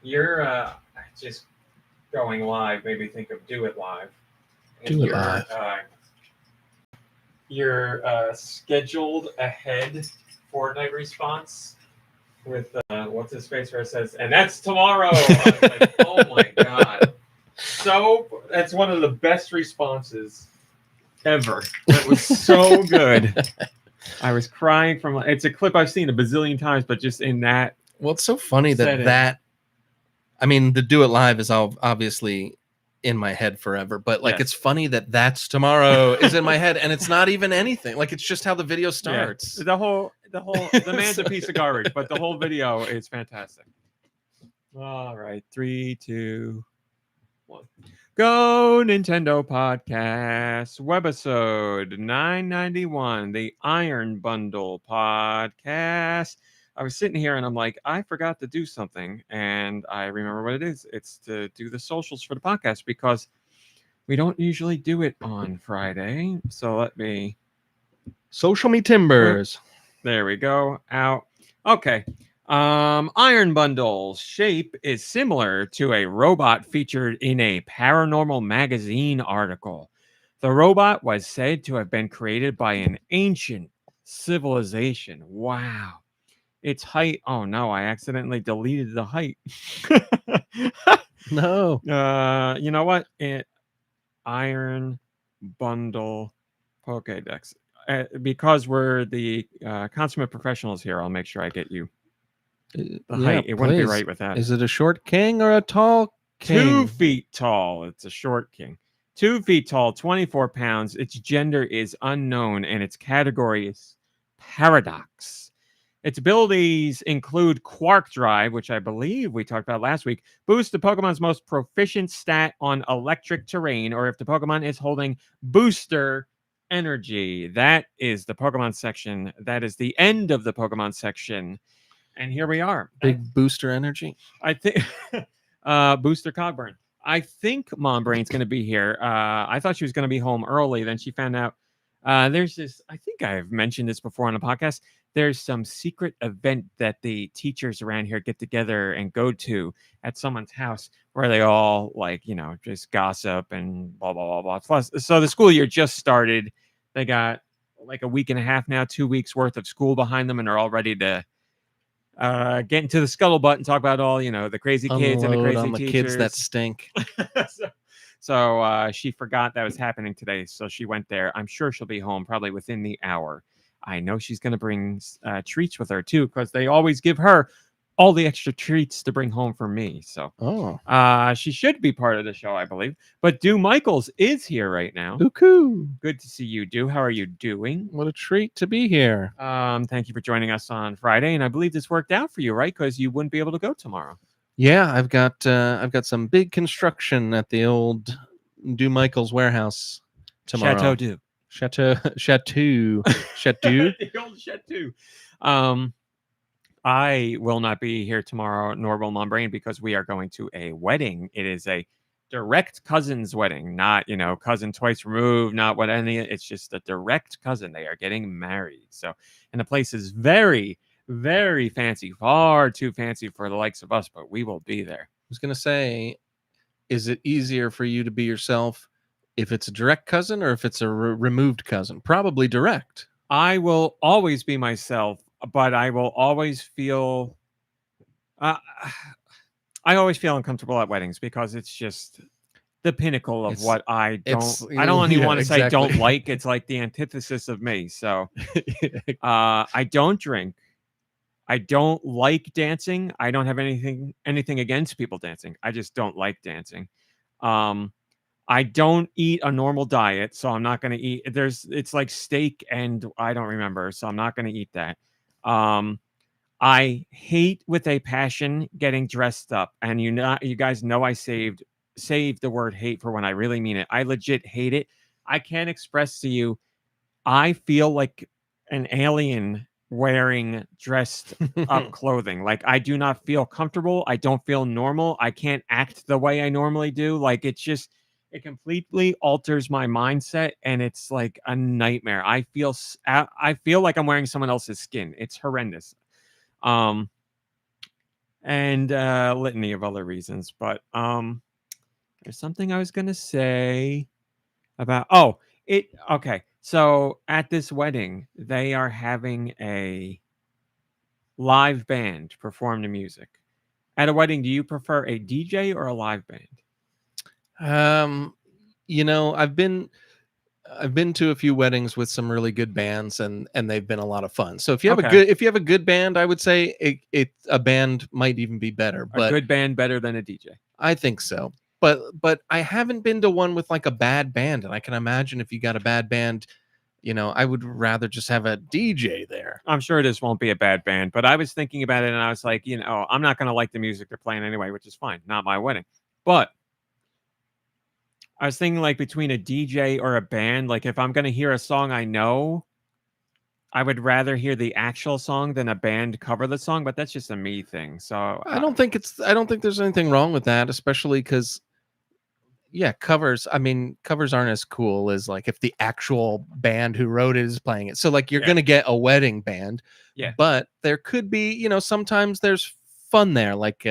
You're just going live made me think of Do It Live. And Do It Live. Your scheduled ahead Fortnite response with what's his face where it says, and that's tomorrow. I was like, oh my god. So that's one of the best responses ever. That was so good. I was crying from it's a clip I've seen a bazillion times, but just in that. Well, it's so funny that I mean, the Do It Live is obviously in my head forever, but like it's funny that that's tomorrow is in my head, and it's not even anything. Like it's just how the video starts. Yeah. The man's a piece of garbage, but the whole video is fantastic. All right, 3, 2, 1. Go Nintendo Podcast, webisode 991, the Iron Bundle Podcast. I was sitting here and I'm like, I forgot to do something, and I remember what it is. It's to do the socials for the podcast because we don't usually do it on Friday. So let me social me timbers. There we go. Out. Okay. Iron Bundle's shape is similar to a robot featured in a paranormal magazine article. The robot was said to have been created by an ancient civilization. Wow. Its height. Oh no, I accidentally deleted the height. No. You know what? Iron Bundle Pokédex. Because we're the consummate professionals here, I'll make sure I get you the height. It wouldn't be right with that. Is it a short king or a tall king? 2 feet tall. It's a short king. 2 feet tall, 24 pounds. Its gender is unknown, and its category is Paradox. Its abilities include Quark Drive, which I believe we talked about last week. Boost the Pokemon's most proficient stat on electric terrain, or if the Pokemon is holding Booster Energy. That is the Pokemon section. That is the end of the Pokemon section. And here we are. Big Booster Energy. I think Booster Cogburn. I think Mom Brain's going to be here. I thought she was going to be home early. Then she found out there's this, I think I've mentioned this before on the podcast. There's some secret event that the teachers around here get together and go to at someone's house where they all just gossip and blah, blah, blah, blah. Plus, so the school year just started. They got like a week and a half now, 2 weeks worth of school behind them, and are all ready to get into the scuttlebutt and talk about all, the crazy kids and the crazy on the teachers. Kids that stink. So she forgot that was happening today. So she went there. I'm sure she'll be home probably within the hour. I know she's going to bring treats with her too, because they always give her all the extra treats to bring home for me. So she should be part of the show, I believe. But Deux Michaels is here right now. Ooh, good to see you, Deux. How are you doing? What a treat to be here. Thank you for joining us on Friday. And I believe this worked out for you, right? Because you wouldn't be able to go tomorrow. Yeah, I've got some big construction at the old Deux Michaels warehouse tomorrow. Chateau Deux. Chateau. The old Chateau. I will not be here tomorrow, nor will Mom Brain, because we are going to a wedding. It is a direct cousin's wedding, not, cousin twice removed, not what any. It's just a direct cousin. They are getting married. So, and the place is very, very fancy, far too fancy for the likes of us, but we will be there. I was going to say, is it easier for you to be yourself if it's a direct cousin or if it's a removed cousin? Probably direct. I will always be myself, but I will always feel I always feel uncomfortable at weddings because it's just the pinnacle of what I don't even want to say don't like. It's like the antithesis of me. So I don't drink. I don't like dancing. I don't have anything against people dancing. I just don't like dancing. I don't eat a normal diet, so I'm not going to eat. It's like steak and I don't remember, so I'm not going to eat that. I hate with a passion getting dressed up, and you guys know I saved the word hate for when I really mean it. I legit hate it. I can't express to you. I feel like an alien wearing dressed up clothing. Like I do not feel comfortable. I don't feel normal. I can't act the way I normally do. Like it completely alters my mindset, and it's like a nightmare. I feel like I'm wearing someone else's skin. It's horrendous. and a litany of other reasons. But there's something I was gonna say about okay. So at this wedding, they are having a live band perform the music. At a wedding, do you prefer a DJ or a live band? I've been to a few weddings with some really good bands, and they've been a lot of fun. So if you have a good band, I would say a band might even be better. A good band better than a DJ. I think so. But I haven't been to one with like a bad band, and I can imagine if you got a bad band, I would rather just have a DJ there. I'm sure this won't be a bad band, but I was thinking about it and I was like, I'm not going to like the music they're playing anyway, which is fine. Not my wedding. But I was thinking like between a DJ or a band, like if I'm going to hear a song I know, I would rather hear the actual song than a band cover the song, but that's just a me thing. So I don't think there's anything wrong with that, especially because covers aren't as cool as like if the actual band who wrote it is playing it. So like you're going to get a wedding band. Yeah. But there could be, sometimes there's fun there. Like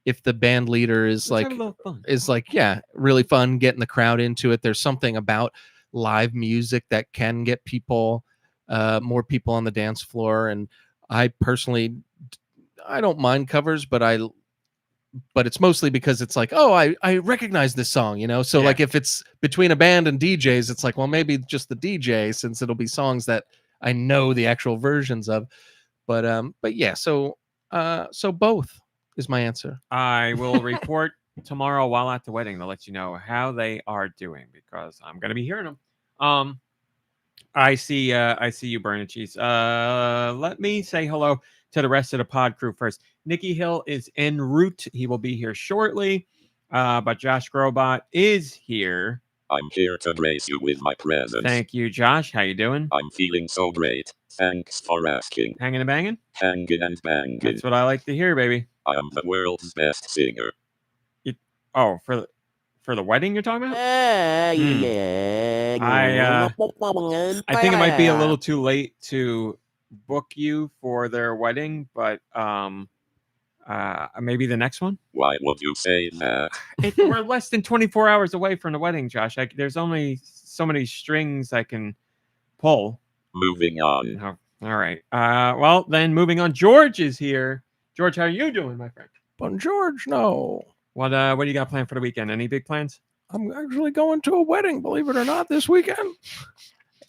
if the band leader is really fun, getting the crowd into it. There's something about live music that can get people, more people on the dance floor. And I personally, I don't mind covers, but it's mostly because it's like, oh, I recognize this song, So like if it's between a band and DJs, it's like, well, maybe just the DJ, since it'll be songs that I know the actual versions of. But yeah, so both is my answer. I will report tomorrow while at the wedding to let you know how they are doing, because I'm going to be hearing them. I see you, Burn Cheese. Let me say hello to the rest of the pod crew first. Nicky Hill is en route. He will be here shortly. But Josh Grobot is here. I'm here to grace you with my presence. Thank you, Josh. How you doing? I'm feeling so great. Thanks for asking. Hanging and banging? Hanging and banging. That's what I like to hear, baby. I am the world's best singer. For the wedding you're talking about? Yeah. I think it might be a little too late to book you for their wedding, but maybe the next one. Why would you say that? We're less than 24 hours away from the wedding, Josh. There's only so many strings I can pull. Moving on. Oh, all right. Well, then moving on. George is here. George, how are you doing, my friend? Bon George, no. What do you got planned for the weekend? Any big plans? I'm actually going to a wedding, believe it or not, this weekend.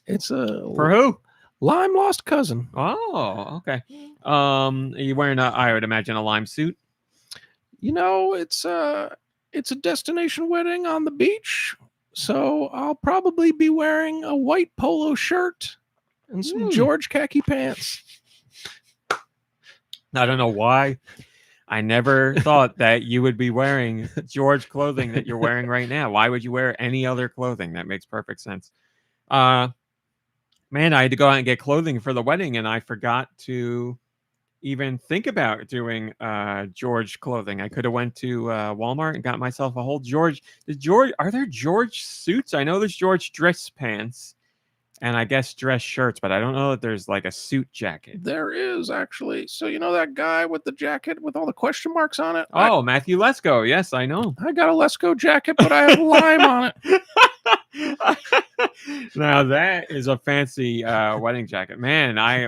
It's for who? Lime lost cousin. Oh, okay. Are you wearing I would imagine a lime suit? It's a destination wedding on the beach, so I'll probably be wearing a white polo shirt and some George khaki pants. I don't know why. I never thought that you would be wearing George clothing that you're wearing right now. Why would you wear any other clothing? That makes perfect sense. Man, I had to go out and get clothing for the wedding, and I forgot to even think about doing George clothing. I could have went to Walmart and got myself a whole George. Are there George suits? I know there's George dress pants, and I guess dress shirts, but I don't know that there's like a suit jacket. There is, actually. So that guy with the jacket with all the question marks on it? Oh, Matthew Lesko. Yes, I know. I got a Lesko jacket, but I have lime on it. Now that is a fancy wedding jacket, man. I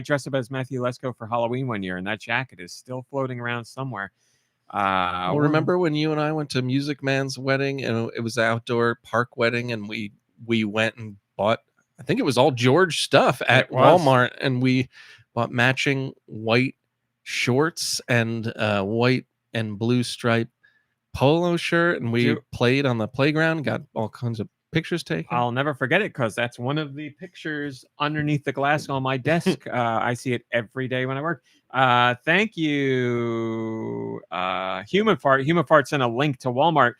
dressed up as Matthew Lesko for Halloween one year, and that jacket is still floating around somewhere. Well, remember when you and I went to Music Man's wedding, and it was an outdoor park wedding, and we went and bought, I think it was all George stuff at Walmart, and we bought matching white shorts and white and blue striped polo shirt, and we played on the playground, got all kinds of pictures taken. I'll never forget it, because that's one of the pictures underneath the glass on my desk. I see it every day when I work. Thank you, Human Fart. Human Fart sent a link to Walmart.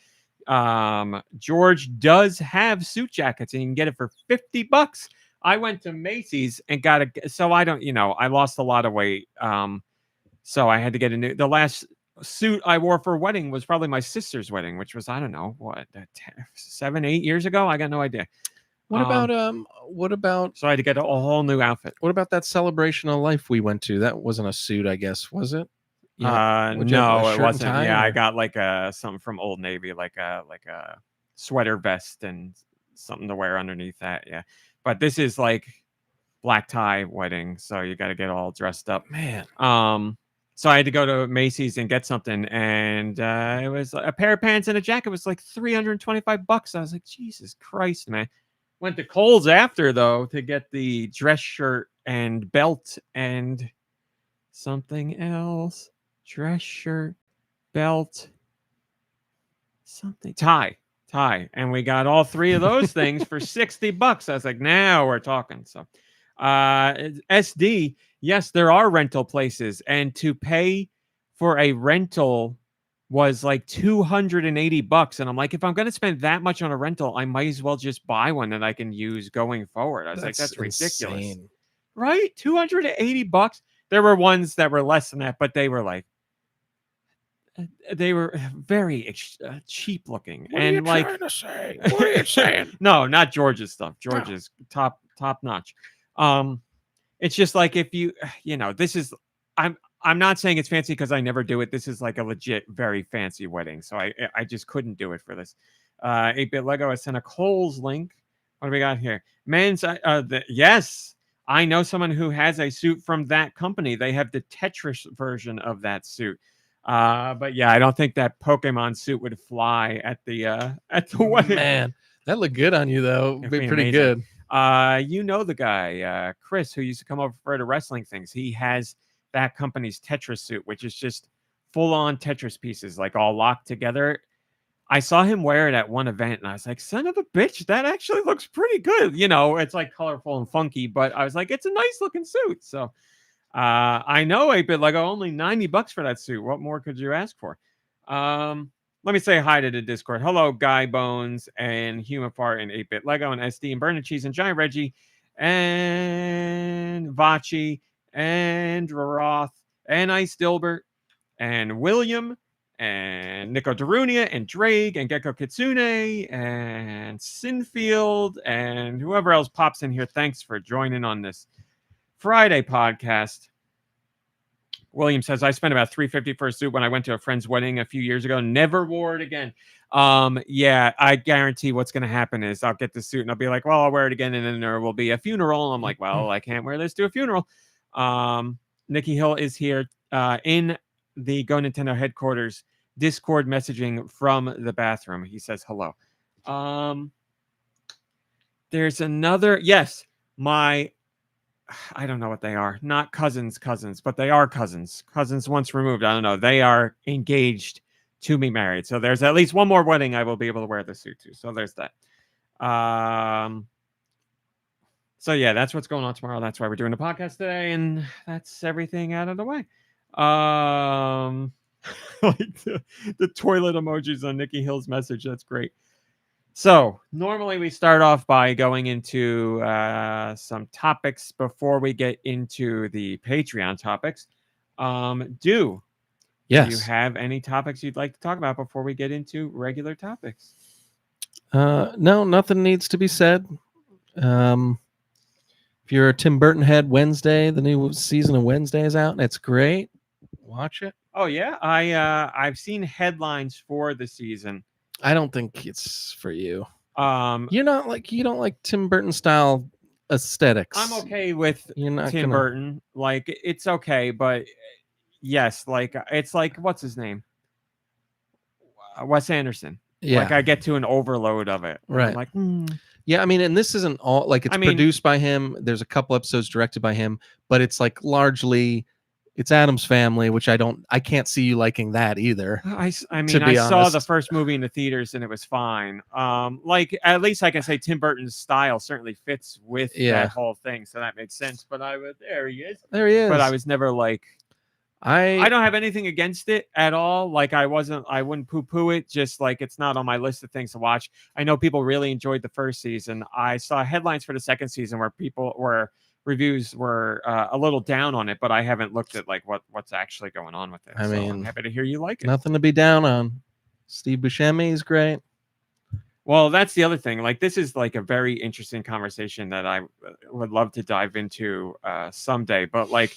George does have suit jackets, and you can get it for $50. I went to Macy's and got so I don't, I lost a lot of weight. So I had to get the last suit I wore for a wedding was probably my sister's wedding, which was, I don't know, 7-8 years ago. I got no idea. What about So I had to get a whole new outfit. what about that celebration of life we went to? That wasn't a suit, I guess, was it? Would you have a No, shirt it and wasn't. tie, Yeah, I or- got like something from Old Navy, like a sweater vest and something to wear underneath that. Yeah, but this is like black tie wedding, so you got to get all dressed up. Man. So I had to go to Macy's and get something, and it was a pair of pants and a jacket. It was like $325. I was like, Jesus Christ, man. Went to Kohl's after though to get the dress shirt and belt and something else. Dress shirt, belt, something tie, and we got all three of those things for $60. I was like, now we're talking. So, SD, yes, there are rental places, and to pay for a rental was like $280, and I'm like, if I'm going to spend that much on a rental, I might as well just buy one that I can use going forward. I was like, that's ridiculous, insane. right? $280. There were ones that were less than that, but they were like, they were very cheap looking. What and are you like, trying to say? What are you saying? no, not George's stuff. George's top notch. It's just like if you this is I'm not saying it's fancy because I never do it. This is like a legit very fancy wedding, so I just couldn't do it for this. 8-bit Lego has sent a Kohl's link. What do we got here? Men's yes. I know someone who has a suit from that company. They have the Tetris version of that suit. But yeah, I don't think that Pokemon suit would fly at the wedding. Man, that looked good on you though. It'd Be be pretty amazing. good. You know the guy, Chris, who used to come over for the wrestling things. He has that company's Tetris suit, which is just full on Tetris pieces, like all locked together. I saw him wear it at one event, and I was like, son of a bitch, that actually looks pretty good. It's like colorful and funky, but I was like, it's a nice looking suit. So I know 8-bit Lego, only $90 for that suit. What more could you ask for? Let me say hi to the Discord. Hello, Guy Bones and Human Fart and 8-bit Lego and SD and Burner Cheese and Giant Reggie and Vachi and Roth and Ice Dilbert and William and Nico Darunia and Drake and Gecko Kitsune and Sinfield and whoever else pops in here. Thanks for joining on this Friday podcast. William says, I spent about $350 for a suit when I went to a friend's wedding a few years ago. Never wore it again. Yeah, I guarantee what's going to happen is I'll get the suit and I'll be like, well, I'll wear it again. And then there will be a funeral. And I'm like, well, I can't wear this to a funeral. Nicky Hill is here in the GoNintendo headquarters, Discord messaging from the bathroom. He says, hello. There's another, yes, I don't know what they are. Not cousins, but they are cousins. Cousins once removed. I don't know. They are engaged to be married. So there's at least one more wedding I will be able to wear the suit to. So there's that. So yeah, that's what's going on tomorrow. That's why we're doing the podcast today, and that's everything out of the way. Like the toilet emojis on Nicky Hill's message. That's great. So normally we start off by going into some topics before we get into the Patreon topics. Yes. Do you have any topics you'd like to talk about before we get into regular topics? No, nothing needs to be said. If you're a Tim Burton head, Wednesday, the new season of Wednesday is out. It's great. Watch it. Oh yeah, I've seen headlines for the season. I don't think it's for you. You don't like Tim Burton style aesthetics. I'm okay with Tim Burton. Like it's okay, but yes, like it's like what's his name? Wes Anderson. Yeah. Like I get to an overload of it. Right. I'm like, Yeah, I mean, and this isn't all like it's produced by him. There's a couple episodes directed by him, but it's like largely it's Addams Family, which I can't see you liking that either. I saw the first movie in the theaters and it was fine. Like at least I can say Tim Burton's style certainly fits with that whole thing, so that makes sense. But there he is. But I was never like, I don't have anything against it at all. Like I wouldn't poo-poo it. Just like it's not on my list of things to watch. I know people really enjoyed the first season. I saw headlines for the second season where reviews were a little down on it, but I haven't looked at like what's actually going on with it. I'm happy to hear you like it. Nothing to be down on. Steve Buscemi is great. Well, that's the other thing. Like, this is like a very interesting conversation that I would love to dive into someday. But like,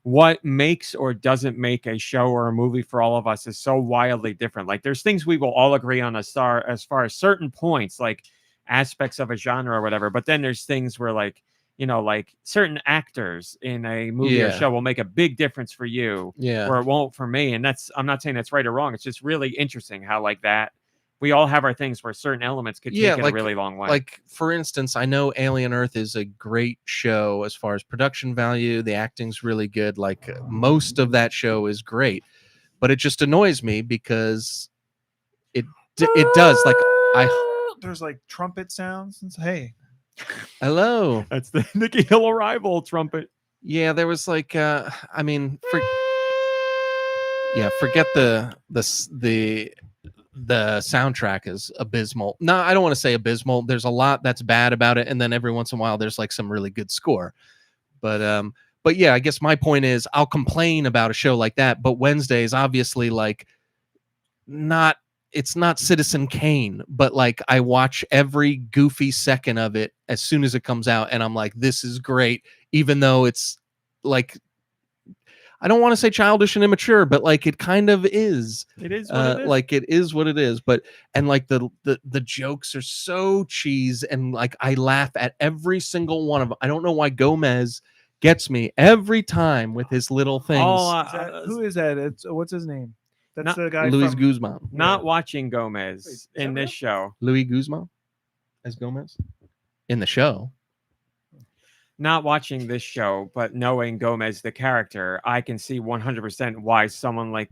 what makes or doesn't make a show or a movie for all of us is so wildly different. Like, there's things we will all agree on as far as certain points, like aspects of a genre or whatever. But then there's things where, like, like certain actors in a movie or show will make a big difference for you, where it won't for me. And I'm not saying that's right or wrong. It's just really interesting how, like, that we all have our things where certain elements could take it a really long way. Like, for instance, I know Alien Earth is a great show as far as production value. The acting's really good. Like, most of that show is great, but it just annoys me because it does. Like, there's like trumpet sounds. And hey, hello. That's the Nicky Hill arrival trumpet. Yeah, there was like, I mean, forget the soundtrack is abysmal. No, I don't want to say abysmal. There's a lot that's bad about it, and then every once in a while there's like some really good score. But yeah, I guess my point is I'll complain about a show like that, but Wednesday is obviously like it's not Citizen Kane, but like I watch every goofy second of it as soon as it comes out, and I'm like, this is great, even though it's like, I don't want to say childish and immature, but like it kind of is. It is what it is. Like, it is what it is. But and like the jokes are so cheese, and like I laugh at every single one of them. I don't know why Gomez gets me every time with his little things. Who is that? What's his name? That's the guy. Luis Guzman. Not watching Gomez in this show. Luis Guzman as Gomez in the show. Not watching this show, but knowing Gomez, the character, I can see 100% why someone like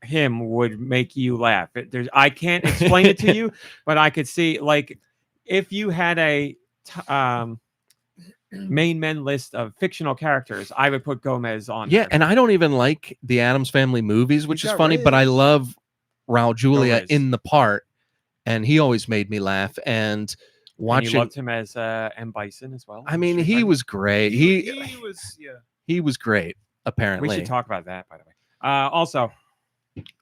him would make you laugh. I can't explain it to you, but I could see, like, if you had a main men list of fictional characters, I would put Gomez on. Yeah, and I don't even like the Addams Family movies, which is funny, but I love Raul Julia in the part, and he always made me laugh. And watching, you loved him as M. Bison as well. I mean, he was great. He was, yeah. He was great. Apparently, we should talk about that. By the way, also,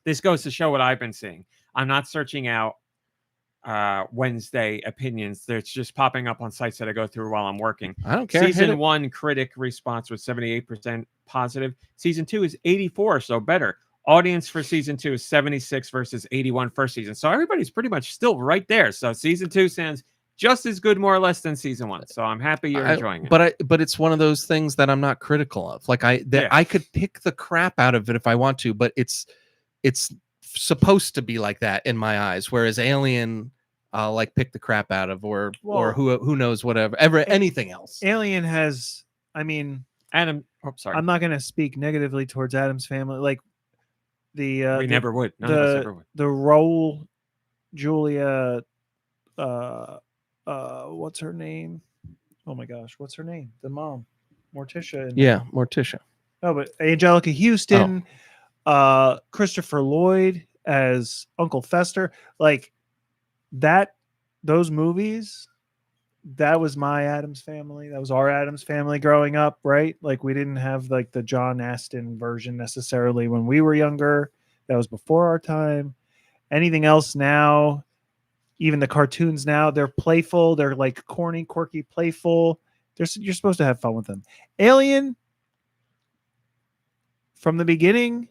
this goes to show what I've been seeing. I'm not searching out Wednesday opinions. They're just popping up on sites that I go through while I'm working. I don't care. Season 1 critic response was 78% positive. Season 2 is 84, so better. Audience for season 2 is 76 versus 81 first season. So everybody's pretty much still right there. So season 2 sounds just as good, more or less, than season 1. So I'm happy you're enjoying it. But it's one of those things that I'm not critical of. Like I could pick the crap out of it if I want to, but it's supposed to be like that in my eyes. Whereas Alien, I'll like pick the crap out of, or who knows, whatever, anything else. Alien has, I mean, Adam. Oh, sorry. I'm not going to speak negatively towards Addams Family. Like we never would. None of us ever would. The Raul Julia, what's her name? Oh my gosh, what's her name? The mom, Morticia. Morticia. Oh, but Angelica Houston, Christopher Lloyd as Uncle Fester, like that. Those movies, that was my Addams Family. That was our Addams Family growing up, right? Like we didn't have like the John Astin version necessarily when we were younger. That was before our time. Anything else now? Even the cartoons now, they're playful. They're like corny, quirky, playful. You're supposed to have fun with them. Alien, from the beginning,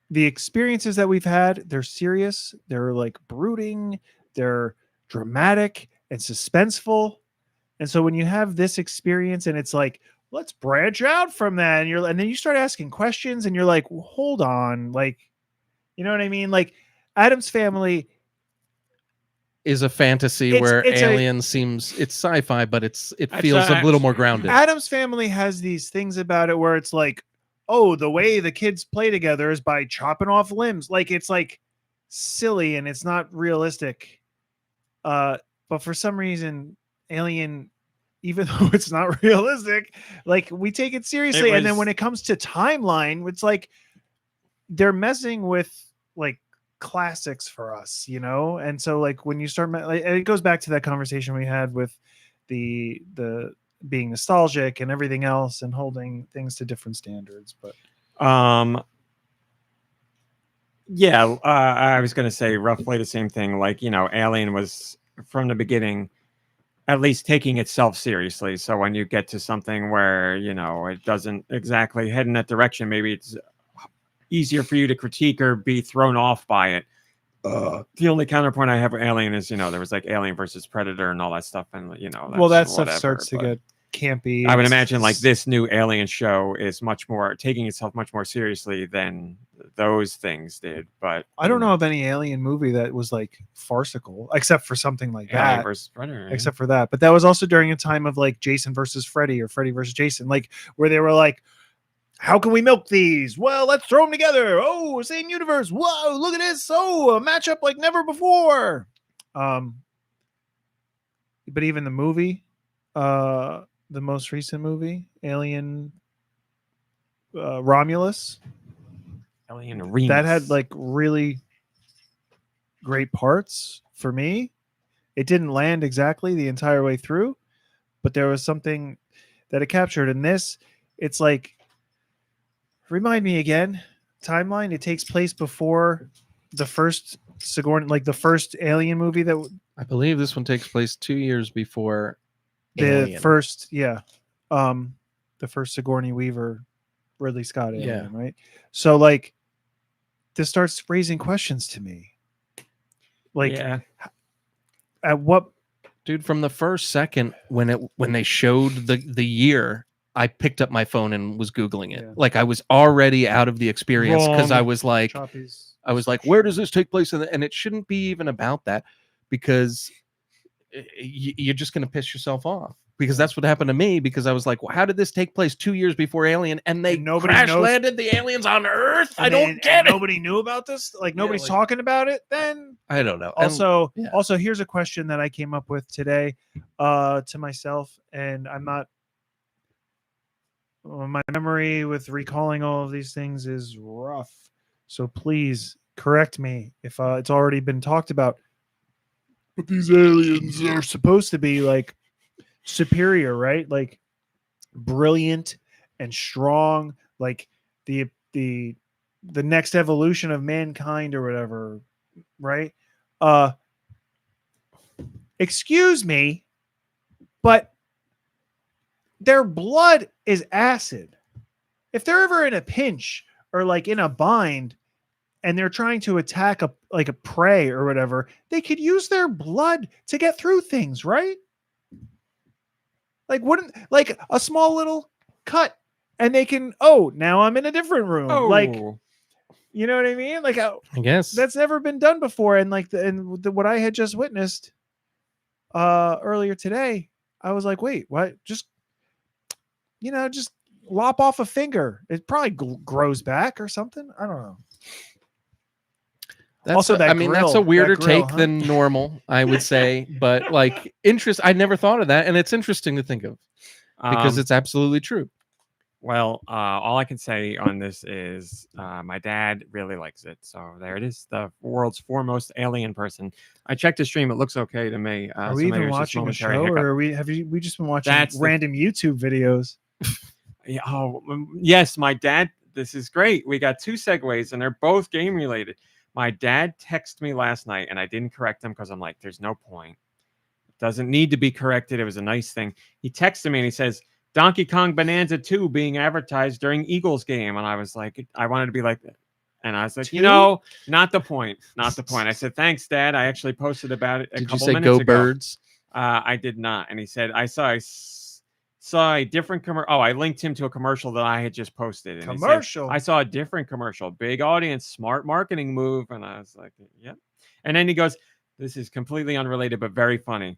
the experiences that we've had, they're serious. They're like brooding. They're dramatic and suspenseful. And so when you have this experience and it's like, let's branch out from that. And then you start asking questions and you're like, well, hold on. Like, you know what I mean? Like Addams Family is a fantasy where Alien seems, it's sci-fi, but it feels a little more grounded. Addams Family has these things about it where it's like, oh, the way the kids play together is by chopping off limbs. Like it's like silly and it's not realistic. But for some reason, Alien, even though it's not realistic, like we take it seriously. And then when it comes to timeline, it's like they're messing with like classics for us, you know? And so like when you start, like, it goes back to that conversation we had with the being nostalgic and everything else and holding things to different standards. But I was going to say roughly the same thing. Like, you know, Alien was from the beginning, at least taking itself seriously. So when you get to something where, it doesn't exactly head in that direction, maybe it's easier for you to critique or be thrown off by it. The only counterpoint I have with Alien is, there was like Alien versus Predator and all that stuff. And, that stuff starts to get campy. I would imagine like this new Alien show is much more taking itself much more seriously than those things did. But I don't know of any Alien movie that was like farcical, except for something like Alien that. versus Predator, right? Except for that. But that was also during a time of like Jason versus Freddy or Freddy versus Jason, like where they were like, how can we milk these? Well, let's throw them together. Oh, same universe. Whoa, look at this. Oh, a matchup like never before. But even the movie, the most recent movie, Alien Romulus, Alien Remus, that had like really great parts for me. It didn't land exactly the entire way through, but there was something that it captured. In this, it's like, remind me again, timeline. It takes place before the first Sigourney, like the first Alien movie that I believe this one takes place 2 years before the Alien. first, the first Sigourney Weaver, Ridley Scott Alien, Yeah. right? So like, this starts raising questions to me. Like, at what, dude? From the first second when they showed the year, I picked up my phone and was Googling it. Yeah. Like I was already out of the experience because I was like, where does this take place? And it shouldn't be even about that, because you're just going to piss yourself off. Because that's what happened to me. Because I was like, well, how did this take place 2 years before Alien? And they crash landed the aliens on Earth. I don't get it. Nobody knew about this. Like nobody's talking about it. Then I don't know. Also, here's a question that I came up with today, to myself, and I'm not. My memory with recalling all of these things is rough. So please correct me if it's already been talked about. But these aliens are supposed to be like superior, right? Like brilliant and strong, like the next evolution of mankind or whatever, right? Excuse me, but their blood is acid. If they're ever in a pinch or like in a bind and they're trying to attack a prey or whatever, they could use their blood to get through things, right? Like wouldn't like a small little cut and they can, now I'm in a different room. Like, you know what I mean? Like I guess that's never been done before. And like what I had just witnessed earlier today, I was like, wait, what? Just lop off a finger. It probably grows back or something. I don't know. That's that's a weirder take than normal, I would say. But like I never thought of that, and it's interesting to think of because it's absolutely true. Well, all I can say on this is my dad really likes it. So there it is, the world's foremost alien person. I checked the stream; it looks okay to me. Are we even watching a show, or are we just been watching random YouTube videos? Yeah. Yes, my dad. This is great. We got 2 segues, and they're both game related. My dad texted me last night, and I didn't correct him because I'm like, there's no point. It doesn't need to be corrected. It was a nice thing. He texted me, and he says, Donkey Kong Bonanza 2 being advertised during Eagles game. And I was like, I wanted to be like that. And I was like, not the point. Not the point. I said, thanks, Dad. I actually posted about it a couple minutes ago. Did you say go Birds? I did not. And he said, I saw a different commercial. Oh, I linked him to a commercial that I had just posted. And commercial? He said, I saw a different commercial. Big audience, smart marketing move. And I was like, yep. And then he goes, this is completely unrelated, but very funny.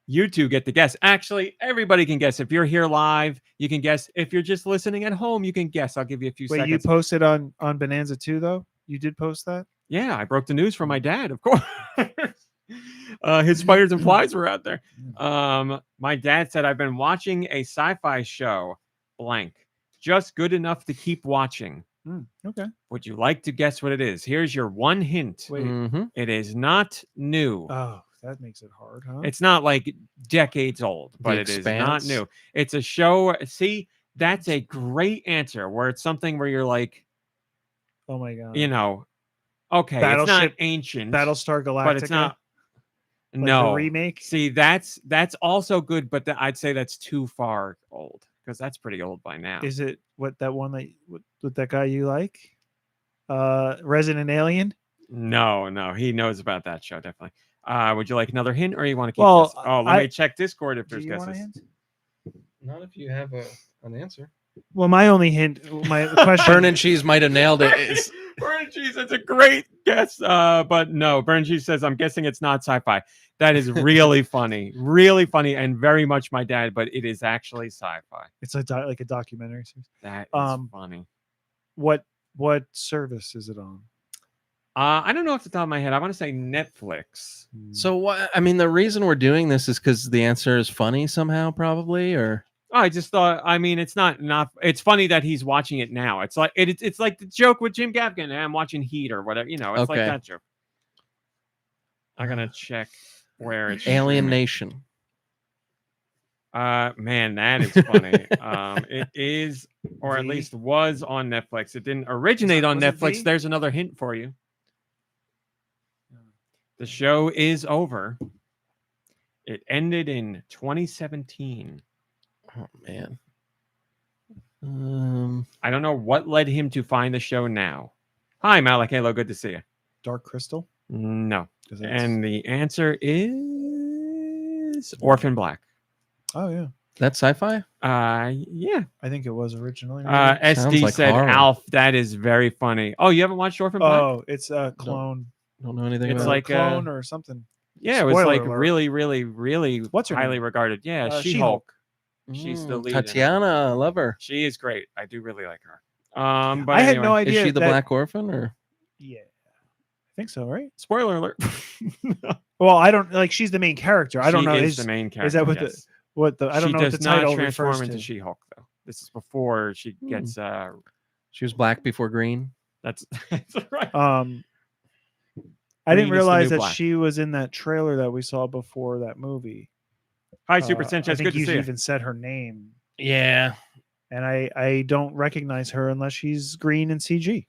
You two get to guess. Actually, everybody can guess. If you're here live, you can guess. If you're just listening at home, you can guess. I'll give you a few seconds. Wait, you posted on Bonanza 2, though? You did post that? Yeah, I broke the news for my dad, of course. His spiders and flies were out there. My dad said, I've been watching a sci-fi show, blank. Just good enough to keep watching. Okay. Would you like to guess what it is? Here's your one hint. Wait. It is not new. Oh, that makes it hard, huh? It's not like decades old, but it is not new. It's a show. See, that's a great answer where it's something where you're like, oh my God. Okay, it's not ancient. Battlestar Galactica. But it's not. Like no the remake. See, that's also good, but I'd say that's too far old because that's pretty old by now. Is it what that one that with that guy you like? Resident Alien. No, he knows about that show definitely. Would you like another hint, or you want to keep? Well, guessing? Let me check Discord if Do there's you want a guesses. hint? Not if you have an answer. Well, my only hint, my question. Burn and Cheese might have nailed it. Burn and Cheese, that's a great guess. But no, Burn and Cheese says, I'm guessing it's not sci-fi. That is really funny, and very much my dad, but it is actually sci-fi. It's like a documentary series. That is funny. What service is it on? I don't know off the top of my head. I want to say Netflix. So what? I mean, the reason we're doing this is because the answer is funny somehow, probably, or. I just thought. I mean, it's not. It's funny that he's watching it now. It's like it's like the joke with Jim Gaffigan. I'm watching Heat or whatever. It's like that joke. I'm gonna check where it's Alien streaming. Nation. Man, that is funny. It is, or at least was on Netflix. It didn't originate on Netflix. There's another hint for you. The show is over. It ended in 2017. Oh man. I don't know what led him to find the show now. Hi, Malik. Hello, good to see you. Dark Crystal? No. And the answer is Orphan Black. Oh yeah. That's sci-fi? Yeah. I think it was originally. SD like said, horror. Alf, that is very funny. Oh, you haven't watched Orphan Black? Oh, it's a clone. Don't know anything It's about like it. Clone or something. Yeah, it was Spoiler like alert. really, really, really What's her highly name? regarded. Yeah, She-Hulk. She-Hulk. She's the lead. in it. Tatiana, I love her. She is great. I do really like her. But I had anyway, no idea. Is she the that- Black Orphan or? Yeah. I think so, right? Spoiler alert. Well, I don't like. She's the main character. I don't know. Is the main character. Is that what yes. I don't she know does what the not title transform refers into to. She-Hulk though. This is before she gets. She was black before green. That's right. I didn't Green is the realize new that black. she was in that trailer that we saw before that movie. Hi, Super I Sanchez. think Good to you see you. even said her name, Yeah. and I don't recognize her unless she's green in CG.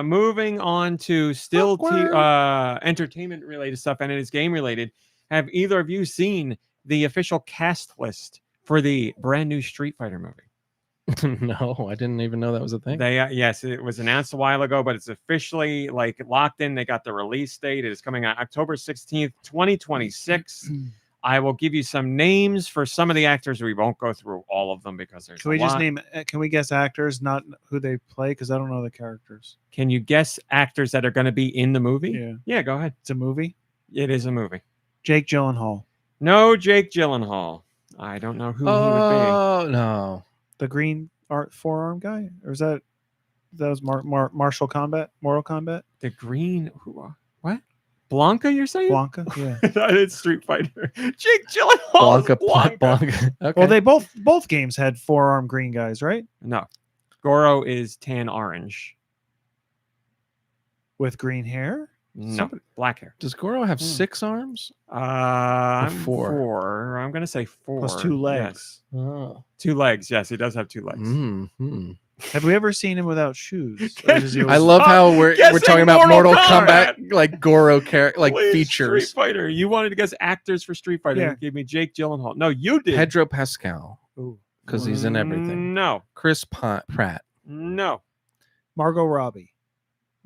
Moving on to still Awkward. entertainment related stuff, and it is game related. Have either of you seen the official cast list for the brand new Street Fighter movie? No, I didn't even know that was a thing. They yes, it was announced a while ago, but it's officially like locked in. They got the release date. It is coming out October 16th, 2026. I will give you some names for some of the actors. We won't go through all of them because there's Can we a just lot. name? Can we guess actors, not who they play? Because I don't know the characters. Can you guess actors that are going to be in the movie? Yeah, Yeah, go ahead. it's a movie. It is a movie. Jake Gyllenhaal, No Jake Gyllenhaal. I don't know who he would Oh no. the green forearm guy, or is that was Mortal Kombat? be. The green. What? Blanca, you're saying? Blanca. Yeah. It's Street Fighter. Jake Gyllenhaal. Blanca. Okay. Well, they both games had forearm green guys, right? No. Goro is tan orange. With green hair. No, black hair. Does Goro have 6 arms? I'm four? 4. I'm gonna say 4 Plus 2 legs. Yes. Oh. 2 legs. Yes, he does have 2 legs. Mm-hmm. Have we ever seen him without shoes? Or does he I always- love how we're Guessing talking about Mortal Mortal Kombat. Kombat, like Goro Please, features. Street Fighter. You wanted to guess actors for Street Fighter. Yeah. You gave me Jake Gyllenhaal. No, you did. Pedro Pascal, Ooh. because he's in everything. No. Chris Pratt, No. Margot Robbie.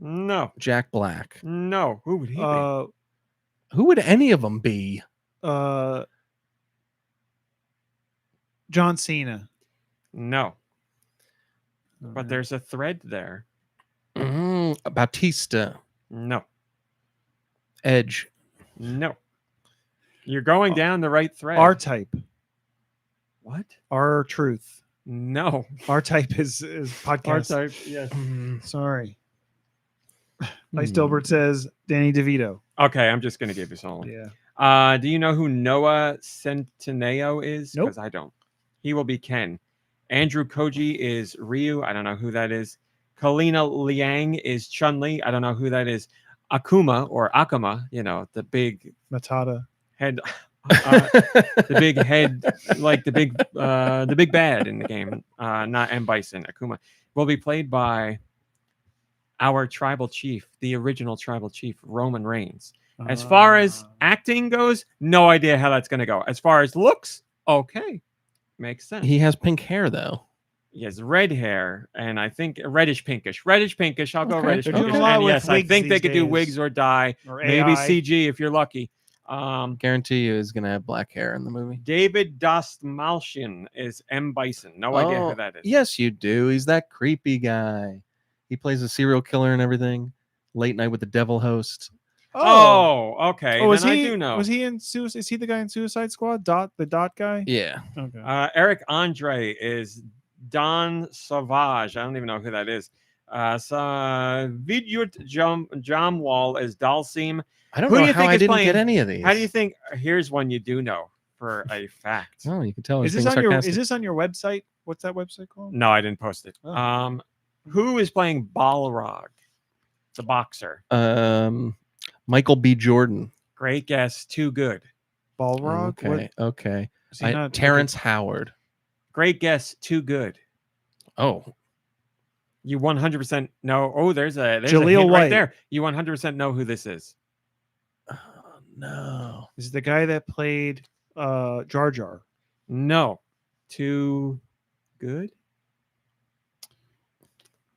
No. Jack Black. No. Who would he be? Who would any of them be? John Cena. No. But there's a thread there. Bautista, No. Edge. No. You're going down the right thread. R-Type. What? R-Truth. No. R-Type is podcast. R-Type. Yes. Sorry. Ice Dilbert says Danny DeVito. Okay, I'm just gonna give you some. Yeah. Do you know who Noah Centineo is? Nope. Because I don't. He will be Ken. Andrew Koji is Ryu. I don't know who that is. Kalina Liang is Chun-Li. I don't know who that is. Akuma or Akuma, the big Matata. head, the big head, like the big bad in the game. Not M. Bison. Akuma will be played by our tribal chief, the original tribal chief, Roman Reigns. As far as Ah. acting goes, no idea how that's going to go. As far as looks, okay, makes sense. He has pink hair though. He has red hair, and I think reddish pinkish. Reddish pinkish. I'll go Okay, reddish they're pinkish. doing a lot And with yes, I wigs think they these could do days. wigs or dye. Or Maybe AI. CG if you're lucky. Guarantee you is gonna have black hair in the movie. David Dostmalchian is M. Bison. No idea who that is. Yes, you do. He's that creepy guy. He plays a serial killer and everything. Late Night with the Devil host. Oh, okay. Oh, then I do know. Was he in Suicide? Is he the guy in Suicide Squad? The Dot guy? Yeah. Okay. Eric Andre is Don Savage. I don't even know who that is. Vidyut Jamwal is Dalsim. I don't Who do know you how think I is didn't playing? get any of these. How do you think? Here's one you do know for a fact. Oh, you can tell. Is this on your? Is this on your website? What's that website called? No, I didn't post it. Oh. Who is playing Balrog, the boxer? Michael B. Jordan. Great guess. Too good. Balrog. Okay. Okay. Is he not Terrence Howard. Great guess. Too good. Oh, You 100% know. Oh, there's a Jaleel hint White. right there. You 100% know who this is. no. Is the guy that played Jar Jar? No. Too good.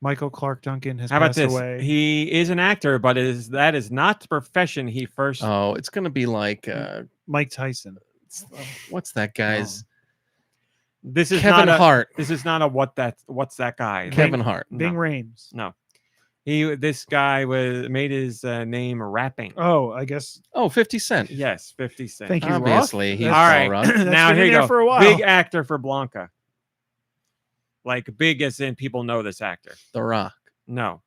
Michael Clark Duncan has How about passed this? away. He is an actor, but that is not the profession he first. Oh, it's gonna be like Mike Tyson. what's that guy's This is Kevin not Hart. This is not a what's that guy? Kevin Hart. No. Bing Rames. No. This guy made his name rapping. Oh, I guess. Oh, 50 Cent. Yes, 50 Cent. Thank you, Rock. Obviously, he's All right. Rock. That's Now been here in you there go. for a while. Big actor for Blanca. Like big as in people know this actor. The Rock. No.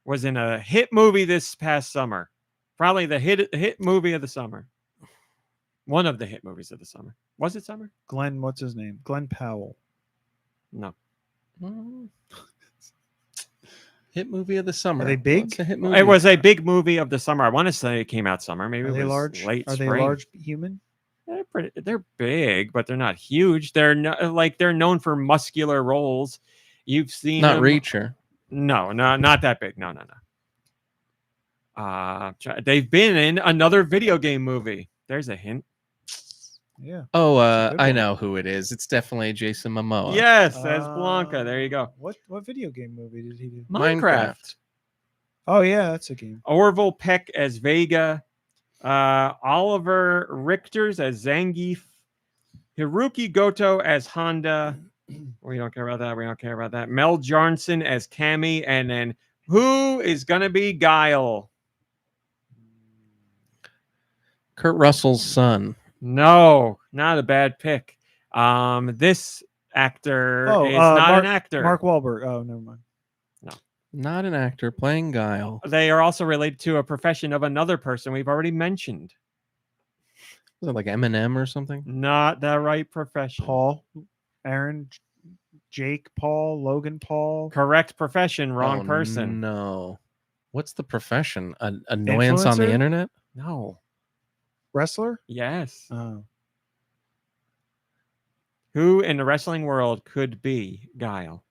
Was in a hit movie this past summer. Probably the hit movie of the summer. One of the hit movies of the summer. Was it summer? Glenn, what's his name? Glenn Powell. No. Hit movie of the summer. Are they big? What's a hit movie? It was a big movie of the summer. I want to say it came out summer. Maybe Are it they was large? late Are they spring. large human? They're big, but they're not huge. They're they're known for muscular roles. You've seen Not them. Reacher. No, not that big. No. They've been in another video game movie. There's a hint. Yeah. Oh, That's a good I one. know who it is. It's definitely Jason Momoa. Yes, that's Blanca. There you go. What video game movie did he do? Minecraft. Oh yeah, that's a game. Orville Peck as Vega. Oliver Richters as Zangief. Hiroki Goto as Honda. We don't care about that. We don't care about that. Mel Jarnson as Cammy. And then who is going to be Guile? Kurt Russell's son. No, not a bad pick. This actor is not an actor. Mark Wahlberg. Oh, never mind. Not an actor playing Guile. They are also related to a profession of another person we've already mentioned. Was it like Eminem or something? Not the right profession. Paul, Aaron, Jake Paul, Logan Paul. Correct profession, wrong Oh, person. No. What's the profession? Annoyance on the Influencer? internet? No. Wrestler? Yes. Oh. Who in the wrestling world could be Guile?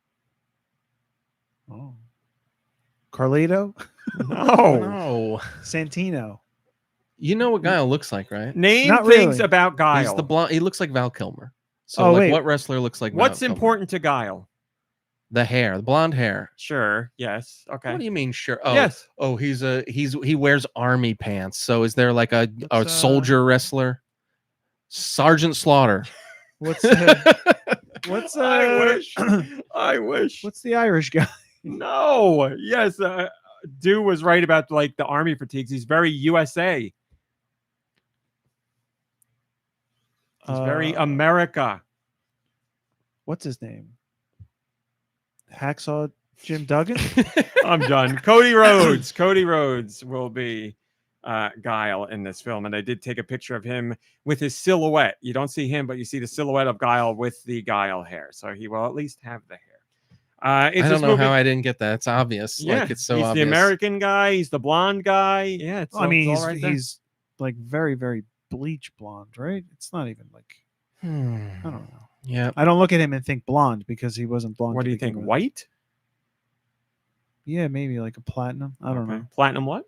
Oh. Carlito? No. No. Santino. You know what Guile looks like, right? Name Not things really. about Guile. He's the blonde. He looks like Val Kilmer. So, Oh, like, wait. what wrestler looks like? What's Val Kilmer? important to Guile? The hair, the blonde hair. Sure. Yes. Okay. What do you mean? Sure. Oh, Yes. Oh, he wears army pants. So is there like a What's, soldier wrestler? Sergeant Slaughter. What's what's I wish. I wish. what's the Irish guy? No. Yes. Deux was right about like the army fatigues. He's very USA. He's very America. What's his name? Hacksaw Jim Duggan? I'm done. Cody Rhodes. Cody Rhodes will be Guile in this film, and I did take a picture of him with his silhouette. You don't see him, but you see the silhouette of Guile with the Guile hair, so he will at least have the hair. I don't know how I didn't get that. It's obvious. Yeah, Like it's so he's obvious. the American guy. He's the blonde guy. Yeah, it's I mean, it's all right there. he's like very, very bleach blonde, right? It's not even like I don't know. Yeah. I don't look at him and think blonde because he wasn't blonde. What to do you begin think? with. White? Yeah, maybe like a platinum. I don't know. Platinum what?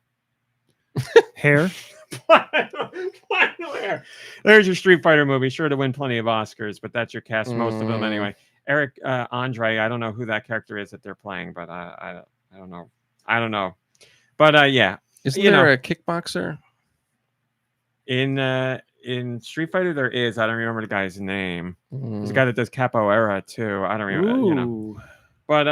Hair. Flannel hair. There's your Street Fighter movie, sure to win plenty of Oscars, but that's your cast, most of them anyway. Eric Andre, I don't know who that character is that they're playing, but I don't know. I don't know. But yeah. Isn't there a kickboxer? In Street Fighter there is. I don't remember the guy's name. There's a guy that does capoeira too. I don't remember, you know. But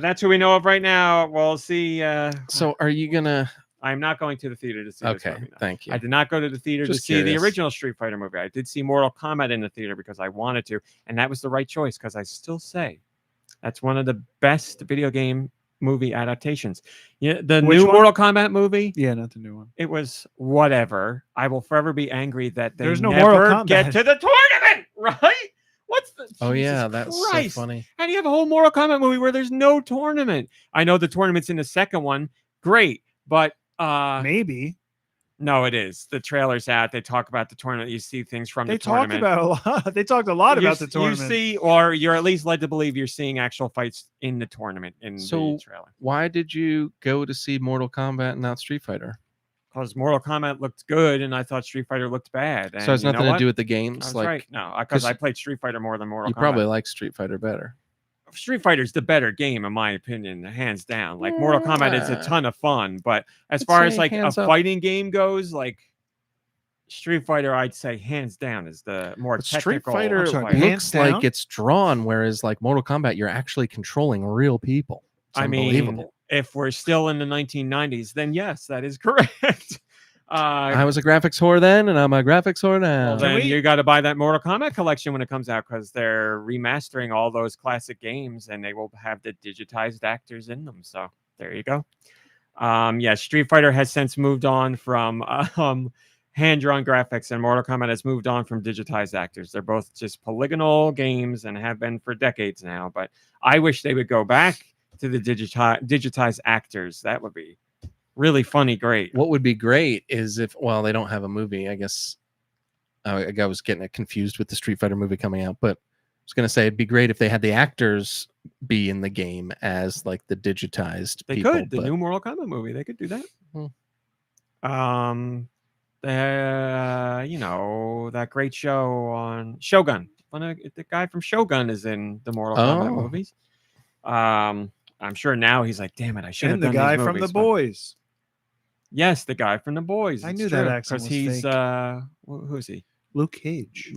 that's who we know of right now. We'll see. So are you gonna? I'm not going to the theater to see this movie. No. Thank you. I did not go to the theater Just to see curious. the original Street Fighter movie. I did see Mortal Kombat in the theater because I wanted to, and that was the right choice because I still say that's one of the best video game movie adaptations. Yeah, the Which new one? Mortal Kombat movie. Yeah, not the new one. It was whatever. I will forever be angry that they There's no never Mortal Kombat. get to the tournament, right? What's the? Oh yeah, Jesus that's Christ. so funny. How do you have a whole Mortal Kombat movie where there's no tournament? I know the tournament's in the second one. Great, but Maybe no, it is. The trailer's out. They talk about the tournament. You see things from they the talked tournament. about a lot. They talked a lot about the tournament. You see, or you're at least led to believe you're seeing actual fights in the tournament in the trailer. Why did you go to see Mortal Kombat and not Street Fighter? Because Mortal Kombat looked good, and I thought Street Fighter looked bad. And So it has you know nothing to what? do with the I games. was Like right. No, because I played Street Fighter more than Mortal you Kombat. probably like Street Fighter better. Street Fighter's the better game, in my opinion, hands down. Like Mortal Kombat is a ton of fun, but as I'd far as say like a hands up. fighting game goes, like Street Fighter, I'd say hands down is the more But Street technical. Fighter I'm sorry, fighter. hands looks like down? it's drawn, whereas like Mortal Kombat, you're actually controlling real people. It's I mean, unbelievable. if we're still in the 1990s, then yes, that is correct. I was a graphics whore then, and I'm a graphics whore now. Well, then you got to buy that Mortal Kombat collection when it comes out because they're remastering all those classic games and they will have the digitized actors in them. So there you go. Yeah, Street Fighter has since moved on from hand-drawn graphics, and Mortal Kombat has moved on from digitized actors. They're both just polygonal games and have been for decades now. But I wish they would go back to the digitized actors. That would be really funny, great. What would be great is if, well, they don't have a movie. I guess I was getting it confused with the Street Fighter movie coming out, but I was going to say it'd be great if they had the actors be in the game as like the digitized They people. could. The but- new Mortal Kombat movie, they could do that. Hmm. You know, that great show on Shogun. The guy from Shogun is in the Mortal Kombat Oh. movies. I'm sure now he's like, damn it, I should have And the done guy these from the movies, but- boys. Yes, the guy from the boys. I It's knew that true, accent was he's fake. who's he? Luke Cage.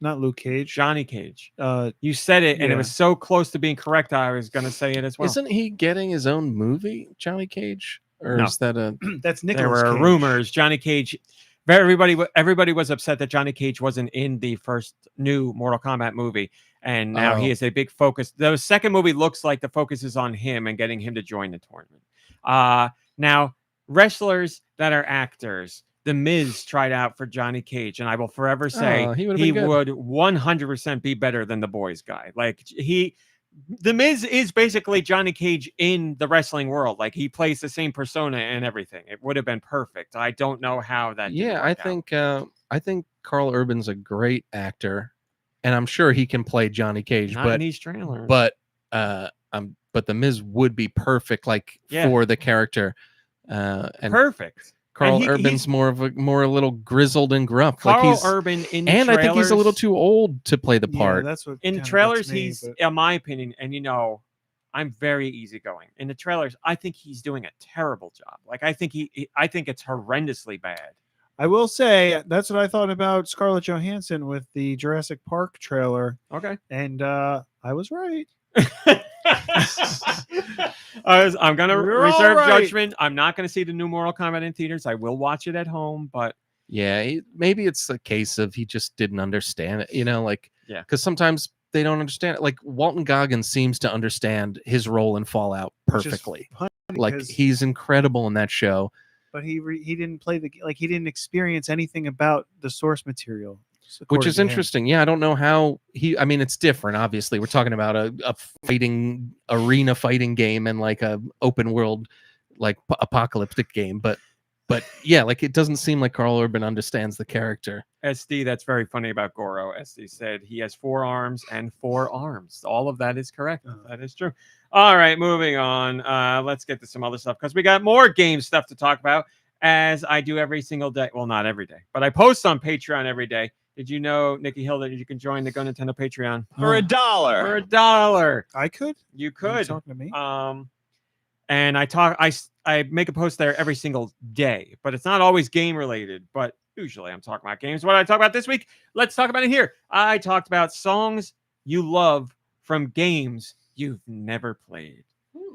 Not Luke Cage. Johnny Cage. Uh, You said it, and it yeah. was so close to being correct. I was going to say it as well. Isn't he getting his own movie, Johnny Cage? Or No. is that a that's There Nicholas were Cage. rumors. Johnny Cage. Everybody was upset that Johnny Cage wasn't in the first new Mortal Kombat movie, and now he Oh. is a big focus. The second movie looks like the focus is on him and getting him to join the tournament. Now wrestlers that are actors. The Miz tried out for Johnny Cage, and I will forever say Oh, he would've he been good. would 100% be better than the boys guy. Like the Miz is basically Johnny Cage in the wrestling world. Like he plays the same persona and everything. It would have been perfect. I don't know how that. didn't Yeah, work out. I think Carl Urban's a great actor, and I'm sure he can play Johnny Cage. Not in But these trailers. but the Miz would be perfect, like Yeah. for the character. And perfect. Carl And he's- Urban's more a little grizzled and gruff. Carl like he's Urban in the and I think he's a little trailers- too old to play the Yeah, part. that's what in kinda trailers. gets me, He's, but- in my opinion, and you know, I'm very easygoing. In the trailers, I think he's doing a terrible job. Like I think I think it's horrendously bad. I will say that's what I thought about Scarlett Johansson with the Jurassic Park trailer, Okay. and I was right. I'm gonna You're reserve all right. judgment. I'm not gonna see the new Mortal Kombat in theaters. I will watch it at home, but Yeah, maybe it's a case of he just didn't understand it, like, Yeah. because sometimes they don't understand it. Like Walton Goggins seems to understand his role in Fallout Which is perfectly. funny Like 'cause- he's incredible in that show. but he didn't play he didn't experience anything about the source material, Which according is to him. interesting. Yeah, I don't know how it's different. Obviously, we're talking about a arena fighting game and like a open world, like apocalyptic game. But yeah, like it doesn't seem like Carl Urban understands the character. SD, that's very funny about Goro. SD said he has 4 arms and 4 arms. All of that is correct. That is true. All right, moving on. Let's get to some other stuff because we got more game stuff to talk about. as I do every single day. Well, not every day, but I post on Patreon every day. Did you know, Nicky Hill, that you can join the GoNintendo Patreon For $1. for $1? I could. You Are you could. talking to me? And I make a post there every single day, but it's not always game related. But usually I'm talking about games. What did I talk about this week? Let's talk about it here. I talked about songs you love from games you've never played.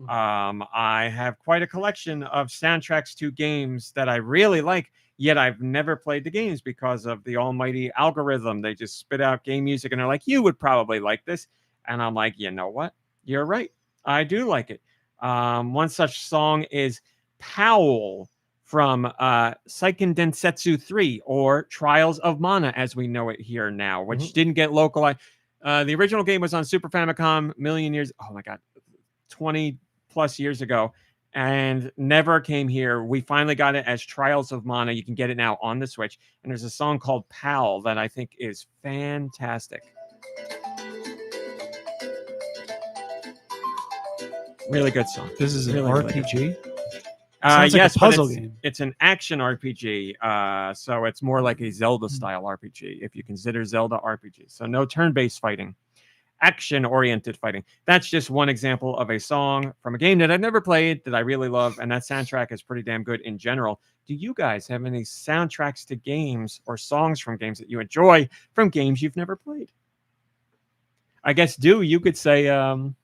I have quite a collection of soundtracks to games that I really like, yet I've never played the games because of the almighty algorithm. They just spit out game music and they're like, you would probably like this. And I'm like, you know what? You're right. I do like it. One such song is Powell from Seiken Densetsu 3, or Trials of Mana as we know it here now, which didn't get localized. The original game was on Super Famicom million years. Oh my God. 20 plus years ago, and never came here. We finally got it as Trials of Mana. You can get it now on the Switch, and there's a song called Pal that I think is fantastic. Really good song. This is an Really RPG. good. Sounds like Yes, a puzzle but game. it's an action RPG, so it's more like a Zelda style RPG, if you consider Zelda RPG. So no turn-based fighting. Action-oriented fighting. That's just one example of a song from a game that I've never played that I really love, and that soundtrack is pretty damn good in general. Do you guys have any soundtracks to games or songs from games that you enjoy from games you've never played? I guess, you could say some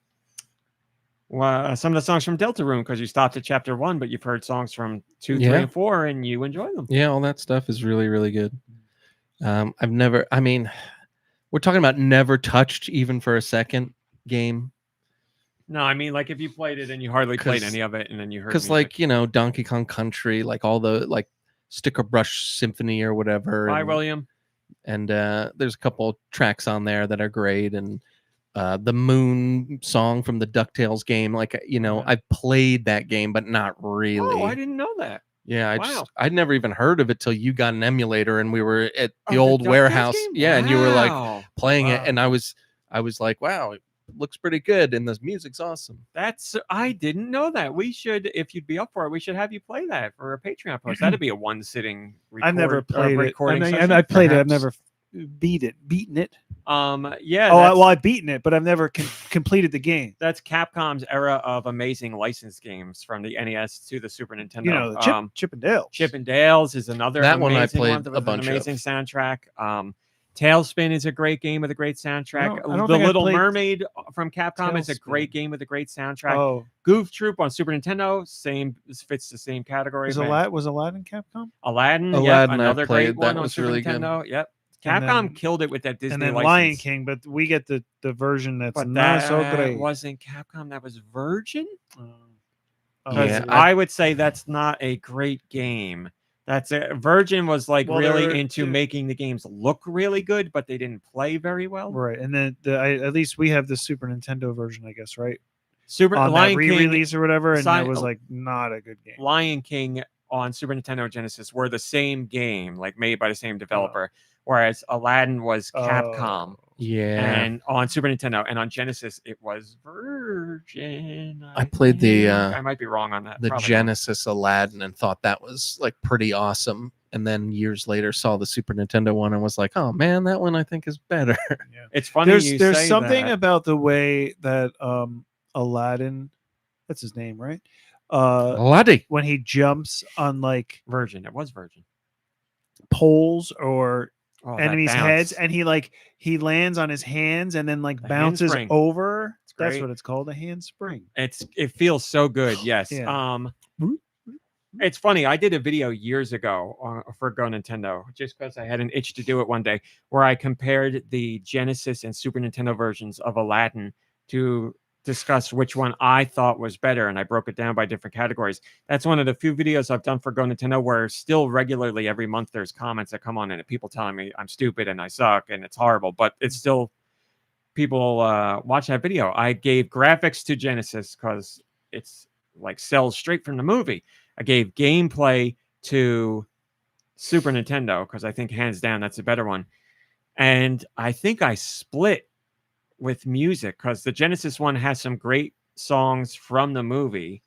of the songs from Deltarune because you stopped at Chapter 1, but you've heard songs from 2, 3, and 4, and you enjoy them. Yeah, all that stuff is really, really good. We're talking about never touched even for a second game. No, I mean, like if you played it and you hardly played any of it, and then you heard because, like, Donkey Kong Country, like all the like Sticker Brush Symphony or whatever. Bye, William. And there's a couple tracks on there that are great, and the Moon song from the DuckTales game. Like, I played that game, but not really. Oh, I didn't know that. Yeah, I'd never even heard of it till you got an emulator, and we were at the old DuckTales warehouse. game? Yeah, and you were like playing it, Wow. and I was like, wow, it looks pretty good, and the music's awesome. I didn't know that. We should, if you'd be up for it, we should have you play that for a Patreon post. That'd be a one sitting. I've never played it. Recording I played it. I've perhaps. never beaten it. Yeah. I've beaten it, but I've never completed the game. That's Capcom's era of amazing licensed games from the NES to the Super Nintendo. You know, the Chip and Dale. Chip and Dale's is another That one I amazing played that a was bunch an of. amazing soundtrack. Tailspin is a great game with a great soundtrack. I don't The think I Little played Mermaid from Capcom is a Tailspin. great game with a great soundtrack. Oh, Goof Troop on Super Nintendo, fits the same category. was man. Aladdin Capcom? Aladdin, Aladdin, yep, I another played. great one That on was Super really good. Nintendo. Yep. And Capcom then- killed it with that Disney And then license. Lion King, but we get the version that's But not that so great. wasn't Capcom. That was Virgin. Oh, Because Yeah, I would say that's not a great game. Virgin was like Well, really they're- into making the games look really good, but they didn't play very well. right. And then at least we have the Super Nintendo version, I guess, right? Super On that Lion King, re-release or whatever, and Si- it was like not a good game. Lion King on Super Nintendo and Genesis were the same game, like made by the same developer, whereas Aladdin was Capcom. Yeah, And on Super Nintendo and on Genesis, it was Virgin. I played the, I might be wrong on that. the Probably not. Genesis Aladdin and thought that was like pretty awesome. And then years later saw the Super Nintendo one and was like, oh man, that one I think is better. It's funny. There's say something that. about the way that Aladdin, that's his name, right? Aladdin. When he jumps on like Virgin. It was Virgin. poles or Oh, that enemies' bounce. heads, and he lands on his hands and then like The bounces handspring. over. That's great. what it's called, a handspring. It feels so good. Yes. Yeah. It's funny. I did a video years ago for GoNintendo just because I had an itch to do it one day, where I compared the Genesis and Super Nintendo versions of Aladdin to discuss which one I thought was better, and I broke it down by different categories. That's one of the few videos I've done for GoNintendo where still regularly every month there's comments that come on and people telling me I'm stupid and I suck and it's horrible, but it's still people watch that video. I gave graphics to Genesis because it's like cells straight from the movie. I gave gameplay to Super Nintendo because I think hands down that's a better one. And I think I split with music because the Genesis one has some great songs from the movie,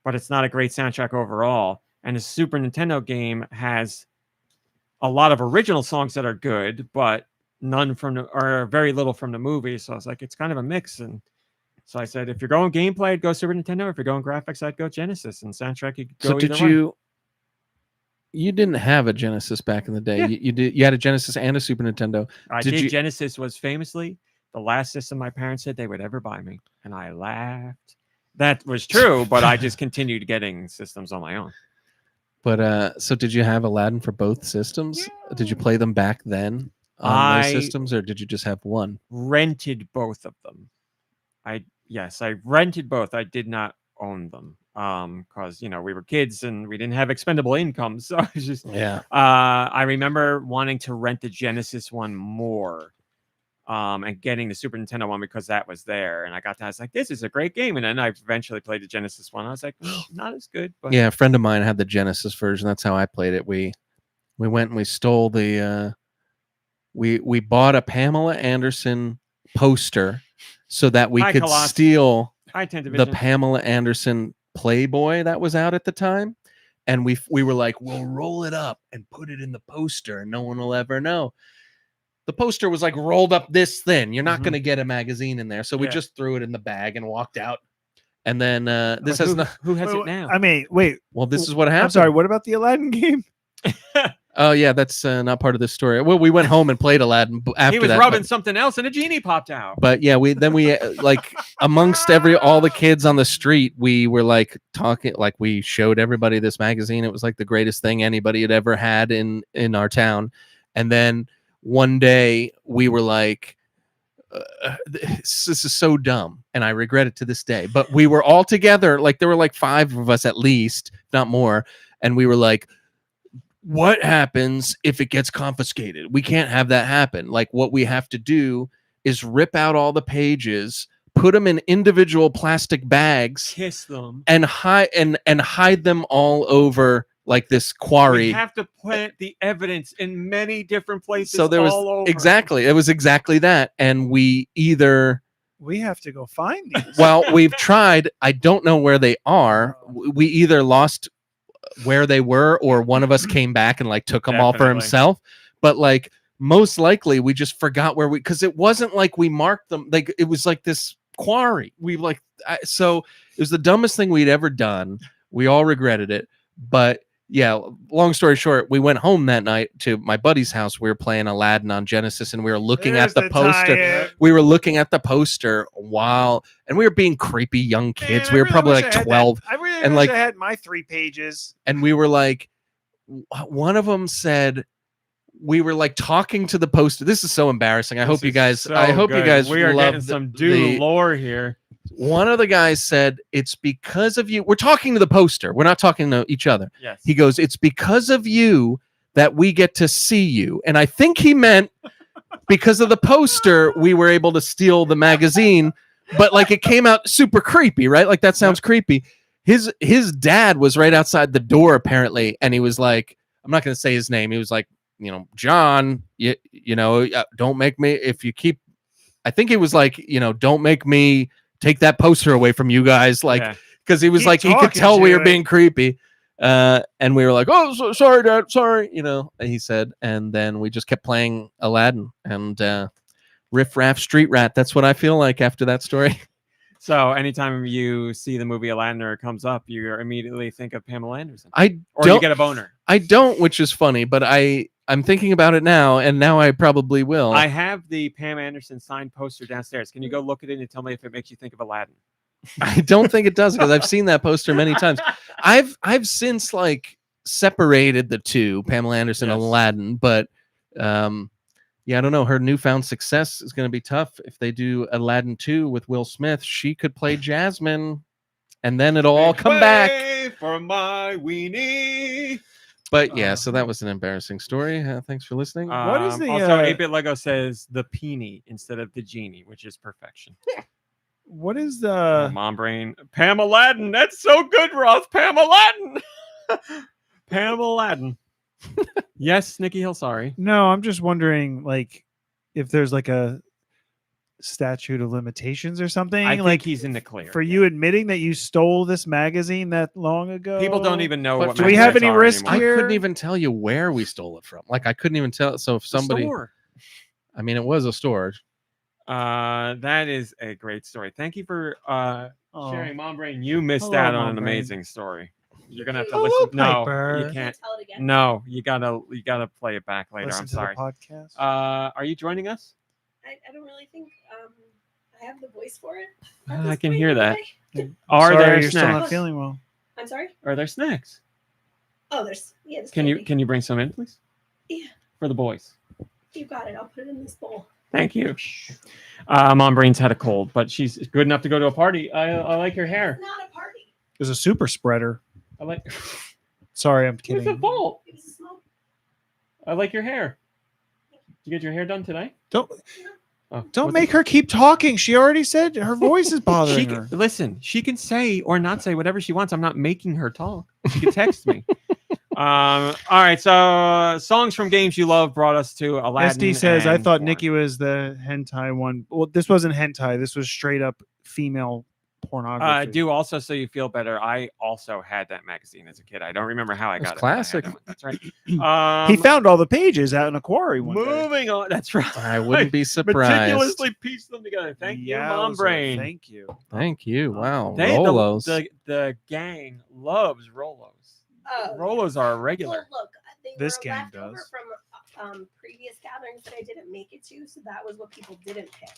but it's not a great soundtrack overall. and a Super Nintendo game has a lot of original songs that are good, but none or very little from the movie. So I was like, it's kind of a mix. And so I said, if you're going gameplay, I'd go Super Nintendo. If you're going graphics, I'd go Genesis. And soundtrack, you could go So either did way. you didn't have a Genesis back in the day? Yeah. You had a Genesis and a Super Nintendo. I did. Genesis was famously the last system my parents said they would ever buy me, and I laughed. That was true, but I just continued getting systems on my own. But so did you have Aladdin for both systems? Yeah. Did you play them back then on those systems, or did you just have one? Rented both of them. I rented both. I did not own them. Because we were kids and we didn't have expendable income. So I was just I remember wanting to rent the Genesis one more. And getting the Super Nintendo one because that was there. And I was like, this is a great game. And then I eventually played the Genesis one. I was like, not as good. But yeah, a friend of mine had the Genesis version. That's how I played it. We went and we stole the we bought a Pamela Anderson poster so that we could steal the Pamela Anderson Playboy that was out at the time. And we were like, we'll roll it up and put it in the poster and no one will ever know. The poster was like rolled up this thin. You're not going to get a magazine in there. So we just threw it in the bag and walked out. And then who has it now? I mean, wait. Well, this is what happened. I'm sorry. What about the Aladdin game? Oh, yeah, that's not part of this story. Well, we went home and played Aladdin after he was that, rubbing something else and a genie popped out. But yeah, we like amongst all the kids on the street, we were like talking, like we showed everybody this magazine. It was like the greatest thing anybody had ever had in our town. And then one day we were like, this is so dumb. And I regret it to this day. But we were all together. Like there were like 5 of us at least, not more. And we were like, what happens if it gets confiscated? We can't have that happen. Like what we have to do is rip out all the pages, put them in individual plastic bags, kiss them, and hide them all over like this quarry. We have to plant the evidence in many different places. So there was all over. Exactly. It was exactly that. And we have to go find these. Well, we've tried. I don't know where they are. We either lost where they were or one of us came back and like took them all for himself. But like most likely we just forgot where because it wasn't like we marked them. Like it was like this quarry. So it was the dumbest thing we'd ever done. We all regretted it. But yeah, long story short, we went home that night to my buddy's house. We were playing Aladdin on Genesis and we were looking at the poster. We were looking at the poster and we were being creepy young kids. We were probably like 12. I really wish I had my 3 pages. And we were like, one of them said, we were like talking to the poster. This is so embarrassing. I hope you guys we are getting some lore here. One of the guys said, it's because of you. We're talking to the poster. We're not talking to each other. Yes. He goes, it's because of you that we get to see you. And I think he meant because of the poster, we were able to steal the magazine. But like it came out super creepy, right? Like that sounds creepy. His dad was right outside the door, apparently. And he was like, I'm not going to say his name. He was like, John, you know, don't make me, if you keep, I think he was like, don't make me take that poster away from you guys. Like, because he was like, he could tell we were being creepy. And we were like, oh, sorry, Dad, sorry, he said. And then we just kept playing Aladdin and Riff Raff Street Rat. That's what I feel like after that story. So anytime you see the movie Aladdin or it comes up, you immediately think of Pamela Anderson. Or you get a boner. I don't, which is funny, but I'm thinking about it now, and now I probably will. I have the Pam Anderson signed poster downstairs. Can you go look at it and tell me if it makes you think of Aladdin? I don't think it does because I've seen that poster many times. I've since like separated the two, Pamela Anderson and Aladdin, but I don't know. Her newfound success is going to be tough if they do Aladdin 2 with Will Smith. She could play Jasmine, and then it'll all come back. For my weenie. But yeah, so that was an embarrassing story. Thanks for listening. What is the also 8-Bit Lego says the peenie instead of the genie, which is perfection. What is the mom brain? Pam Aladdin. That's so good, Roth. Pam Aladdin. Pam Aladdin. Yes, Nicky Hill. Sorry. No, I'm just wondering, like, if there's like a statute of limitations or something. I think like he's in the clear. for you admitting that you stole this magazine that long ago. People don't even know But what do we have magazines any are risk anymore. here? I couldn't even tell you where we stole it from. Like I couldn't even tell. So if The somebody, store. I mean, it was a store. That is a great story. Thank you for Oh. sharing, Mom Brain. You missed Hello, out on Mom an Brain. amazing story. You're gonna have to Hello, listen. No, Piper. you Can can't. Tell it again. No, you gotta play it back later. Listen I'm to sorry. the podcast. Are you joining us? I don't really think I have the voice for it. I can hear that. Okay. Are Sorry, there you're still not snacks? feeling well. I'm sorry. Are there snacks? Oh, there's there's Can candy. you bring some in, please? Yeah. For the boys. You got it. I'll put it in this bowl. Thank you. Mom Brain's had a cold, but she's good enough to go to a party. I like her hair. It's not a party. There's a super spreader. I like. Sorry, I'm Where's the kidding. bowl? It was a small. I like your hair. Did you get your hair done today? Don't Oh, don't what's make it- her keep talking. She already said her voice is bothering She her. can, listen. She can say or not say whatever she wants. I'm not making her talk. She can text me. All right. So songs from games you love brought us to Aladdin. SD says, "I and thought porn." Nicky was the hentai one." Well, this wasn't hentai. This was straight up female pornography. Do also so you feel better. I also had that magazine as a kid. I don't remember how I That's got it. but I had classic. that one. That's right. He found all the pages out in a quarry one day. Moving on. That's right. I wouldn't be surprised. Meticulously pieced them together. Thank you, Mom Yowza, Brain. Thank you. Thank you. Wow. They, Rolos. the gang loves Rolos. Oh, Rolos are a Well, regular. look, they This were gang leftover does. from previous gatherings that I didn't make it to, so that was what people didn't pick.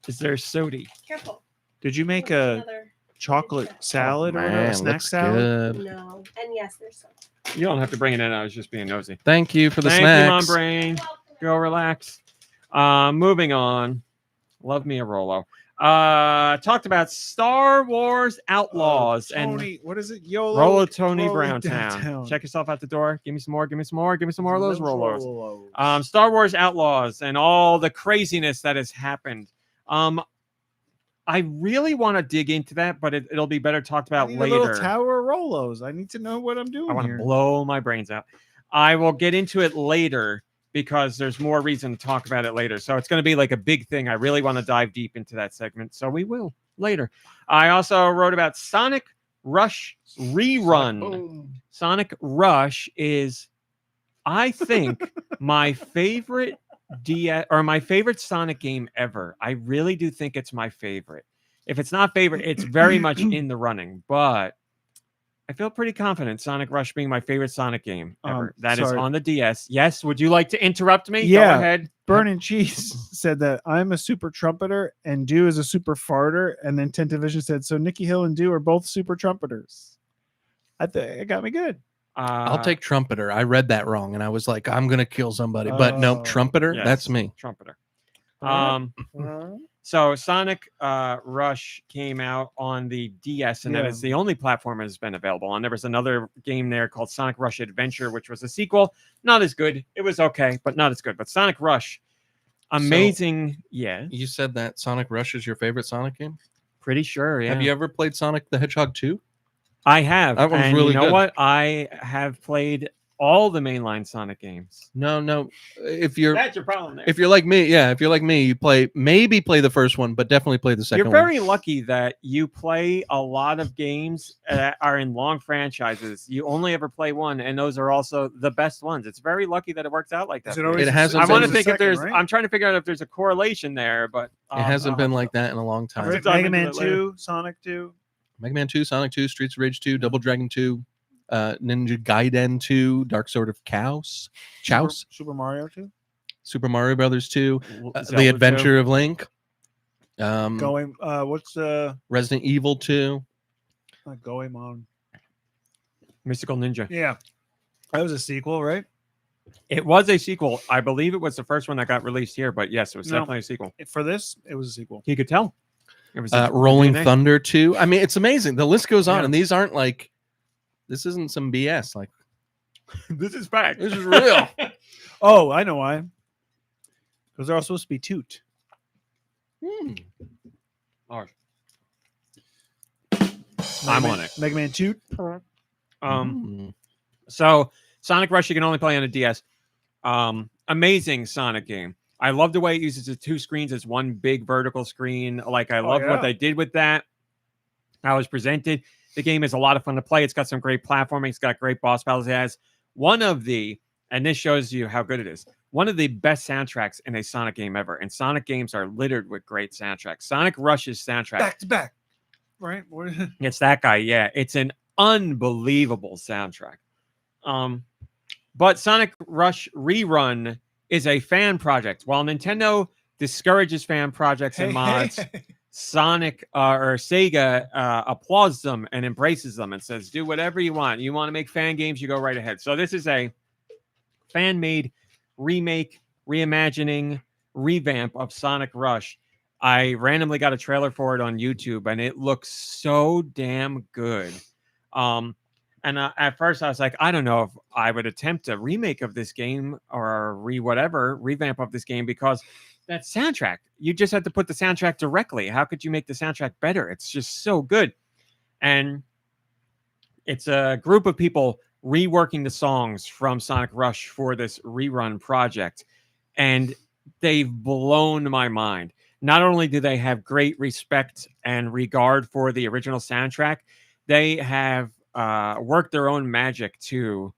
Is there sody? Careful. Did you make Look, a another- chocolate salad or Man, a snack looks salad? good. No, and yes, there's some. You don't have to bring it in. I was just being nosy. Thank you for the Thank you, Mom snacks. Brain. Go relax. Moving on. Love me a Rolo. Talked about Star Wars Outlaws and Tony, what is it? YOLO. Rolo Tony rolling Browntown. downtown. Check yourself out the door. Give me some more. Give me some more. Give me some more of those Rolos. Rolos. Star Wars Outlaws and all the craziness that has happened. I really want to dig into that, but it'll be better talked I about need later. a little tower of Rolos. I need to know what I'm doing I want here. to blow my brains out. I will get into it later because there's more reason to talk about it later. So it's going to be like a big thing. I really want to dive deep into that segment. So we will later. I also wrote about Sonic Rush Rerun. Boom. Sonic Rush is, I think, my favorite my favorite Sonic game ever. I really do think it's my favorite. If it's not favorite, it's very much in the running, but I feel pretty confident Sonic Rush being my favorite Sonic game ever. That is sorry. on the DS. Yes, would you like to interrupt me? Yeah. Go ahead. Burn and Cheese said that I'm a super trumpeter and Deux is a super farter. And then Tentavision said, so Nicky Hill and Deux are both super trumpeters. I think it got me good. I'll take trumpeter. I read that wrong, and I was like, I'm gonna kill somebody, but no, Oh. trumpeter. Yes, That's me. Trumpeter. Uh-huh. So Sonic Rush came out on the DS, and that Yeah. is the only platform it has been available on. There was another game there called Sonic Rush Adventure, which was a sequel. Not as good. It was okay, but not as good. But Sonic Rush, amazing. Yeah, You said that Sonic Rush is your favorite Sonic game. pretty sure. Yeah, Have you ever played Sonic the Hedgehog 2? I have. That one's and really you know good. what? I have played all the mainline Sonic games. No. If you're That's your problem there. if you're like me, you play the first one, but definitely play the second You're one. very lucky that you play a lot of games that are in long franchises. You only ever play one, and those are also the best ones. It's very lucky that it works out like that. Is it for you. always It the hasn't I second want to been or think if second, there's. right? I'm trying to figure out if there's a correlation there, but It hasn't been like that in a long time. I'll dive Mega into Man that later. 2, Sonic 2. Mega Man 2, Sonic 2, Streets of Rage 2, Double Dragon 2, Ninja Gaiden 2, Dark Sword of Chaos, Super Mario 2. Super Mario Brothers 2, Zelda The Adventure of Link, Going, what's Resident Evil 2. Goemon? Mystical Ninja. Yeah. That was a sequel, right? It was a sequel. I believe it was the first one that got released here, but yes, it was No. definitely a sequel. For this, it was a sequel. You could tell. It was Rolling DNA. Thunder 2. I mean, it's amazing. The list goes on, Yeah. and these aren't like, this isn't some BS. Like, This is fact. this is real. Oh, I know why. Because they're all supposed to be toot. All right. I'm on it. Mega Man toot. So Sonic Rush you can only play on a DS. Amazing Sonic game. I love the way it uses the 2 screens as one big vertical screen. Like, I love what they did with that. How it was presented. The game is a lot of fun to play. It's got some great platforming. It's got great boss battles. It has one of the, and this shows you how good it is, one of the best soundtracks in a Sonic game ever. And Sonic games are littered with great soundtracks. Sonic Rush's soundtrack. Back to back. Right? It's that guy. Yeah. It's an unbelievable soundtrack. But Sonic Rush Rerun is a fan project. While Nintendo discourages fan projects and mods, Sonic or Sega applauds them and embraces them and says, do whatever you want. You want to make fan games, you go right ahead. So this is a fan-made remake, reimagining, revamp of Sonic Rush. I randomly got a trailer for it on YouTube, and it looks so damn good. And at first I was like, I don't know if I would attempt a remake of this game or revamp of this game, because that soundtrack, you just had to put the soundtrack directly. How could you make the soundtrack better? It's just so good. And it's a group of people reworking the songs from Sonic Rush for this rerun project. And they've blown my mind. Not only do they have great respect and regard for the original soundtrack, they have worked their own magic to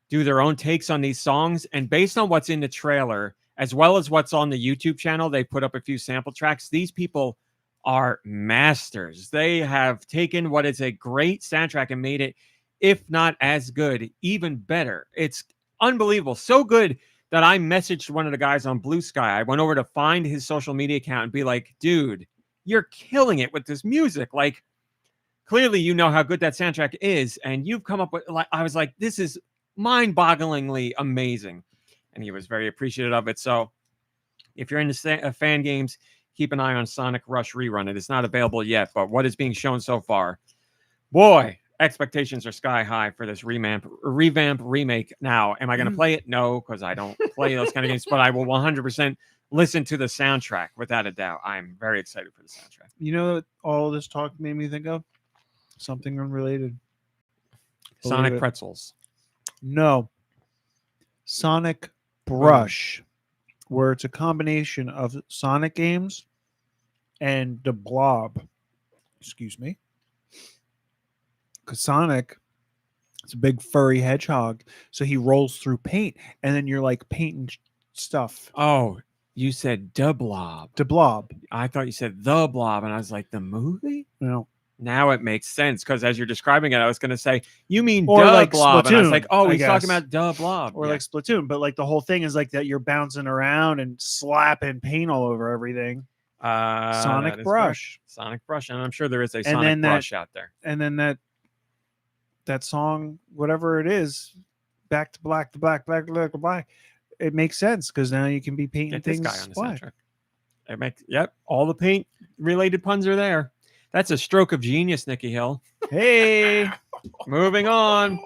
do their own takes on these songs. And based on what's in the trailer, as well as what's on the YouTube channel, they put up a few sample tracks. These people are masters. They have taken what is a great soundtrack and made it, if not as good, even better. It's unbelievable. So good that I messaged one of the guys on Blue Sky. I went over to find his social media account and be like, dude, you're killing it with this music. Like, clearly you know how good that soundtrack is, and you've come up with, like, I was like, this is mind-bogglingly amazing. And he was very appreciative of it. So if you're into fan games, keep an eye on Sonic Rush Rerun. It is not available yet, but what is being shown so far, boy, expectations are sky high for this revamp remake. Now, am I going to play it? No, because I don't play those kind of games, but I will 100% listen to the soundtrack without a doubt. I'm very excited for the soundtrack. You know what all this talk made me think of? Something unrelated. Sonic Pretzels. No. Sonic Brush, where it's a combination of Sonic games and the Blob. Excuse me. Because Sonic, it's a big furry hedgehog, so he rolls through paint, and then you're like painting stuff. Oh, you said the Blob. The Blob. I thought you said the Blob, and I was like, the movie? No. Now it makes sense, because as you're describing it, I was going to say, you mean or the like Blob, Splatoon, and I was like, oh, I he's guess. talking about the Blob. Or like Splatoon, but like the whole thing is like that you're bouncing around and slapping paint all over everything. Sonic Brush. Correct. Sonic Brush, and I'm sure there is a Sonic Brush out there. And then that song, whatever it is, back to black, it makes sense because now you can be painting Get things this guy on the black. soundtrack. It makes, yep, all the paint related puns are there. That's a stroke of genius, Nicky Hill. Hey, moving on.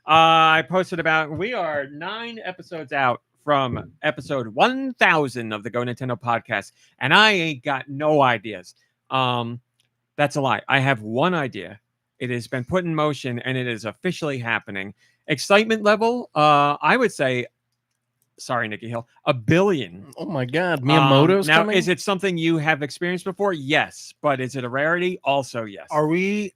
I posted we are 9 episodes out from episode 1000 of the Go Nintendo podcast, and I ain't got no ideas. That's a lie. I have one idea. It has been put in motion, and it is officially happening. Excitement level, I would say, sorry, Nicky Hill, 1 billion. Oh my God, Miyamoto's now, coming? is it something you have experienced before? Yes. But is it a rarity? Also, yes. are we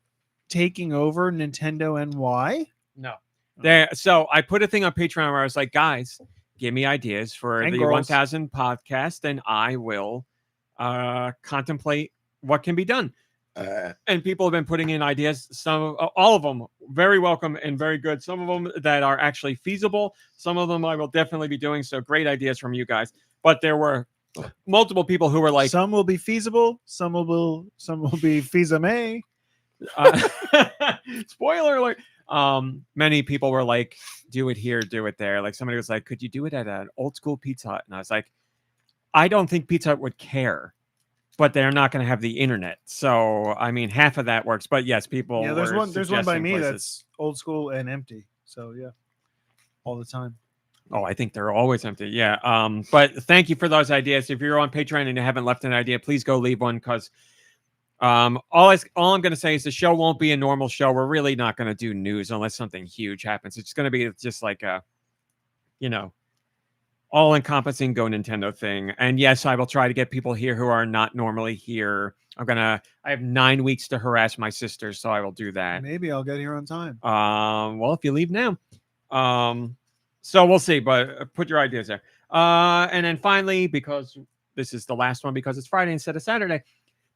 taking over Nintendo NY? No. There. So I put a thing on Patreon where I was like, guys, give me ideas for And the girls. 1000 podcast, and I will contemplate what can be done. And people have been putting in ideas. All of them very welcome and very good. Some of them that are actually feasible. Some of them I will definitely be doing. So great ideas from you guys. But there were multiple people who were like, some will be feasible, some will be feasame. Spoiler alert. Many people were like, do it here, do it there. Like somebody was like, could you do it at an old school Pizza Hut? And I was like, I don't think Pizza Hut would care, but they're not going to have the internet. So, I mean, half of that works. But yes, people. Yeah, there's one by me places. that's old school and empty. So yeah, all the time. Oh, I think they're always empty. Yeah. But thank you for those ideas. If you're on Patreon and you haven't left an idea, please go leave one, because all I'm going to say is the show won't be a normal show. We're really not going to do news unless something huge happens. It's going to be just like a all-encompassing GoNintendo thing. And yes, I will try to get people here who are not normally here. I have 9 weeks to harass my sister, so I will do that. Maybe I'll get here on time. Well, if you leave now. So we'll see, but put your ideas there. And then finally, because this is the last one, because it's Friday instead of Saturday,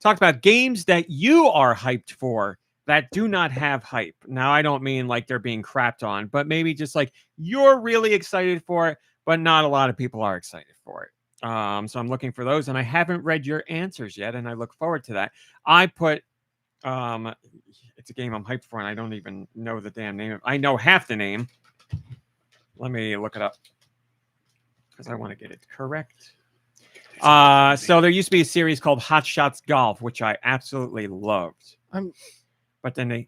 talk about games that you are hyped for that do not have hype. Now, I don't mean like they're being crapped on, but maybe just like you're really excited for it, but not a lot of people are excited for it. So I'm looking for those, and I haven't read your answers yet, and I look forward to that. I put, it's a game I'm hyped for, and I don't even know the damn name. I know half the name. Let me look it up because I want to get it correct. So there used to be a series called Hot Shots Golf, which I absolutely loved. But then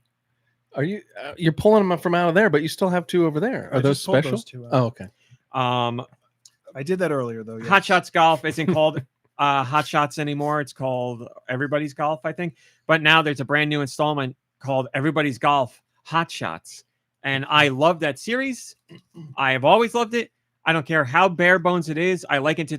you're pulling them up from out of there, but you still have 2 over there. Are those special? Those 2 out. Oh, okay. I did that earlier though. Yes. Hot Shots Golf isn't called Hot Shots anymore. It's called Everybody's Golf, I think. But now there's a brand new installment called Everybody's Golf Hot Shots. And I love that series. I have always loved it. I don't care how bare bones it is. I likened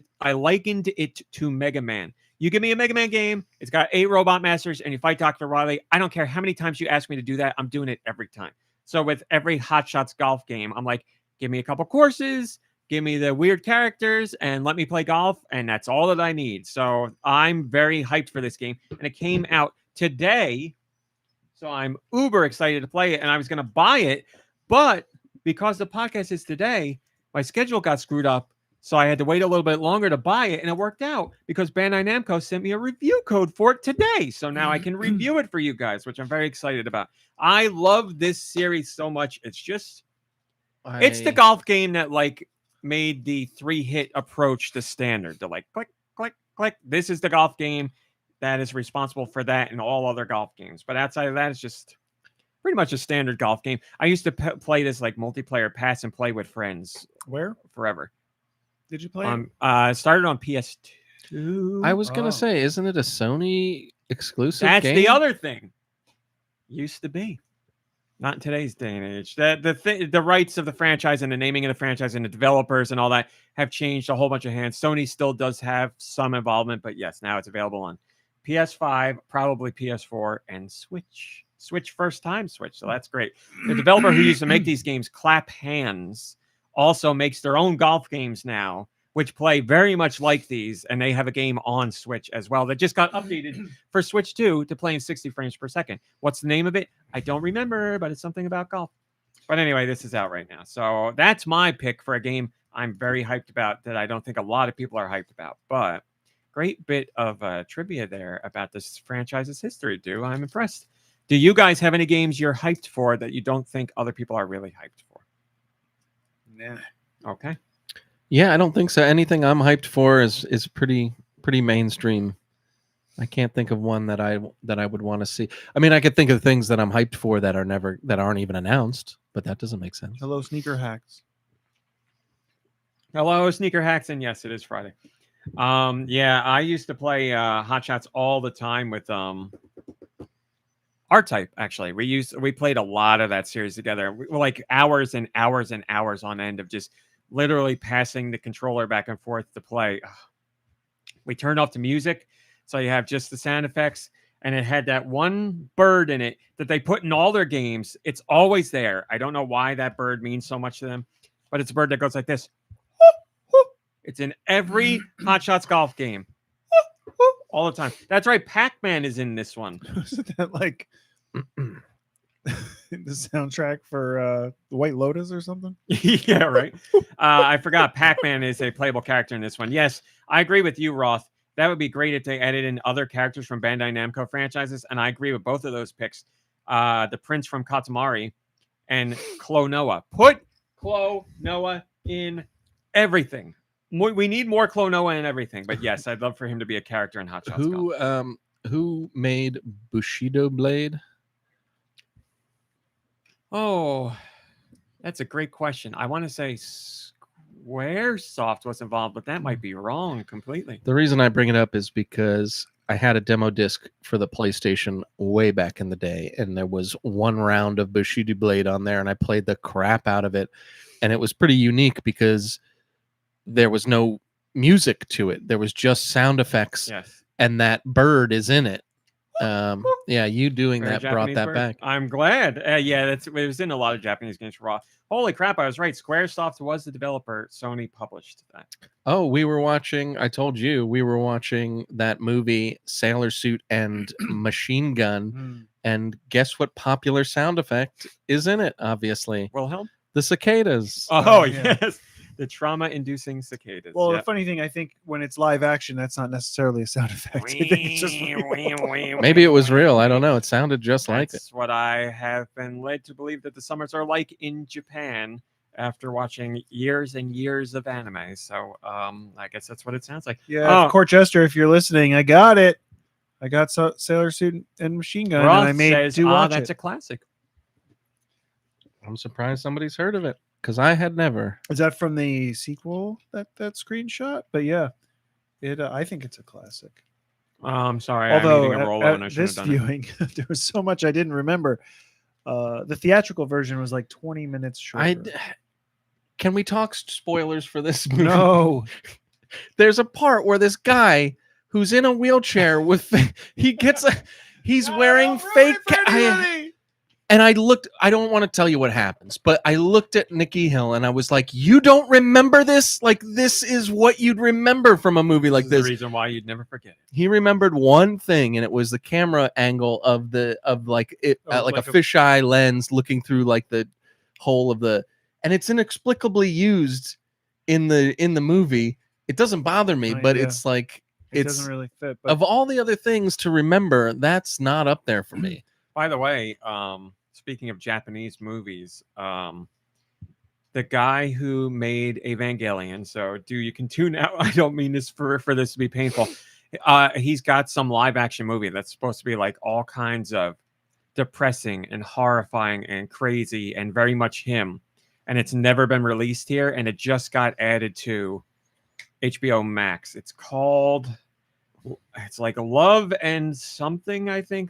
it to Mega Man. You give me a Mega Man game, it's got 8 Robot Masters, and you fight Dr. Wily. I don't care how many times you ask me to do that. I'm doing it every time. So with every Hot Shots Golf game, I'm like, give me a couple courses, give me the weird characters, and let me play golf, and that's all that I need. So I'm very hyped for this game, and it came out today. So I'm uber excited to play it, and I was going to buy it, but because the podcast is today, my schedule got screwed up, so I had to wait a little bit longer to buy it, and it worked out because Bandai Namco sent me a review code for it today, so now I can review it for you guys, which I'm very excited about. I love this series so much. It's just, it's the golf game that like made the 3-hit approach the standard. To like click, click, click. This is the golf game that is responsible for that and all other golf games. But outside of that, it's just pretty much a standard golf game. I used to play this like multiplayer pass and play with friends. Where? Forever. Did you play? It started on PS2. I was gonna say, isn't it a Sony exclusive? That's game? the other thing. Used to be. Not in today's day and age. The rights of the franchise and the naming of the franchise and the developers and all that have changed a whole bunch of hands. Sony still does have some involvement, but yes, now it's available on PS5, probably PS4, and Switch. First time Switch, so that's great. The developer who used to make these games, Clap Hands, also makes their own golf games now, which play very much like these, and they have a game on Switch as well that just got updated for Switch 2 to play in 60 frames per second. What's the name of it? I don't remember, but it's something about golf. But anyway, this is out right now. So that's my pick for a game I'm very hyped about that I don't think a lot of people are hyped about. But great bit of trivia there about this franchise's history, Deux. I'm impressed. Do you guys have any games you're hyped for that you don't think other people are really hyped for? Nah. Okay. Yeah, I don't think so. Anything I'm hyped for is pretty mainstream. I can't think of one that I would want to see. I mean, I could think of things that I'm hyped for that aren't even announced, but that doesn't make sense. Hello, Sneaker Hacks. Hello, Sneaker Hacks, and yes, it is Friday. Yeah, I used to play Hot Shots all the time with R-Type. Actually, we played a lot of that series together. We were like hours and hours and hours on end of just literally passing the controller back and forth to play. We turned off the music, so you have just the sound effects, and it had that one bird in it that they put in all their games. It's always there. I don't know why that bird means so much to them, but it's a bird that goes like this. It's in every Hot Shots golf game. All the time. That's right. Pac-Man is in this one. Isn't that like the soundtrack for The White Lotus or something? Yeah, right. I forgot Pac-Man is a playable character in this one. Yes, I agree with you, Roth. That would be great if they added in other characters from Bandai Namco franchises, and I agree with both of those picks. The Prince from Katamari and Klonoa. Put Klonoa in everything. We need more Klonoa in everything, but yes, I'd love for him to be a character in Hot Shots Golf. Who made Bushido Blade? Oh, that's a great question. I want to say Squaresoft was involved, but that might be wrong completely. The reason I bring it up is because I had a demo disc for the PlayStation way back in the day, and there was one round of Bushido Blade on there, and I played the crap out of it, and it was pretty unique because there was no music to it. There was just sound effects, Yes. and that bird is in it. Yeah, you doing Very that brought Japanese that bird. back. I'm glad. Yeah, it was in a lot of Japanese games for Raw. Holy crap, I was right. Squaresoft was the developer. Sony published that. Oh, we were watching. I told you we were watching that movie Sailor Suit and Machine Gun, and guess what popular sound effect is in it? Obviously, Wilhelm? the cicadas. Oh, yeah. yes. The trauma-inducing cicadas. Well, Yep. the funny thing, I think when it's live action, that's not necessarily a sound effect. I think it's just Maybe it was real. I don't know. It sounded just like it. That's what I have been led to believe that the summers are like in Japan after watching years and years of anime. So I guess that's what it sounds like. Yeah, Corchester, if you're listening, I got it. I got Sailor Suit and Machine Gun, Roth and I made says, do watch that's it. a classic. I'm surprised somebody's heard of it because I had never. Is that from the sequel, that screenshot? But yeah, it. I think it's a classic. I'm sorry. Although I'm eating a Rolo and I at should have this done it. viewing, there was so much I didn't remember. The theatrical version was like 20 minutes shorter. Can we talk spoilers for this movie? No. There's a part where this guy who's in a wheelchair with he's wearing fake. And I looked. I don't want to tell you what happens, but I looked at Nicky Hill and I was like, "You don't remember this? Like this is what you'd remember from a movie like this." The reason why you'd never forget it. He remembered one thing, and it was the camera angle of a fisheye lens looking through like the hole of the, and it's inexplicably used in the movie. It doesn't bother me, but it's like it doesn't really fit. But of all the other things to remember, that's not up there for me. By the way, speaking of Japanese movies, the guy who made Evangelion, so you can tune out. I don't mean this for this to be painful. He's got some live action movie that's supposed to be like all kinds of depressing and horrifying and crazy and very much him. And it's never been released here, and it just got added to HBO Max. It's like Love and something, I think.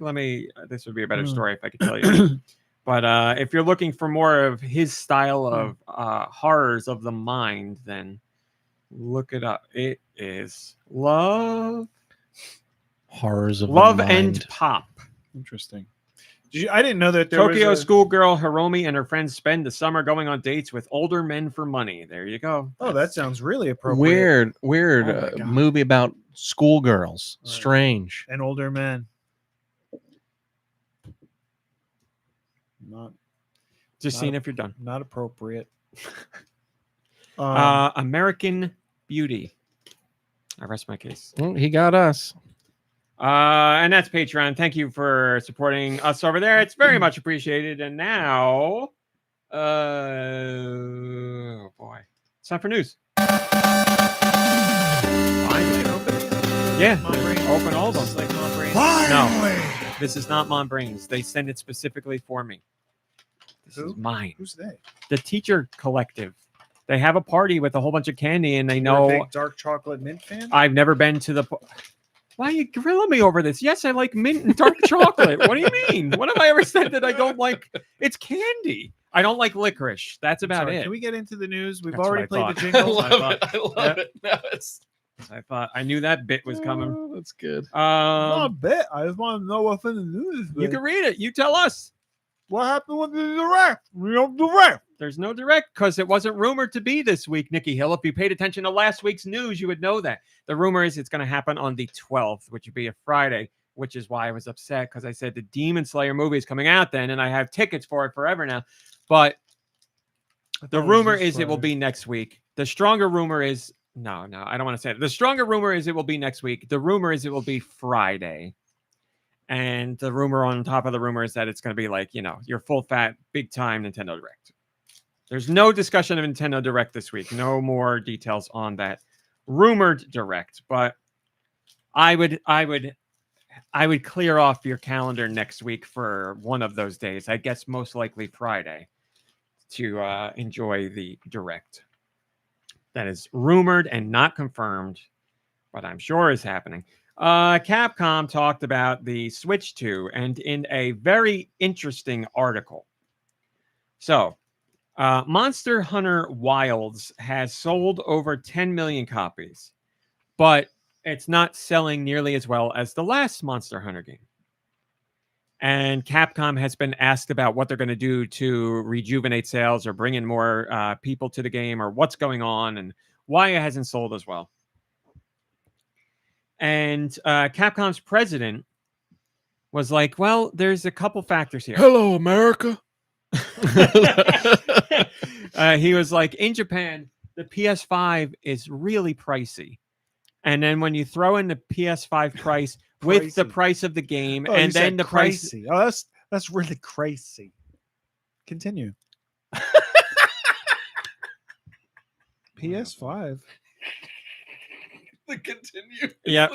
This would be a better story if I could tell you. But if you're looking for more of his style of horrors of the mind, then look it up. It is Horrors of Love the Mind. and Pop. Interesting. I didn't know that there Tokyo was schoolgirl Hiromi and her friends spend the summer going on dates with older men for money. There you go. Oh, that sounds really appropriate. Weird movie about schoolgirls. Right. Strange. And older men. Not seeing if you're done. Not appropriate. American Beauty. I rest my case. Well, he got us. And that's Patreon. Thank you for supporting us over there. It's very much appreciated. And now, oh boy, it's time for news. Finally, yeah, open all of them. Like Mom Brains. No, this is not Mom Brains. They send it specifically for me. This is mine. Who's they? The Teacher Collective. They have a party with a whole bunch of candy, and they You're know. a big dark chocolate mint fan? I've never been to the. Why are you grilling me over this? Yes, I like mint and dark chocolate. What do you mean? What have I ever said that I don't like? It's candy. I don't like licorice. That's about it. Can we get into the news? We've That's already what I played the thought. jingle. I love it. No, I thought I knew that bit was coming. Oh, that's good. I bet. I just want to know what's in the news. You can read it. You tell us. What happened with the direct? We don't direct. There's no direct because it wasn't rumored to be this week, Nicky Hill. If you paid attention to last week's news, you would know that. The rumor is it's going to happen on the 12th, which would be a Friday, which is why I was upset because I said the Demon Slayer movie is coming out then, and I have tickets for it forever now. But the rumor is it will be next week. The stronger rumor is, no, I don't want to say it. The stronger rumor is it will be next week. The rumor is it will be Friday. And the rumor on top of the rumor is that it's going to be like, your full fat, big time Nintendo Direct. There's no discussion of Nintendo Direct this week. No more details on that rumored Direct. But I would clear off your calendar next week for one of those days. I guess most likely Friday to enjoy the Direct. That is rumored and not confirmed, but I'm sure is happening. Capcom talked about the Switch 2 and in a very interesting article. So, Monster Hunter Wilds has sold over 10 million copies, but it's not selling nearly as well as the last Monster Hunter game. And Capcom has been asked about what they're going to do to rejuvenate sales or bring in more people to the game, or what's going on and why it hasn't sold as well. And Capcom's president was like, well, there's a couple factors here. Hello, America. He was like, in Japan, the PS5 is really pricey. And then when you throw in the PS5 price with the price of the game, and then the price. Oh, that's really crazy. Continue. PS5. The continue. Yeah.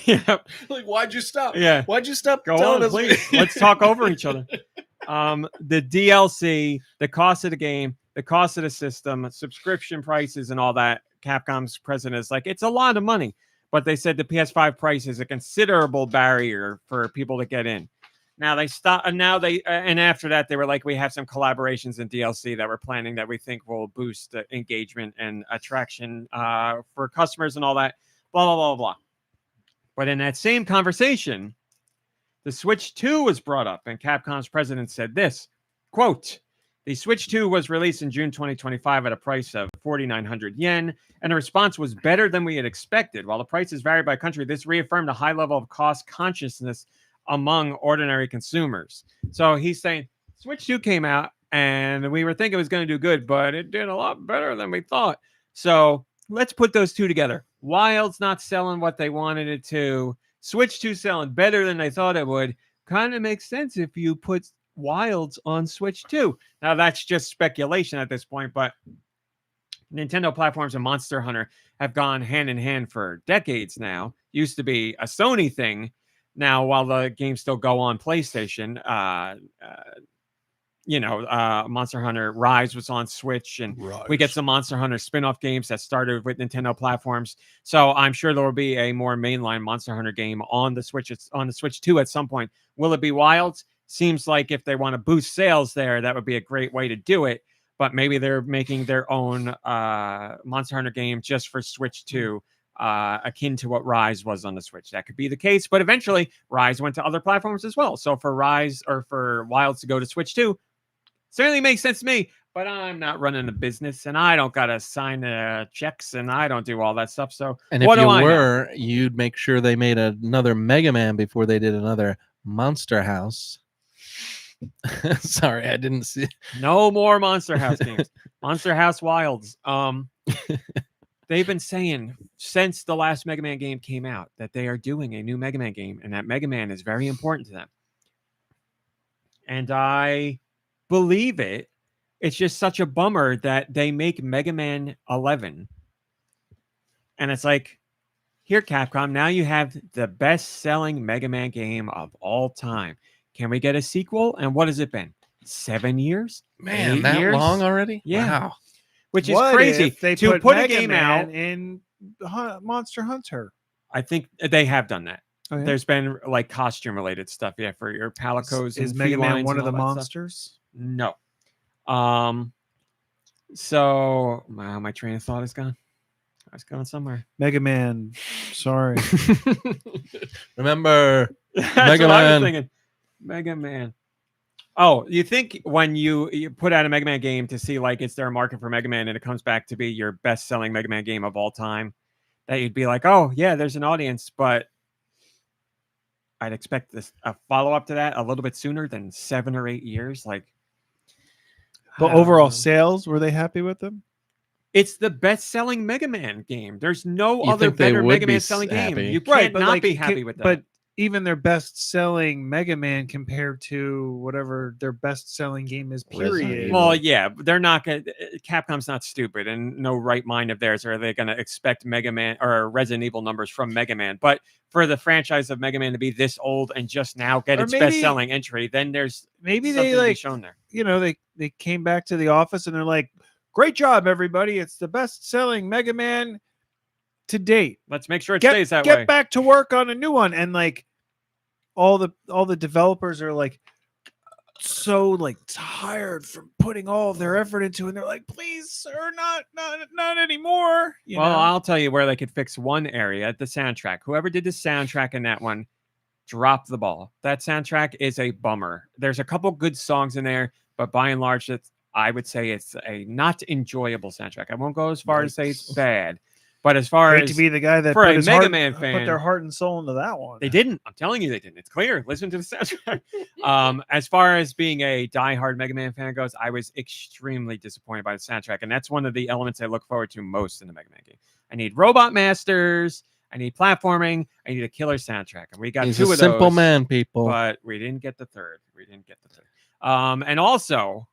Yeah. Like, why'd you stop? Yeah. Why'd you stop? Go telling on, us please. Let's talk over each other. The DLC, the cost of the game, the cost of the system, subscription prices, and all that. Capcom's president is like, it's a lot of money, but they said the PS5 price is a considerable barrier for people to get in. Now they stop, and now and after that they were like, we have some collaborations in DLC that we're planning that we think will boost engagement and attraction for customers and all that. Blah blah blah blah. But in that same conversation, the Switch 2 was brought up, and Capcom's president said this, quote, the Switch 2 was released in June 2025 at a price of 4,900 yen, and the response was better than we had expected. While the prices vary by country, this reaffirmed a high level of cost consciousness among ordinary consumers. So he's saying, Switch 2 came out, and we were thinking it was going to do good, but it did a lot better than we thought. So let's put those two together. Wild's not selling what they wanted it to. Switch 2 selling better than they thought it would. Kind of makes sense if you put Wilds on Switch 2. Now that's just speculation at this point, but Nintendo platforms and Monster Hunter have gone hand in hand for decades now. Used to be a Sony thing. Now, while the games still go on PlayStation, Monster Hunter Rise was on Switch, and we get some Monster Hunter spin-off games that started with Nintendo platforms. So I'm sure there will be a more mainline Monster Hunter game on the Switch. It's on the Switch 2 at some point. Will it be Wilds? Seems like if they want to boost sales there, that would be a great way to do it. But maybe they're making their own Monster Hunter game just for Switch 2, akin to what Rise was on the Switch. That could be the case, but eventually Rise went to other platforms as well. So for Rise or for Wilds to go to Switch 2 certainly makes sense to me, but I'm not running a business and I don't got to sign checks and I don't do all that stuff. So and if you were, you'd make sure they made another Mega Man before they did another Monster House. Sorry, I didn't see. No more Monster House games. Monster House Wilds. They've been saying since the last Mega Man game came out that they are doing a new Mega Man game, and that Mega Man is very important to them. And I believe it. It's just such a bummer that they make Mega Man 11. And it's like, here, Capcom, now you have the best-selling Mega Man game of all time. Can we get a sequel? And what has it been? 7 years? Man, that long already? Yeah. Wow. Which is crazy. They to put a game out in Monster Hunter. I think they have done that. Oh, yeah? There's been like costume-related stuff, yeah, for your palicos. Is and Mega Man one of the stuff. monsters? No. So my train of thought is gone. I was going somewhere. Mega Man. Sorry. Remember That's Mega what I was Man. thinking. Mega Man. Oh, you think when you put out a Mega Man game to see like is there a market for Mega Man and it comes back to be your best-selling Mega Man game of all time, that you'd be like, oh yeah, there's an audience, but I'd expect a follow-up to that a little bit sooner than 7 or 8 years. Like, But overall sales, were they happy with them? it's the best-selling Mega Man game. There's no You other think they better would Mega be Man selling game. happy. You can't but not like, be happy with that. But even their best-selling Mega Man compared to whatever their best-selling game is, Resident period. Evil. Well, yeah, but they're not going to. Capcom's not stupid, and no right mind of theirs are they going to expect Mega Man or Resident Evil numbers from Mega Man. But for the franchise of Mega Man to be this old and just now get Or its maybe- best-selling entry, then there's Maybe something they to be like, shown there. they came back to the office and they're like, "Great job, everybody! It's the best-selling Mega Man to date. Let's make sure it stays that Get way. back to work on a new one." And like all the developers are like, so like tired from putting all of their effort into, and they're like, please, sir, not anymore. You Well, know? I'll tell you where they could fix one area, the soundtrack. Whoever did the soundtrack in that one dropped the ball. That soundtrack is a bummer. There's a couple good songs in there, but by and large, I would say it's a not enjoyable soundtrack. I won't go as far as say it's bad, but as far Hate as to be the guy that for put a his Mega heart, Man put fan, their heart and soul into that one. they didn't. I'm telling you, they didn't. It's clear. Listen to the soundtrack. As far as being a diehard Mega Man fan goes, I was extremely disappointed by the soundtrack, and that's one of the elements I look forward to most in the Mega Man game. I need Robot Masters. I need platforming. I need a killer soundtrack, and we got He's two a of simple those, man, people. but we didn't get the third. And also,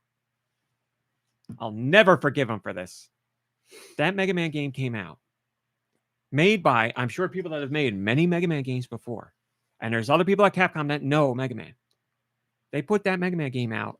I'll never forgive him for this. That Mega Man game came out. Made by, I'm sure, people that have made many Mega Man games before. And there's other people at Capcom that know Mega Man. They put that Mega Man game out,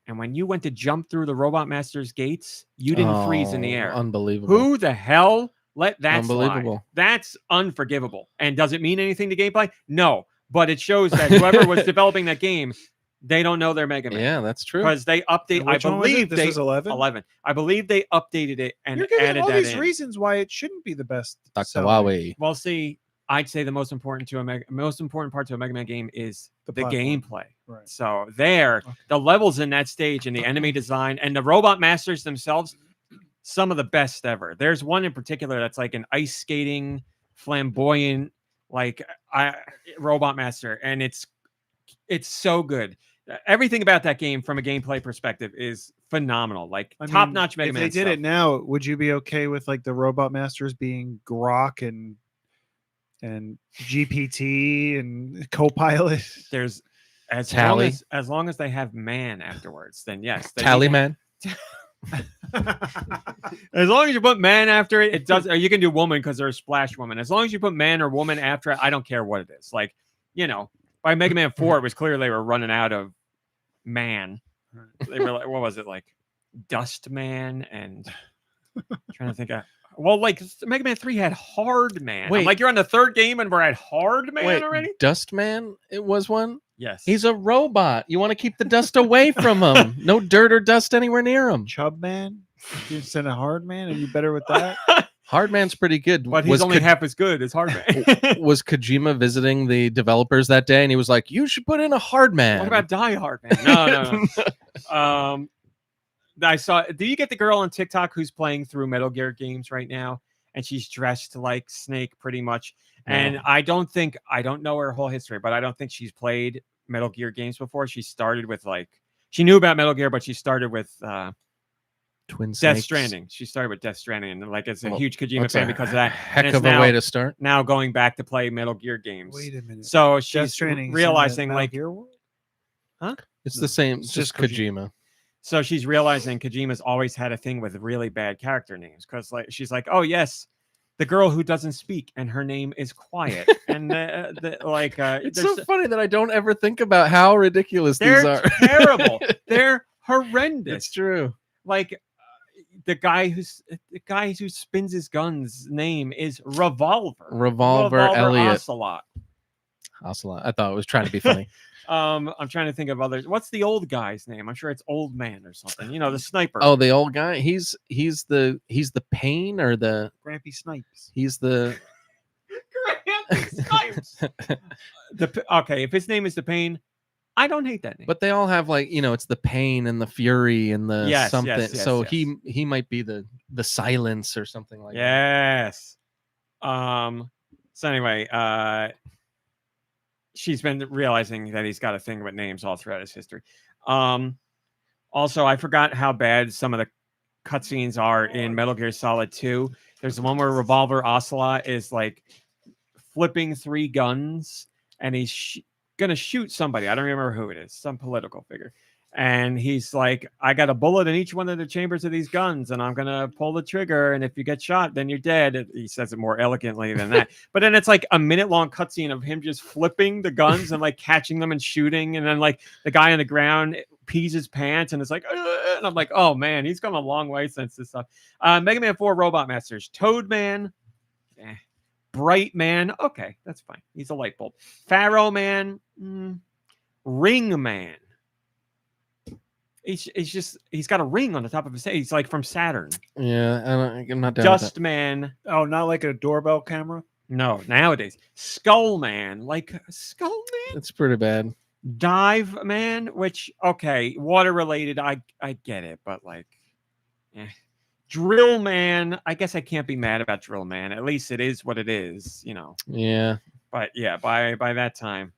and when you went to jump through the Robot Master's gates, you didn't freeze in the air. Unbelievable. Who the hell let that Unbelievable. slide? That's unforgivable. And does it mean anything to gameplay? No. But it shows that whoever was developing that game, they don't know their Mega Man. Yeah, that's true. Because they update. I believe this was 11. 11. I believe they updated it and You're giving added all that these in. reasons why it shouldn't be the best. Dr. selling. Huawei. Well, see, I'd say the most important part to a Mega Man game is the platform. gameplay. Right. So there, the levels in that stage and the enemy design and the Robot Masters themselves, some of the best ever. There's one in particular that's like an ice skating, flamboyant, Robot Master, and it's so good. Everything about that game from a gameplay perspective is phenomenal. Like top-notch Mega Man. If they did it now, would you be okay with like the Robot Masters being Grok and GPT and Copilot? There's as Tally. long as they have man afterwards, then yes. Tally man. As long as you put man after it, it does. Or you can do woman because they're a splash woman. As long as you put man or woman after it, I don't care what it is. Like, by Mega Man 4, it was clear they were running out of man. They were like, what was it, like Dust Man? And trying to think of, well, like Mega Man 3 had Hard Man. Wait. I'm like, you're on the third game and we're at Hard Man already? Dust Man, it was one? Yes. He's a robot. You want to keep the dust away from him. No dirt or dust anywhere near him. Chub Man? Instead of Hard Man? Are you better with that? Hard Man's pretty good. But he's only half as good as Hard Man. Was Kojima visiting the developers that day, and he was like, "You should put in a Hard Man." What about Die Hard Man? No. I saw. Do you get the girl on TikTok who's playing through Metal Gear games right now, and she's dressed like Snake pretty much? No. And I don't know her whole history, but I don't think she's played Metal Gear games before. She started with she knew about Metal Gear, but she started with Twin Death Snakes. Stranding. She started with Death Stranding, and it's a huge Kojima That's fan a because of that. Heck And of it's a way to start. now going back to play Metal Gear games. Wait a minute. So Death she's Stranding realizing Metal like, Gear World? It's the same. It's It's just just Kojima. so she's realizing Kojima's always had a thing with really bad character names because she's like, oh yes, the girl who doesn't speak and her name is Quiet, and It's so funny that I don't ever think about how ridiculous these they're are. terrible. They're horrendous. It's true. Like the guy who spins his guns name is Revolver. Revolver Elliot. Ocelot. Ocelot. I thought it was trying to be funny. I'm trying to think of others. What's the old guy's name? I'm sure it's Old Man or something. The sniper. Oh, the old guy. He's the pain or the Grampy Snipes. he's the Okay, if his name is the Pain, I don't hate that name. but they all have it's the pain and the fury and the Yes, something. yes, So yes. he might be the silence or something like that. Yes. So anyway, she's been realizing that he's got a thing with names all throughout his history. Also, I forgot how bad some of the cutscenes are in Metal Gear Solid 2. There's the one where Revolver Ocelot is like flipping 3 guns, and he's gonna shoot somebody. I don't remember who it is, some political figure. And he's like, I got a bullet in each one of the chambers of these guns, and I'm gonna pull the trigger. And if you get shot, then you're dead. He says it more elegantly than that. But then it's like a minute-long cutscene of him just flipping the guns and like catching them and shooting. And then like the guy on the ground pees his pants and it's like, and I'm like, oh man, he's come a long way since this stuff. Mega Man 4 Robot Masters, Toad Man, Bright Man. Okay, that's fine. He's a light bulb. Pharaoh Man, Ring Man. he's got a ring on the top of his head. He's like from Saturn. Yeah, I'm not down with Dust that. Man. Oh, not like a doorbell camera. No, nowadays Skull Man, like Skull Man. It's pretty bad. Dive Man, which okay, water related. I get it, but like, Drill Man. I guess I can't be mad about Drill Man. At least it is what it is, you know. Yeah. But yeah, by that time,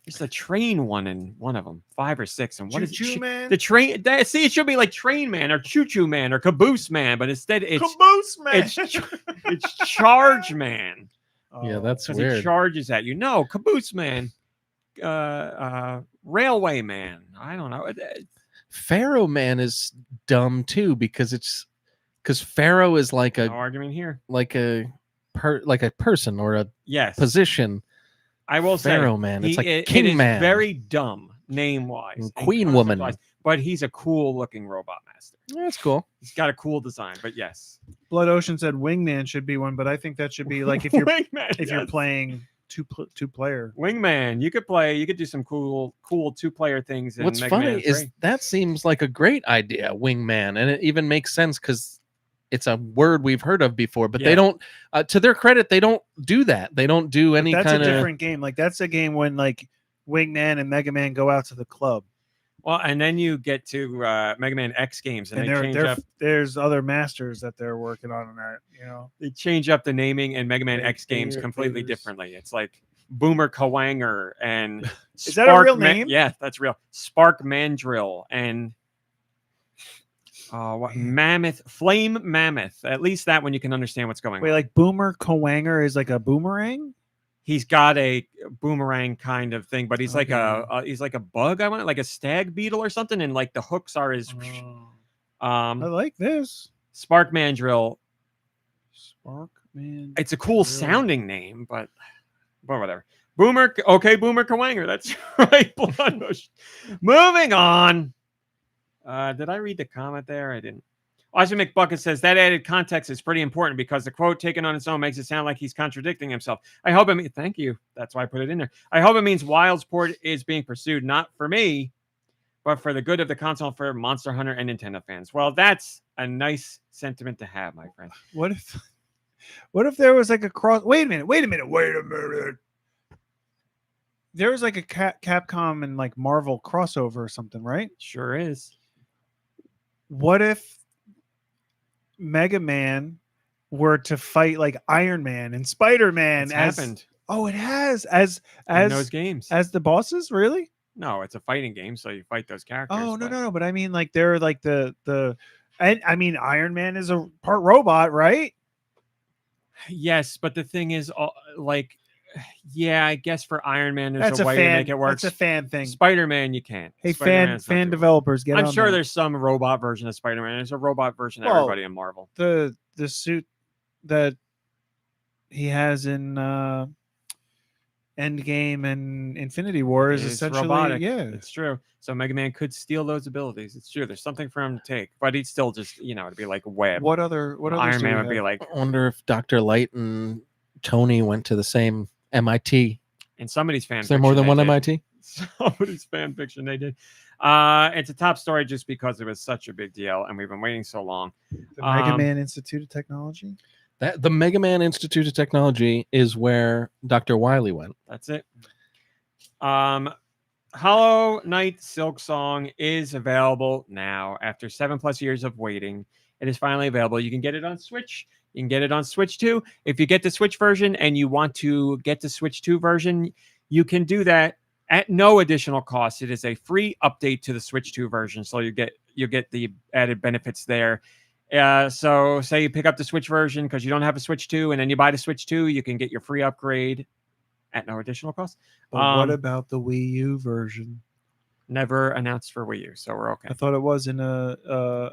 there's a train one in one of them, 5 or 6, and what is Choo-choo Man? The train. See, it should be like Train Man or Choo Choo Man or Caboose Man, but instead it's Caboose Man. it's Charge Man. Yeah, that's Because weird. he charges at you. No, Caboose Man, Railway Man. I don't know. Pharaoh Man is dumb too because Pharaoh is like No a argument here. like a person or a Yes, position. I will Pharaoh say Man. It's like it King is Man. very dumb name wise, And Queen Woman. but he's a cool looking robot master. Yeah, that's cool. He's got a cool design. But yes, Blood Ocean said Wingman should be one, but I think that should be like if you're Wingman, if you're yes. playing two player. Wingman, you could do some cool 2-player things. In What's Mega funny Man is 3. that seems like a great idea, Wingman, and it even makes sense because it's a word we've heard of before. But they don't. To their credit, they don't do that. They don't do any That's kind a of different game. Like that's a game when like Wingman and Mega Man go out to the club, Well, and then you get to Mega Man X games, and they change up. there's other masters that they're working on in that. You know, They change up the naming in Mega Man Big X games finger completely fingers. differently. It's like Boomer Kawanger and Is that a real name? Yeah, that's real. Spark Mandrill and what Mammoth, Flame Mammoth. At least that one you can understand what's going wait, on. like Boomer Kawanger is like a boomerang. He's got a boomerang kind of thing, but he's like Okay. he's like a bug. I want like a stag beetle or something, and like the hooks are his. I like this Spark Mandrill. Spark Man. It's a cool sounding name, but whatever. Boomer Kawanger. That's right. Blood. Moving on. Did I read the comment there? I didn't. Austin McBucket says that added context is pretty important because the quote taken on its own makes it sound like he's contradicting himself. I hope thank you. That's why I put it in there. I hope it means Wild's port is being pursued, not for me, but for the good of the console, for Monster Hunter and Nintendo fans. Well, that's a nice sentiment to have, my friend. What if there was like a cross? Wait a minute. There was like a Capcom and like Marvel crossover or something, right? Sure is. What if Mega Man were to fight like Iron Man and Spider-Man It's as happened oh it has as in those games. as the bosses? Really? No, it's a fighting game, so you fight those characters. Oh but- no, but I mean like they're like the and I mean Iron Man is a part robot, right? Yes, but the thing is, like, yeah, I guess for Iron Man, there's That's a a way fan. to make it work. That's a fan thing. Spider-Man, you can't. Hey, Spider-Man's not fan doable. developers, get I'm on sure that. there's some robot version of Spider-Man. There's a robot version of Well, everybody in Marvel. the suit that he has in Endgame and Infinity War is It's essentially robotic. yeah. It's true. So Mega Man could steal those abilities. It's true. There's something for him to take, but he'd still just, it'd be like web. What other Iron Man would be like, I wonder if Dr. Light and Tony went to the same MIT. in somebody's fan Is there more than fiction, one they did. MIT? Somebody's fan fiction they did. It's a top story just because it was such a big deal and we've been waiting so long. the Mega Man Institute of Technology? The Mega Man Institute of Technology is where Dr. Wily went. That's it. Hollow Knight Silksong is available now after 7+ years of waiting. It is finally available. You can get it on Switch. You can get it on Switch 2. If you get the Switch version and you want to get the Switch 2 version, you can do that at no additional cost. It is a free update to the Switch 2 version, so you get the added benefits there. So say you pick up the Switch version because you don't have a Switch 2, and then you buy the Switch 2, you can get your free upgrade at no additional cost. But what about the Wii U version? Never announced for Wii U, so we're okay. I thought it was in a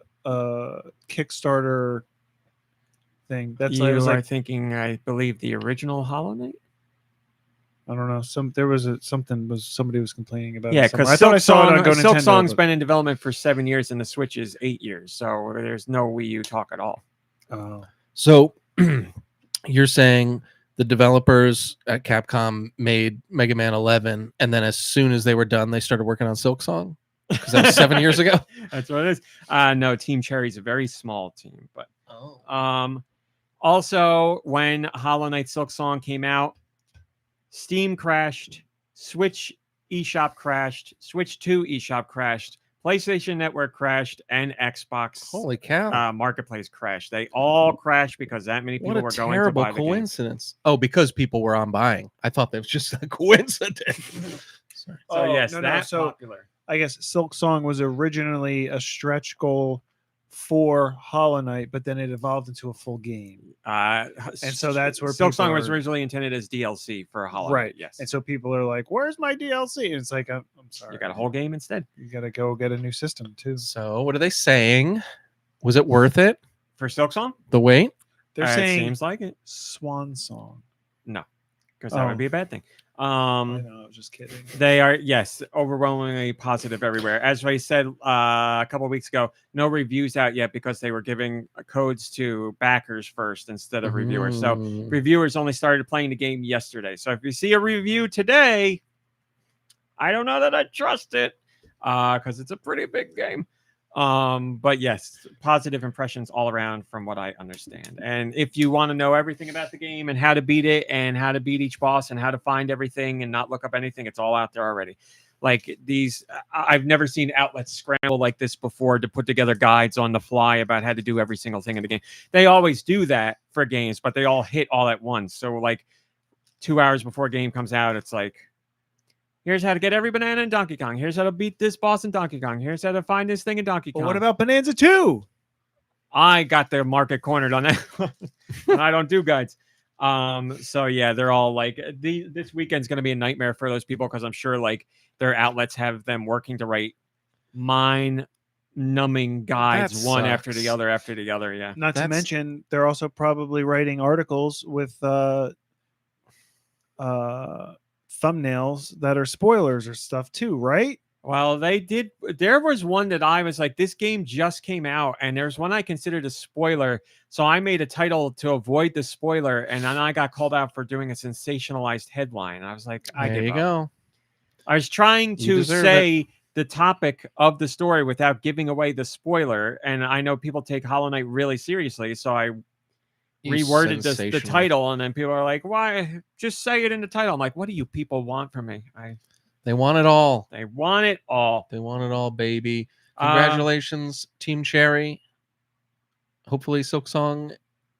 Kickstarter thing. That's You why it was are like thinking, I believe, the original Hollow Knight? I don't know. Somebody was complaining about. Yeah, it somewhere. because I thought I saw it on GoNintendo. Silksong's but- been in development for 7 years, and the Switch is 8 years, so there's no Wii U talk at all. Oh. So you're saying the developers at Capcom made Mega Man 11, and then as soon as they were done, they started working on Silksong? Because that was 7 years ago. That's what it is. No, Team Cherry's a very small team, but Oh. also when Hollow Knight Silksong came out, Steam crashed, Switch eShop crashed, Switch 2 eShop crashed, PlayStation Network crashed, and Xbox Holy cow. Marketplace crashed. They all crashed because that many people What a were going to terrible buy the game. coincidence. Oh, because people were on buying. I thought that was just a coincidence. Sorry. So yes, no, that's so popular. I guess Silksong was originally a stretch goal for Hollow Knight, but then it evolved into a full game. And so that's where Silksong was people are- originally intended as DLC for Hollow Right. Knight. Yes. And so people are like, "Where's my DLC?" And it's like, I'm sorry, you got a whole game instead. You got to go get a new system too. So what are they saying? Was it worth it? For Silksong? The wait? They're It saying seems like it. Swan Song. No, because that Oh. would be a bad thing. I know, I was just kidding. They are, yes, overwhelmingly positive everywhere. As I said a couple of weeks ago, no reviews out yet because they were giving codes to backers first instead of reviewers. So reviewers only started playing the game yesterday. So if you see a review today, I don't know that I trust it because it's a pretty big game. But yes, positive impressions all around from what I understand. And if you want to know everything about the game and how to beat it and how to beat each boss and how to find everything and not look up anything, it's all out there already. Like these, I've never seen outlets scramble like this before to put together guides on the fly about how to do every single thing in the game. They always do that for games, but they all hit all at once. So like 2 hours before a game comes out, it's like, here's how to get every banana in Donkey Kong. Here's how to beat this boss in Donkey Kong. Here's how to find this thing in Donkey Kong. But what about Bonanza 2? I got the market cornered on that. And I don't do guides. So yeah, they're all like, this weekend's going to be a nightmare for those people because I'm sure like their outlets have them working to write mind-numbing guides one after the other after the other. Yeah. Not to mention, they're also probably writing articles with thumbnails that are spoilers or stuff too, right? Well, they did. There was one that I was like, this game just came out, and there's one I considered a spoiler. So I made a title to avoid the spoiler, and then I got called out for doing a sensationalized headline. I was like, There you go. I was trying to deserve say the topic of the story without giving away the spoiler, and I know people take Hollow Knight really seriously, so I reworded the title, and then people are like, why just say it in the title? I'm like, what do you people want from me? They want it all. They want it all. They want it all, baby. Congratulations, Team Cherry. Hopefully Silksong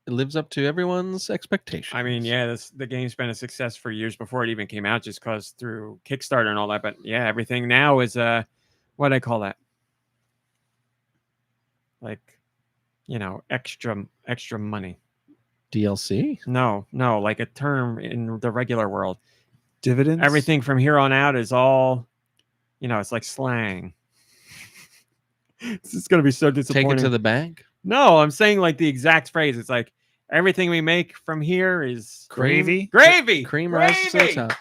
lives up to everyone's expectations. I mean, yeah, the game's been a success for years before it even came out, just because through Kickstarter and all that. But yeah, everything now is what do I call that? Like, extra money. DLC? No, like a term in the regular world. Dividends? Everything from here on out is all, it's like slang. This is going to be so disappointing. Take it to the bank? No, I'm saying like the exact phrase. It's like everything we make from here is gravy. Gravy. Cream rises to the top.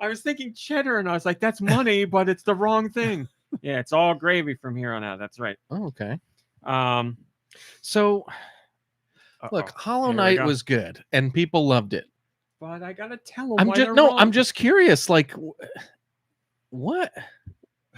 I was thinking cheddar, and I was like, that's money, but it's the wrong thing. Yeah, it's all gravy from here on out. That's right. Oh, okay. So look, Hollow Knight was good, and people loved it. But I gotta tell them. I'm just curious. Like, what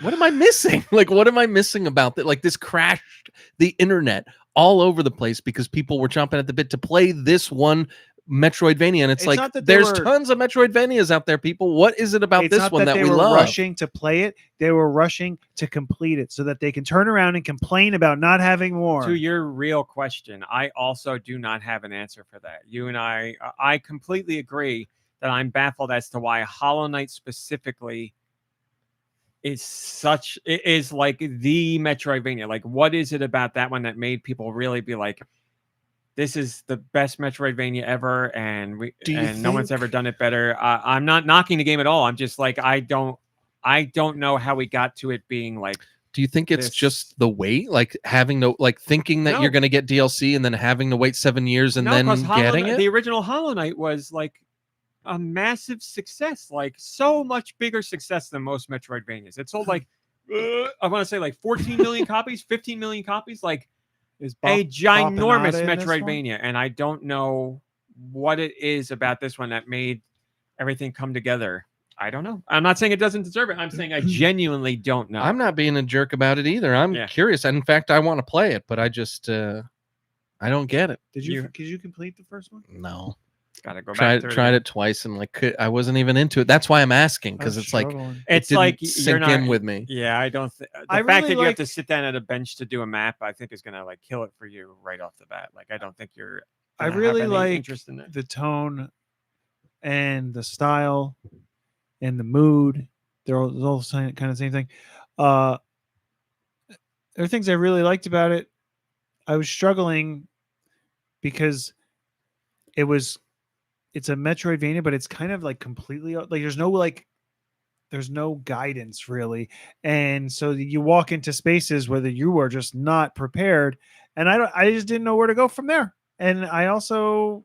am I missing? Like, what am I missing about that? Like, this crashed the internet all over the place because people were chomping at the bit to play this one Metroidvania, and it's like there's tons of Metroidvanias out there. People, what is it about this one that we love? They were rushing to play it; they were rushing to complete it so that they can turn around and complain about not having more. To your real question, I also do not have an answer for that. You and I completely agree that I'm baffled as to why Hollow Knight specifically is like the Metroidvania. Like, what is it about that one that made people really be like, this is the best Metroidvania ever, and no one's ever done it better. I'm not knocking the game at all. I'm just like, I don't know how we got to it being like. Do you think it's just the wait, like having to thinking that you're going to get DLC and then having to wait 7 years and then getting it? The original Hollow Knight was like a massive success, like so much bigger success than most Metroidvanias. It sold like I want to say like 14 million copies, 15 million copies, like. Is a ginormous Metroidvania, and I don't know what it is about this one that made everything come together. I don't know. I'm not saying it doesn't deserve it. I'm saying I genuinely don't know. I'm not being a jerk about it either. I'm curious. In fact, I want to play it, but I just I don't get it. Did you complete the first one? No. Gotta go back. Tried it twice and I wasn't even into it. That's why I'm asking, because it's like it's like sink in with me. Yeah, I don't. The fact really that you have to sit down at a bench to do a map, I think, is gonna like kill it for you right off the bat. Like, I don't think you're. I really like interest in it. the tone and the style and the mood. They're all kind of the same thing. There are things I really liked about it. I was struggling because it's a Metroidvania, but it's kind of like completely like there's no guidance really, and so you walk into spaces where you are just not prepared, and I just didn't know where to go from there, and I also